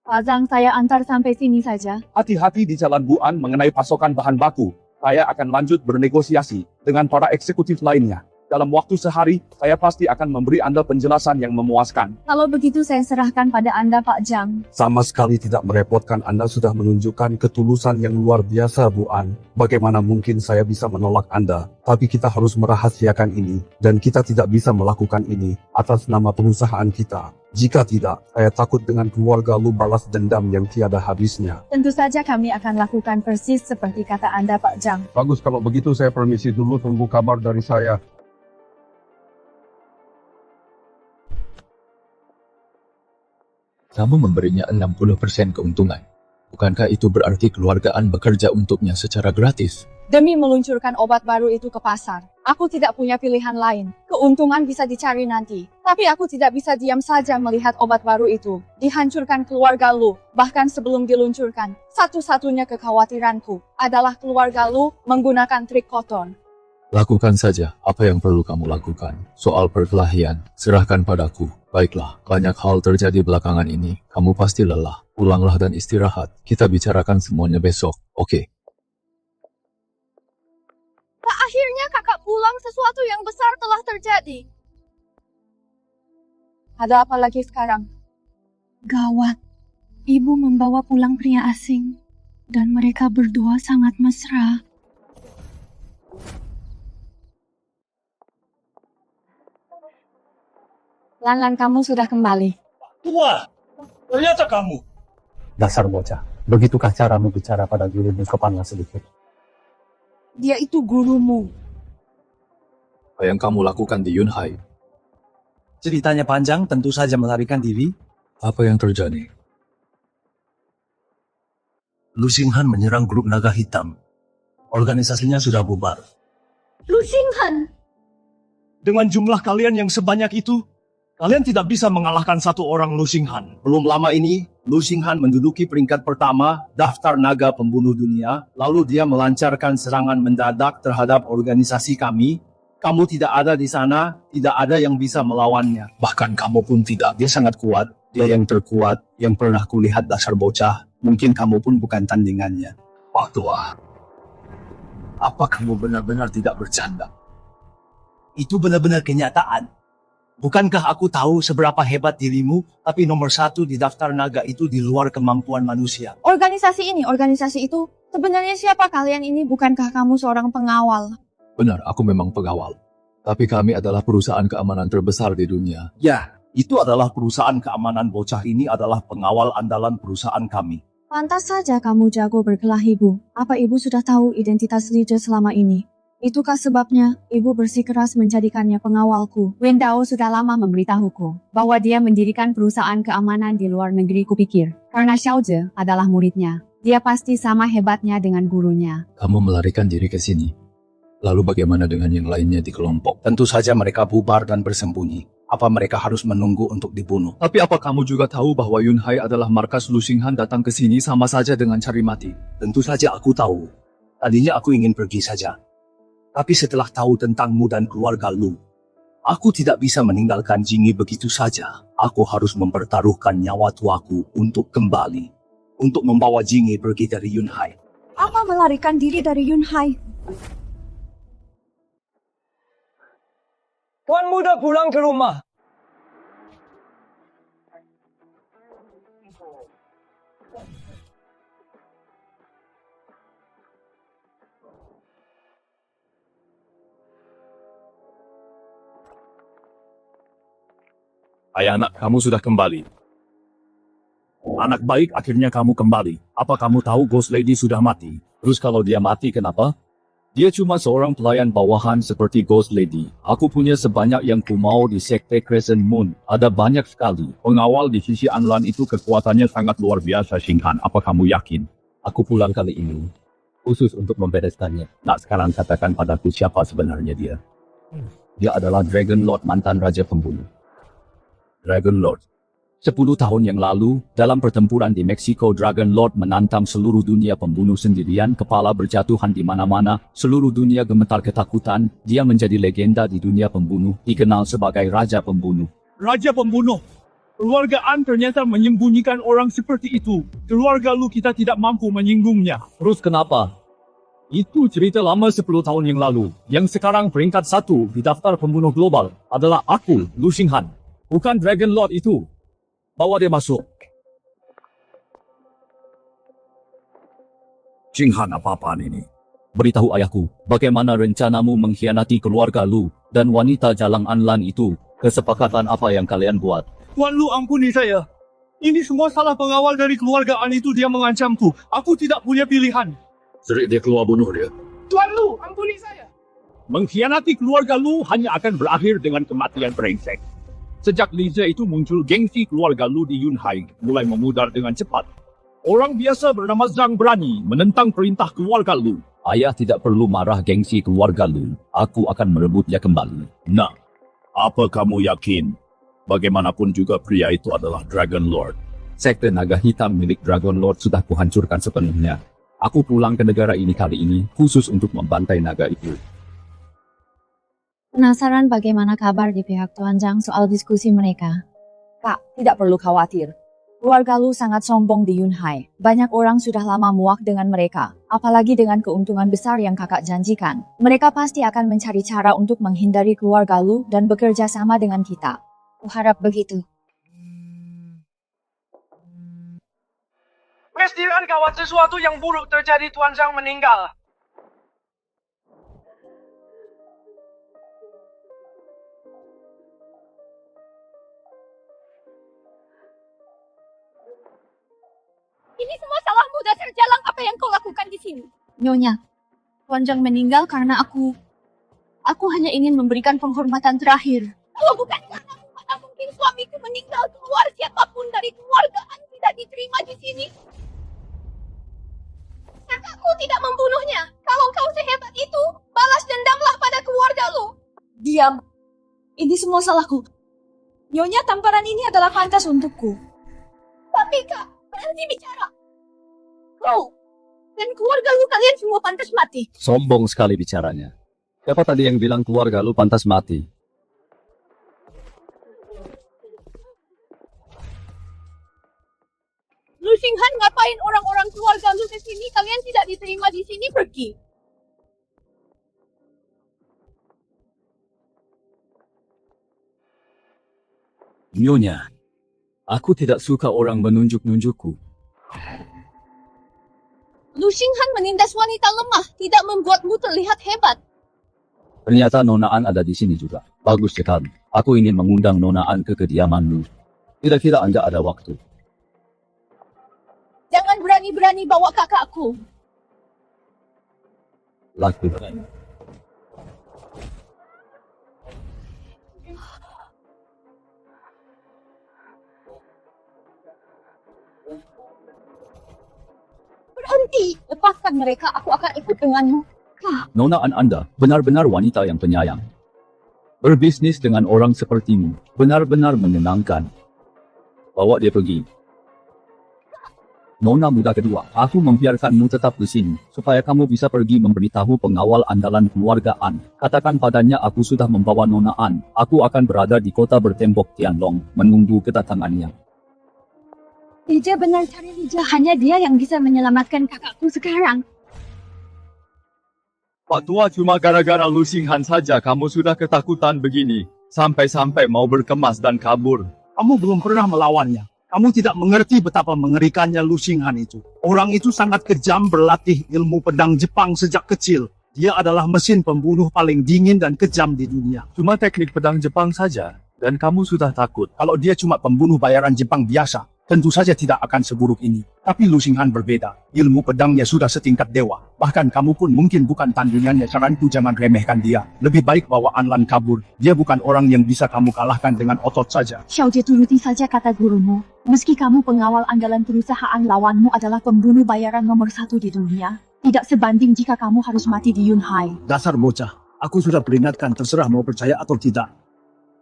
Pak Zhang, saya antar sampai sini saja. Hati-hati di jalan Bu An mengenai pasokan bahan baku. Saya akan lanjut bernegosiasi dengan para eksekutif lainnya. Dalam waktu sehari, saya pasti akan memberi Anda penjelasan yang memuaskan. Kalau begitu saya serahkan pada Anda, Pak Zhang. Sama sekali tidak merepotkan, Anda sudah menunjukkan ketulusan yang luar biasa, Bu An. Bagaimana mungkin saya bisa menolak Anda? Tapi kita harus merahasiakan ini, dan kita tidak bisa melakukan ini atas nama perusahaan kita. Jika tidak, saya takut dengan keluarga Lu balas dendam yang tiada habisnya. Tentu saja kami akan lakukan persis seperti kata Anda, Pak Zhang. Bagus, kalau begitu saya permisi dulu, tunggu kabar dari saya. Kamu memberinya 60% keuntungan. Bukankah itu berarti keluargaan bekerja untuknya secara gratis? Demi meluncurkan obat baru itu ke pasar, aku tidak punya pilihan lain. Keuntungan bisa dicari nanti. Tapi aku tidak bisa diam saja melihat obat baru itu dihancurkan keluarga Lu. Bahkan sebelum diluncurkan, satu-satunya kekhawatiranku adalah keluarga Lu menggunakan trik kotor. Lakukan saja apa yang perlu kamu lakukan. Soal perkelahian, serahkan padaku. Baiklah, banyak hal terjadi belakangan ini. Kamu pasti lelah. Pulanglah dan istirahat. Kita bicarakan semuanya besok, oke? Pak, akhirnya kakak pulang, sesuatu yang besar telah terjadi. Ada apa lagi sekarang? Gawat. Ibu membawa pulang pria asing. Dan mereka berdua sangat mesra. Lan, kamu sudah kembali. Tua, ternyata kamu. Dasar bocah, begitukah caramu bicara pada gurumu? Kepala sedikit. Dia itu gurumu. Apa yang kamu lakukan di Yunhai? Ceritanya panjang, tentu saja melarikan diri. Apa yang terjadi? Lu Xinghan menyerang grup naga hitam. Organisasinya sudah bubar. Lu Xinghan! Dengan jumlah kalian yang sebanyak itu, kalian tidak bisa mengalahkan satu orang Lu Xinghan. Belum lama ini, Lu Xinghan menduduki peringkat pertama daftar naga pembunuh dunia. Lalu dia melancarkan serangan mendadak terhadap organisasi kami. Kamu tidak ada di sana, tidak ada yang bisa melawannya. Bahkan kamu pun tidak. Dia sangat kuat. Dia yang terkuat yang pernah kulihat, dasar bocah. Mungkin kamu pun bukan tandingannya. Pak Tua, apa kamu benar-benar tidak bercanda? Itu benar-benar kenyataan. Bukankah aku tahu seberapa hebat dirimu, tapi nomor 1 di daftar naga itu di luar kemampuan manusia. Organisasi ini, organisasi itu. Sebenarnya siapa kalian ini? Bukankah kamu seorang pengawal? Benar, aku memang pengawal. Tapi kami adalah perusahaan keamanan terbesar di dunia. Ya, itu adalah perusahaan keamanan. Bocah ini adalah pengawal andalan perusahaan kami. Pantas saja kamu jago berkelahi, Bu. Apa Ibu sudah tahu identitas Lize selama ini? Itukah sebabnya Ibu bersikeras menjadikannya pengawalku? Wen Dao sudah lama memberitahuku bahwa dia mendirikan perusahaan keamanan di luar negeri. Kupikir karena Xiao Zhe adalah muridnya, dia pasti sama hebatnya dengan gurunya. Kamu melarikan diri ke sini. Lalu bagaimana dengan yang lainnya di kelompok? Tentu saja mereka bubar dan bersembunyi. Apa mereka harus menunggu untuk dibunuh? Tapi apa kamu juga tahu bahwa Yunhai adalah markas Lu Xinghan? Datang ke sini sama saja dengan cari mati. Tentu saja aku tahu. Tadinya aku ingin pergi saja. Tapi setelah tahu tentangmu dan keluarga Lu, aku tidak bisa meninggalkan Jingyi begitu saja. Aku harus mempertaruhkan nyawa tuaku untuk kembali. Untuk membawa Jingyi pergi dari Yunhai. Apa melarikan diri dari Yunhai? Tuan muda pulang ke rumah. Ayah anak, kamu sudah kembali. Anak baik, akhirnya kamu kembali. Apa kamu tahu Ghost Lady sudah mati? Terus kalau dia mati, kenapa? Dia cuma seorang pelayan bawahan seperti Ghost Lady. Aku punya sebanyak yang ku mau di Sekte Crescent Moon. Ada banyak sekali. Pengawal di sisi Anlan itu kekuatannya sangat luar biasa, Xinghan. Apa kamu yakin? Aku pulang kali ini khusus untuk membereskannya. Nak sekarang katakan padaku siapa sebenarnya dia. Dia adalah Dragon Lord, mantan Raja Pembunuh. Dragon Lord. 10 tahun yang lalu, dalam pertempuran di Meksiko, Dragon Lord menantang seluruh dunia pembunuh sendirian, kepala berjatuhan di mana-mana, seluruh dunia gemetar ketakutan, dia menjadi legenda di dunia pembunuh, dikenal sebagai Raja Pembunuh. Raja Pembunuh. Keluarga An ternyata menyembunyikan orang seperti itu. Keluarga Lu kita tidak mampu menyinggungnya. Terus kenapa? Itu cerita lama 10 tahun yang lalu. Yang sekarang peringkat 1 di daftar pembunuh global adalah aku, Lu Xinghan. Bukan Dragon Lord itu. Bawa dia masuk. Xinghan, apa-apaan ini? Beritahu ayahku, bagaimana rencanamu mengkhianati keluarga Lu dan wanita Jalang Anlan itu? Kesepakatan apa yang kalian buat? Tuan Lu, ampuni saya. Ini semua salah pengawal dari keluarga An itu, dia mengancamku. Aku tidak punya pilihan. Serik dia keluar bunuh dia. Tuan Lu, ampuni saya. Mengkhianati keluarga Lu hanya akan berakhir dengan kematian brengsek. Sejak Liza itu muncul, gengsi keluarga Lu di Yunhai mulai memudar dengan cepat. Orang biasa bernama Zhang berani menentang perintah keluarga Lu. Ayah tidak perlu marah, gengsi keluarga Lu. Aku akan merebutnya kembali. Nah, apa kamu yakin? Bagaimanapun juga pria itu adalah Dragon Lord. Sekte naga hitam milik Dragon Lord sudah kuhancurkan sepenuhnya. Aku pulang ke negara ini kali ini khusus untuk membantai naga itu. Penasaran bagaimana kabar di pihak Tuan Zhang soal diskusi mereka? Kak, tidak perlu khawatir. Keluarga Lu sangat sombong di Yunhai. Banyak orang sudah lama muak dengan mereka. Apalagi dengan keuntungan besar yang kakak janjikan. Mereka pasti akan mencari cara untuk menghindari keluarga Lu dan bekerja sama dengan kita. Kuharap begitu. Pastikan kawan sesuatu yang buruk terjadi, Tuan Zhang meninggal. Ini semua salahmu, dasar Jalang. Apa yang kau lakukan di sini? Nyonya, Tuan Zhang meninggal karena aku hanya ingin memberikan penghormatan terakhir. Kalau bukan karenamu, mana mungkin suamiku meninggal. Keluar siapapun dari keluarga An tidak diterima di sini. Kakakku tidak membunuhnya. Kalau kau sehebat itu, balas dendamlah pada keluarga Lu. Diam. Ini semua salahku. Nyonya, tamparan ini adalah pantas untukku. Tapi Kak, berhenti bicara. Kau dan keluarga Lu, kalian semua pantas mati. Sombong sekali bicaranya. Siapa tadi yang bilang keluarga Lu pantas mati? Lu Xinghan, ngapain orang-orang keluarga Lu ke sini? Kalian tidak diterima di sini, pergi. Nyonya, aku tidak suka orang menunjuk-nunjukku. Lu Xinghan menindas wanita lemah, tidak membuatmu terlihat hebat. Ternyata Nona An ada di sini juga. Bagus sekali. Aku ingin mengundang Nona An ke kediamanmu. Kira-kira Anda ada waktu? Jangan berani-berani bawa kakakku. Lakukan. Berhenti, lepaskan mereka, aku akan ikut denganmu. Nona An Anda benar-benar wanita yang penyayang. Berbisnis dengan orang sepertimu benar-benar menyenangkan. Bawa dia pergi. Nona muda kedua, aku membiarkanmu tetap di sini, supaya kamu bisa pergi memberitahu pengawal andalan keluarga An. Katakan padanya aku sudah membawa Nona An. Aku akan berada di kota bertembok Tianlong, menunggu kedatangannya. Lija benar cari Lija, hanya dia yang bisa menyelamatkan kakakku sekarang. Pak Tua, cuma gara-gara Lu Xinghan saja kamu sudah ketakutan begini. Sampai-sampai mau berkemas dan kabur. Kamu belum pernah melawannya. Kamu tidak mengerti betapa mengerikannya Lu Xinghan itu. Orang itu sangat kejam, berlatih ilmu pedang Jepang sejak kecil. Dia adalah mesin pembunuh paling dingin dan kejam di dunia. Cuma teknik pedang Jepang saja, dan kamu sudah takut. Kalau dia cuma pembunuh bayaran Jepang biasa, tentu saja tidak akan seburuk ini. Tapi Lu Xinghan berbeda. Ilmu pedangnya sudah setingkat dewa. Bahkan kamu pun mungkin bukan tandingannya. Saranku jangan remehkan dia. Lebih baik bawa Anlan kabur. Dia bukan orang yang bisa kamu kalahkan dengan otot saja. Xiaojie, turuti saja kata gurumu. Meski kamu pengawal andalan perusahaan, lawanmu adalah pembunuh bayaran nomor 1 di dunia. Tidak sebanding jika kamu harus mati di Yunhai. Dasar bocah. Aku sudah peringatkan, terserah mau percaya atau tidak.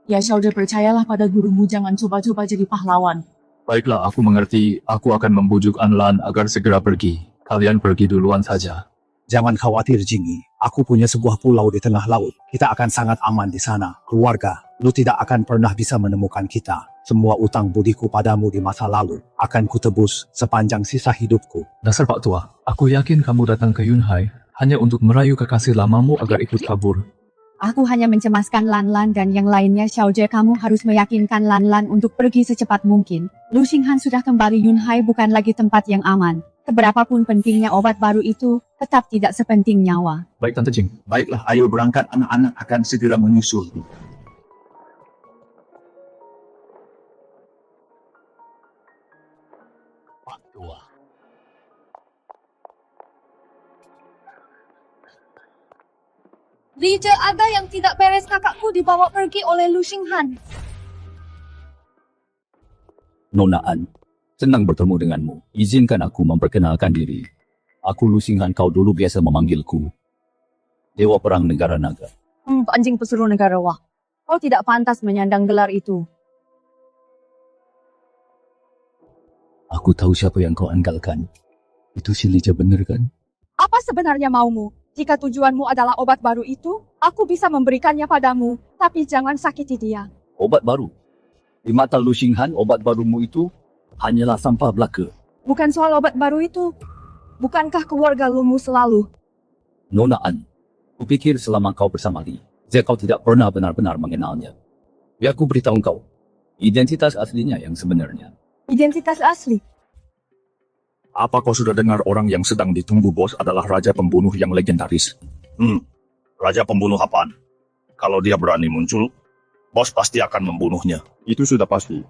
Ya Xiaojie, percayalah pada gurumu, jangan coba-coba jadi pahlawan. Baiklah, aku mengerti. Aku akan membujuk Anlan agar segera pergi. Kalian pergi duluan saja. Jangan khawatir, Jingyi. Aku punya sebuah pulau di tengah laut. Kita akan sangat aman di sana. Keluarga, lu tidak akan pernah bisa menemukan kita. Semua utang budiku padamu di masa lalu akan kutebus sepanjang sisa hidupku. Dasar Pak Tua, aku yakin kamu datang ke Yunhai hanya untuk merayu kekasih lamamu agar ikut kabur. Aku hanya mencemaskan Lanlan dan yang lainnya. Xiaojie, kamu harus meyakinkan Lanlan untuk pergi secepat mungkin. Lu Xinghan sudah kembali. Yunhai bukan lagi tempat yang aman. Seberapapun pentingnya obat baru itu, tetap tidak sepenting nyawa. Baik Tante Jing. Baiklah, ayo berangkat, anak-anak akan segera menyusul. Pak Tua. Rija, ada yang tidak beres, kakakku dibawa pergi oleh Lu Xinghan. Nona An, senang bertemu denganmu. Izinkan aku memperkenalkan diri. Aku Lu Xinghan, kau dulu biasa memanggilku Dewa Perang Negara Naga. Anjing pesuruh negara wah. Kau tidak pantas menyandang gelar itu. Aku tahu siapa yang kau andalkan. Itu si Lija, benar kan? Apa sebenarnya maumu? Jika tujuanmu adalah obat baru itu, aku bisa memberikannya padamu. Tapi jangan sakiti dia. Obat baru? Di mata Lu Xinghan, obat barumu itu hanyalah sampah belaka. Bukan soal obat baru itu. Bukankah keluarga lumu selalu? Nona An, kupikir selama kau bersama Li, kau tidak pernah benar-benar mengenalnya. Biar aku beritahu kau, identitas aslinya yang sebenarnya. Identitas asli? Apa kau sudah dengar orang yang sedang ditunggu bos adalah raja pembunuh yang legendaris? Raja pembunuh apaan? Kalau dia berani muncul, bos pasti akan membunuhnya. Itu sudah pasti.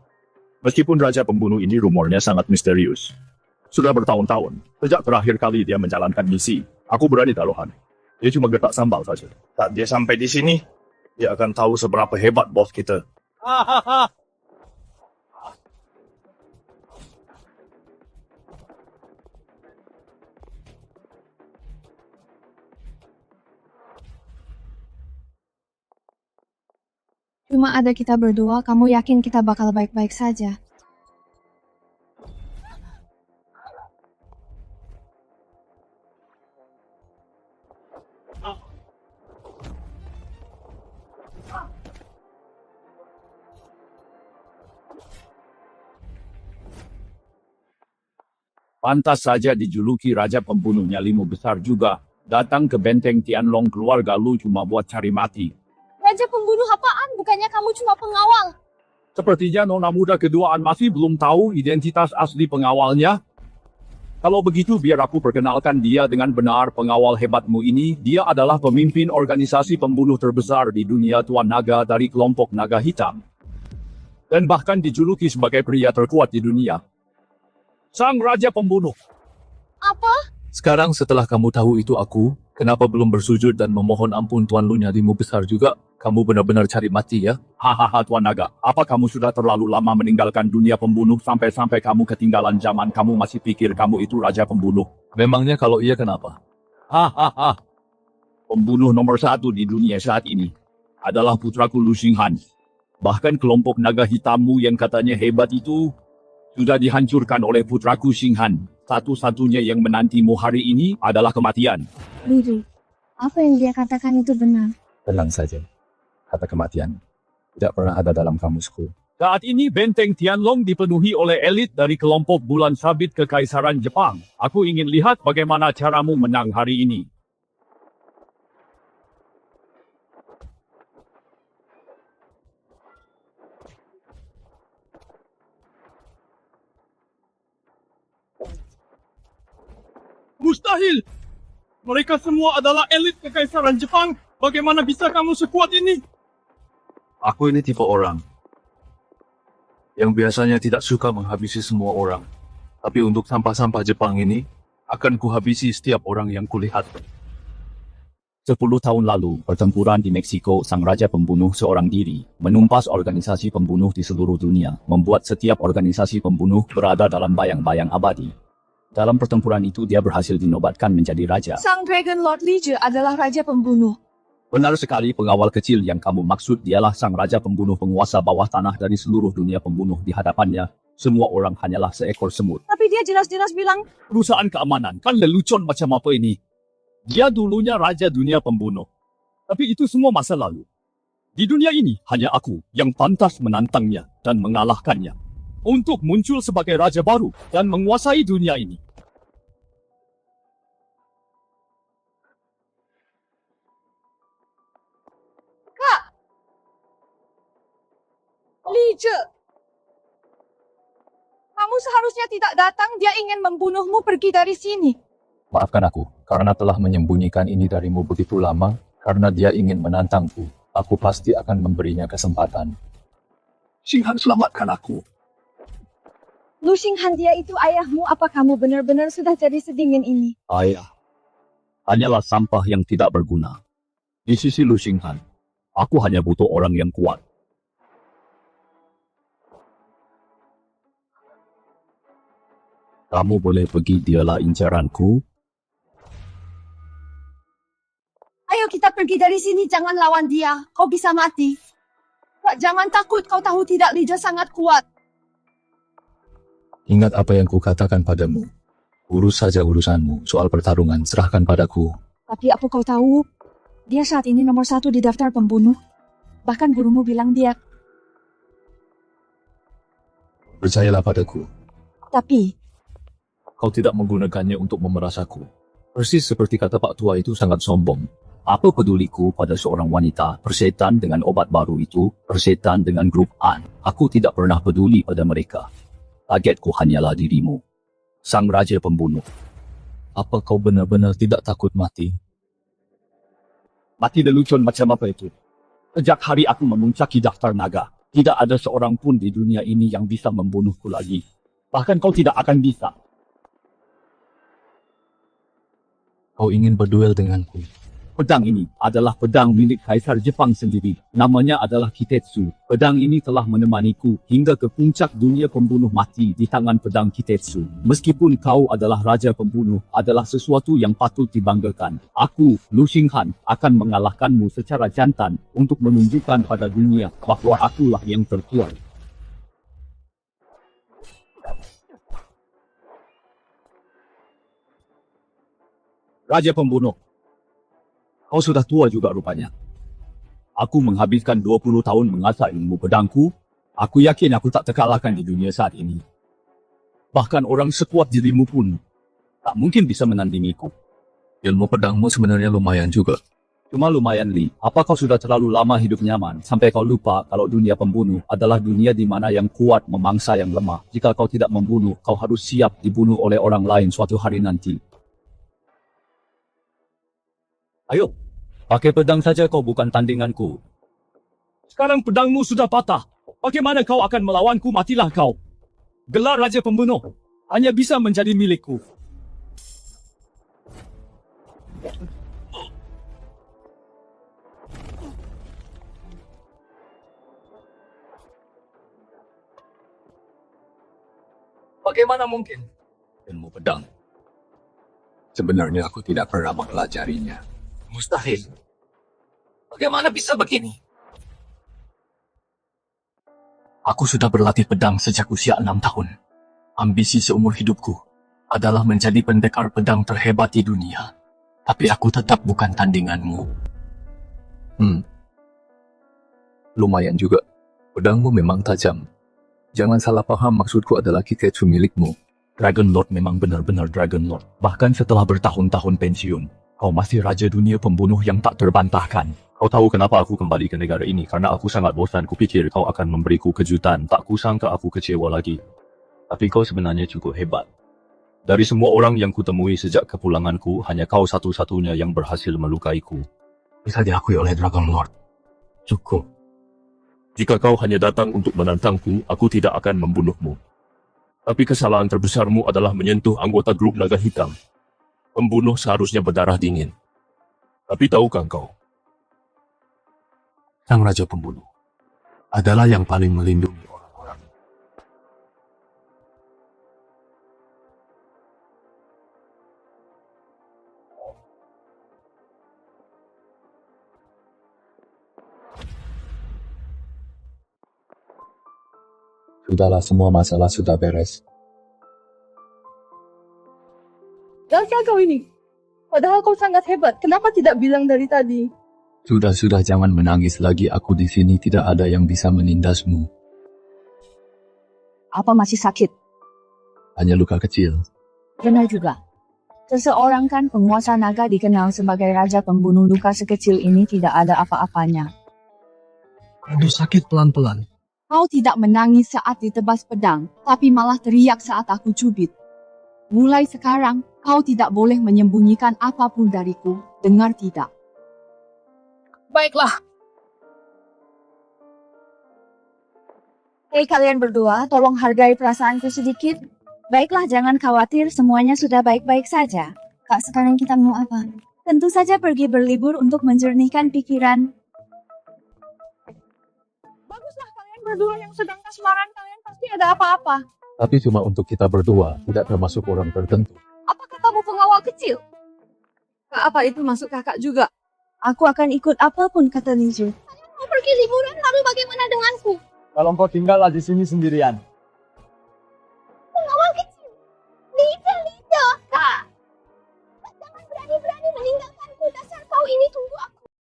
Meskipun raja pembunuh ini rumornya sangat misterius. Sudah bertahun-tahun, sejak terakhir kali dia menjalankan misi, aku berani taruhan. Dia cuma getak sambal saja. Saat dia sampai di sini, dia akan tahu seberapa hebat bos kita. Cuma ada kita berdua, kamu yakin kita bakal baik-baik saja? Pantas saja dijuluki raja pembunuhnya Limu besar juga. Datang ke benteng Tianlong keluarga Lu cuma buat cari mati. Raja pembunuh apaan? Bukannya kamu cuma pengawal? Sepertinya nona muda keduaan masih belum tahu identitas asli pengawalnya. Kalau begitu biar aku perkenalkan dia dengan benar. Pengawal hebatmu ini, dia adalah pemimpin organisasi pembunuh terbesar di dunia, Tuan Naga dari kelompok Naga Hitam. Dan bahkan dijuluki sebagai pria terkuat di dunia. Sang Raja Pembunuh. Apa? Sekarang setelah kamu tahu itu aku, kenapa belum bersujud dan memohon ampun Tuan Lu Nyalimu besar juga? Kamu benar-benar cari mati ya? Hahaha Tuan Naga, apa kamu sudah terlalu lama meninggalkan dunia pembunuh sampai-sampai kamu ketinggalan zaman, kamu masih pikir kamu itu Raja Pembunuh? Memangnya kalau iya kenapa? Hahaha. Pembunuh nomor 1 di dunia saat ini adalah putraku Lu Xinghan. Bahkan kelompok Naga Hitammu yang katanya hebat itu sudah dihancurkan oleh putraku Xinghan. Satu-satunya yang menantimu hari ini adalah kematian. Biru, apa yang dia katakan itu benar? Tenang saja. Kata kematian tidak pernah ada dalam kamusku. Saat ini benteng Tianlong dipenuhi oleh elit dari kelompok Bulan Sabit Kekaisaran Jepang. Aku ingin lihat bagaimana caramu menang hari ini. Mustahil! Mereka semua adalah elit kekaisaran Jepang. Bagaimana bisa kamu sekuat ini? Aku ini tipe orang yang biasanya tidak suka menghabisi semua orang. Tapi untuk sampah-sampah Jepang ini, akan kuhabisi setiap orang yang kulihat. 10 tahun lalu, pertempuran di Meksiko, sang raja pembunuh seorang diri, menumpas organisasi pembunuh di seluruh dunia, membuat setiap organisasi pembunuh berada dalam bayang-bayang abadi. Dalam pertempuran itu, dia berhasil dinobatkan menjadi raja. Sang Dragon Lord Liege adalah raja pembunuh. Benar sekali, pengawal kecil yang kamu maksud dialah sang raja pembunuh penguasa bawah tanah dari seluruh dunia pembunuh. Di hadapannya, semua orang hanyalah seekor semut. Tapi dia jelas-jelas bilang, Perusahaan keamanan, kan lelucon macam apa ini? Dia dulunya raja dunia pembunuh. Tapi itu semua masa lalu. Di dunia ini, hanya aku yang pantas menantangnya dan mengalahkannya. Untuk muncul sebagai raja baru dan menguasai dunia ini. Kak! Liege! Kamu seharusnya tidak datang, dia ingin membunuhmu, pergi dari sini. Maafkan aku, karena telah menyembunyikan ini darimu begitu lama, karena dia ingin menantangku. Aku pasti akan memberinya kesempatan. Xinghan, selamatkan aku. Lu Xinghan, dia itu ayahmu, apa kamu benar-benar sudah jadi sedingin ini? Ayah, hanyalah sampah yang tidak berguna. Di sisi Lu Xinghan, aku hanya butuh orang yang kuat. Kamu boleh pergi, dialah incaranku. Ayo kita pergi dari sini, jangan lawan dia. Kau bisa mati. Kak, jangan takut, kau tahu tidak, Liege sangat kuat. Ingat apa yang kukatakan padamu. Urus saja urusanmu, soal pertarungan serahkan padaku. Tapi apa kau tahu? Dia saat ini nomor 1 di daftar pembunuh. Bahkan gurumu bilang dia. Percayalah padaku. Tapi, Kau tidak menggunakannya untuk memeras aku. Persis seperti kata Pak Tua itu sangat sombong. Apa peduliku pada seorang wanita, persetan dengan obat baru itu, persetan dengan grup An. Aku tidak pernah peduli pada mereka. Targetku hanyalah dirimu. Sang raja pembunuh. Apa kau benar-benar tidak takut mati? Mati lelucon macam apa itu? Sejak hari aku memuncaki daftar naga, tidak ada seorang pun di dunia ini yang bisa membunuhku lagi. Bahkan kau tidak akan bisa. Kau ingin berduel denganku? Pedang ini adalah pedang milik Kaisar Jepang sendiri. Namanya adalah Kitetsu. Pedang ini telah menemaniku hingga ke puncak dunia pembunuh mati di tangan pedang Kitetsu. Meskipun kau adalah raja pembunuh, adalah sesuatu yang patut dibanggakan. Aku, Lu Xinghan, akan mengalahkanmu secara jantan untuk menunjukkan pada dunia bahwa akulah yang terkuat. Raja pembunuh. Kau sudah tua juga rupanya. Aku menghabiskan 20 tahun mengasah ilmu pedangku. Aku yakin aku tak terkalahkan di dunia saat ini. Bahkan orang sekuat dirimu pun tak mungkin bisa menandingiku. Ilmu pedangmu sebenarnya lumayan juga. Cuma lumayan, Li. Apa kau sudah terlalu lama hidup nyaman sampai kau lupa kalau dunia pembunuh adalah dunia di mana yang kuat memangsa yang lemah. Jika kau tidak membunuh, kau harus siap dibunuh oleh orang lain suatu hari nanti. Ayo, pakai pedang saja, kau bukan tandinganku. Sekarang pedangmu sudah patah. Bagaimana kau akan melawanku? Matilah kau. Gelar Raja Pembunuh hanya bisa menjadi milikku. Bagaimana mungkin? Ilmu pedang. Sebenarnya aku tidak pernah mempelajarinya. Mustahil. Bagaimana bisa begini? Aku sudah berlatih pedang sejak usia 6 tahun. Ambisi seumur hidupku adalah menjadi pendekar pedang terhebat di dunia. Tapi aku tetap bukan tandinganmu. Lumayan juga. Pedangmu memang tajam. Jangan salah paham, maksudku adalah Kitetsu milikmu. Dragon Lord memang benar-benar Dragon Lord. Bahkan setelah bertahun-tahun pensiun, kau masih raja dunia pembunuh yang tak terbantahkan. Kau tahu kenapa aku kembali ke negara ini? Karena aku sangat bosan. Kupikir kau akan memberiku kejutan. Tak kusangka aku kecewa lagi. Tapi kau sebenarnya cukup hebat. Dari semua orang yang kutemui sejak kepulanganku, hanya kau satu-satunya yang berhasil melukaiku. Bisa diakui oleh Dragon Lord. Cukup. Jika kau hanya datang untuk menantangku, aku tidak akan membunuhmu. Tapi kesalahan terbesarmu adalah menyentuh anggota grup naga hitam. Pembunuh seharusnya berdarah dingin. Tapi tahukah kau? Sang Raja Pembunuh adalah yang paling melindungi orang-orang. Sudahlah, semua masalah sudah beres. Elsa kau ini. Padahal kau sangat hebat. Kenapa tidak bilang dari tadi? Sudah, jangan menangis lagi. Aku di sini tidak ada yang bisa menindasmu. Apa masih sakit? Hanya luka kecil. Benar juga. Seseorang kan penguasa naga dikenal sebagai raja pembunuh, luka sekecil ini tidak ada apa-apanya. Aduh, sakit pelan-pelan. Kau tidak menangis saat ditebas pedang, tapi malah teriak saat aku cubit. Mulai sekarang, kau tidak boleh menyembunyikan apapun dariku, dengar tidak? Baiklah. Hei kalian berdua, tolong hargai perasaanku sedikit. Baiklah, jangan khawatir, semuanya sudah baik-baik saja. Kak, sekarang kita mau apa? Tentu saja pergi berlibur untuk menjernihkan pikiran. Baguslah kalian berdua yang sedang kasmaran, kalian pasti ada apa-apa. Tapi cuma untuk kita berdua, tidak termasuk orang tertentu. Apa katamu pengawal kecil? Kak, apa itu masuk kakak juga? Aku akan ikut apapun kata Niju. Mau pergi liburan, lalu bagaimana denganku? Kalau kau tinggallah di sini sendirian.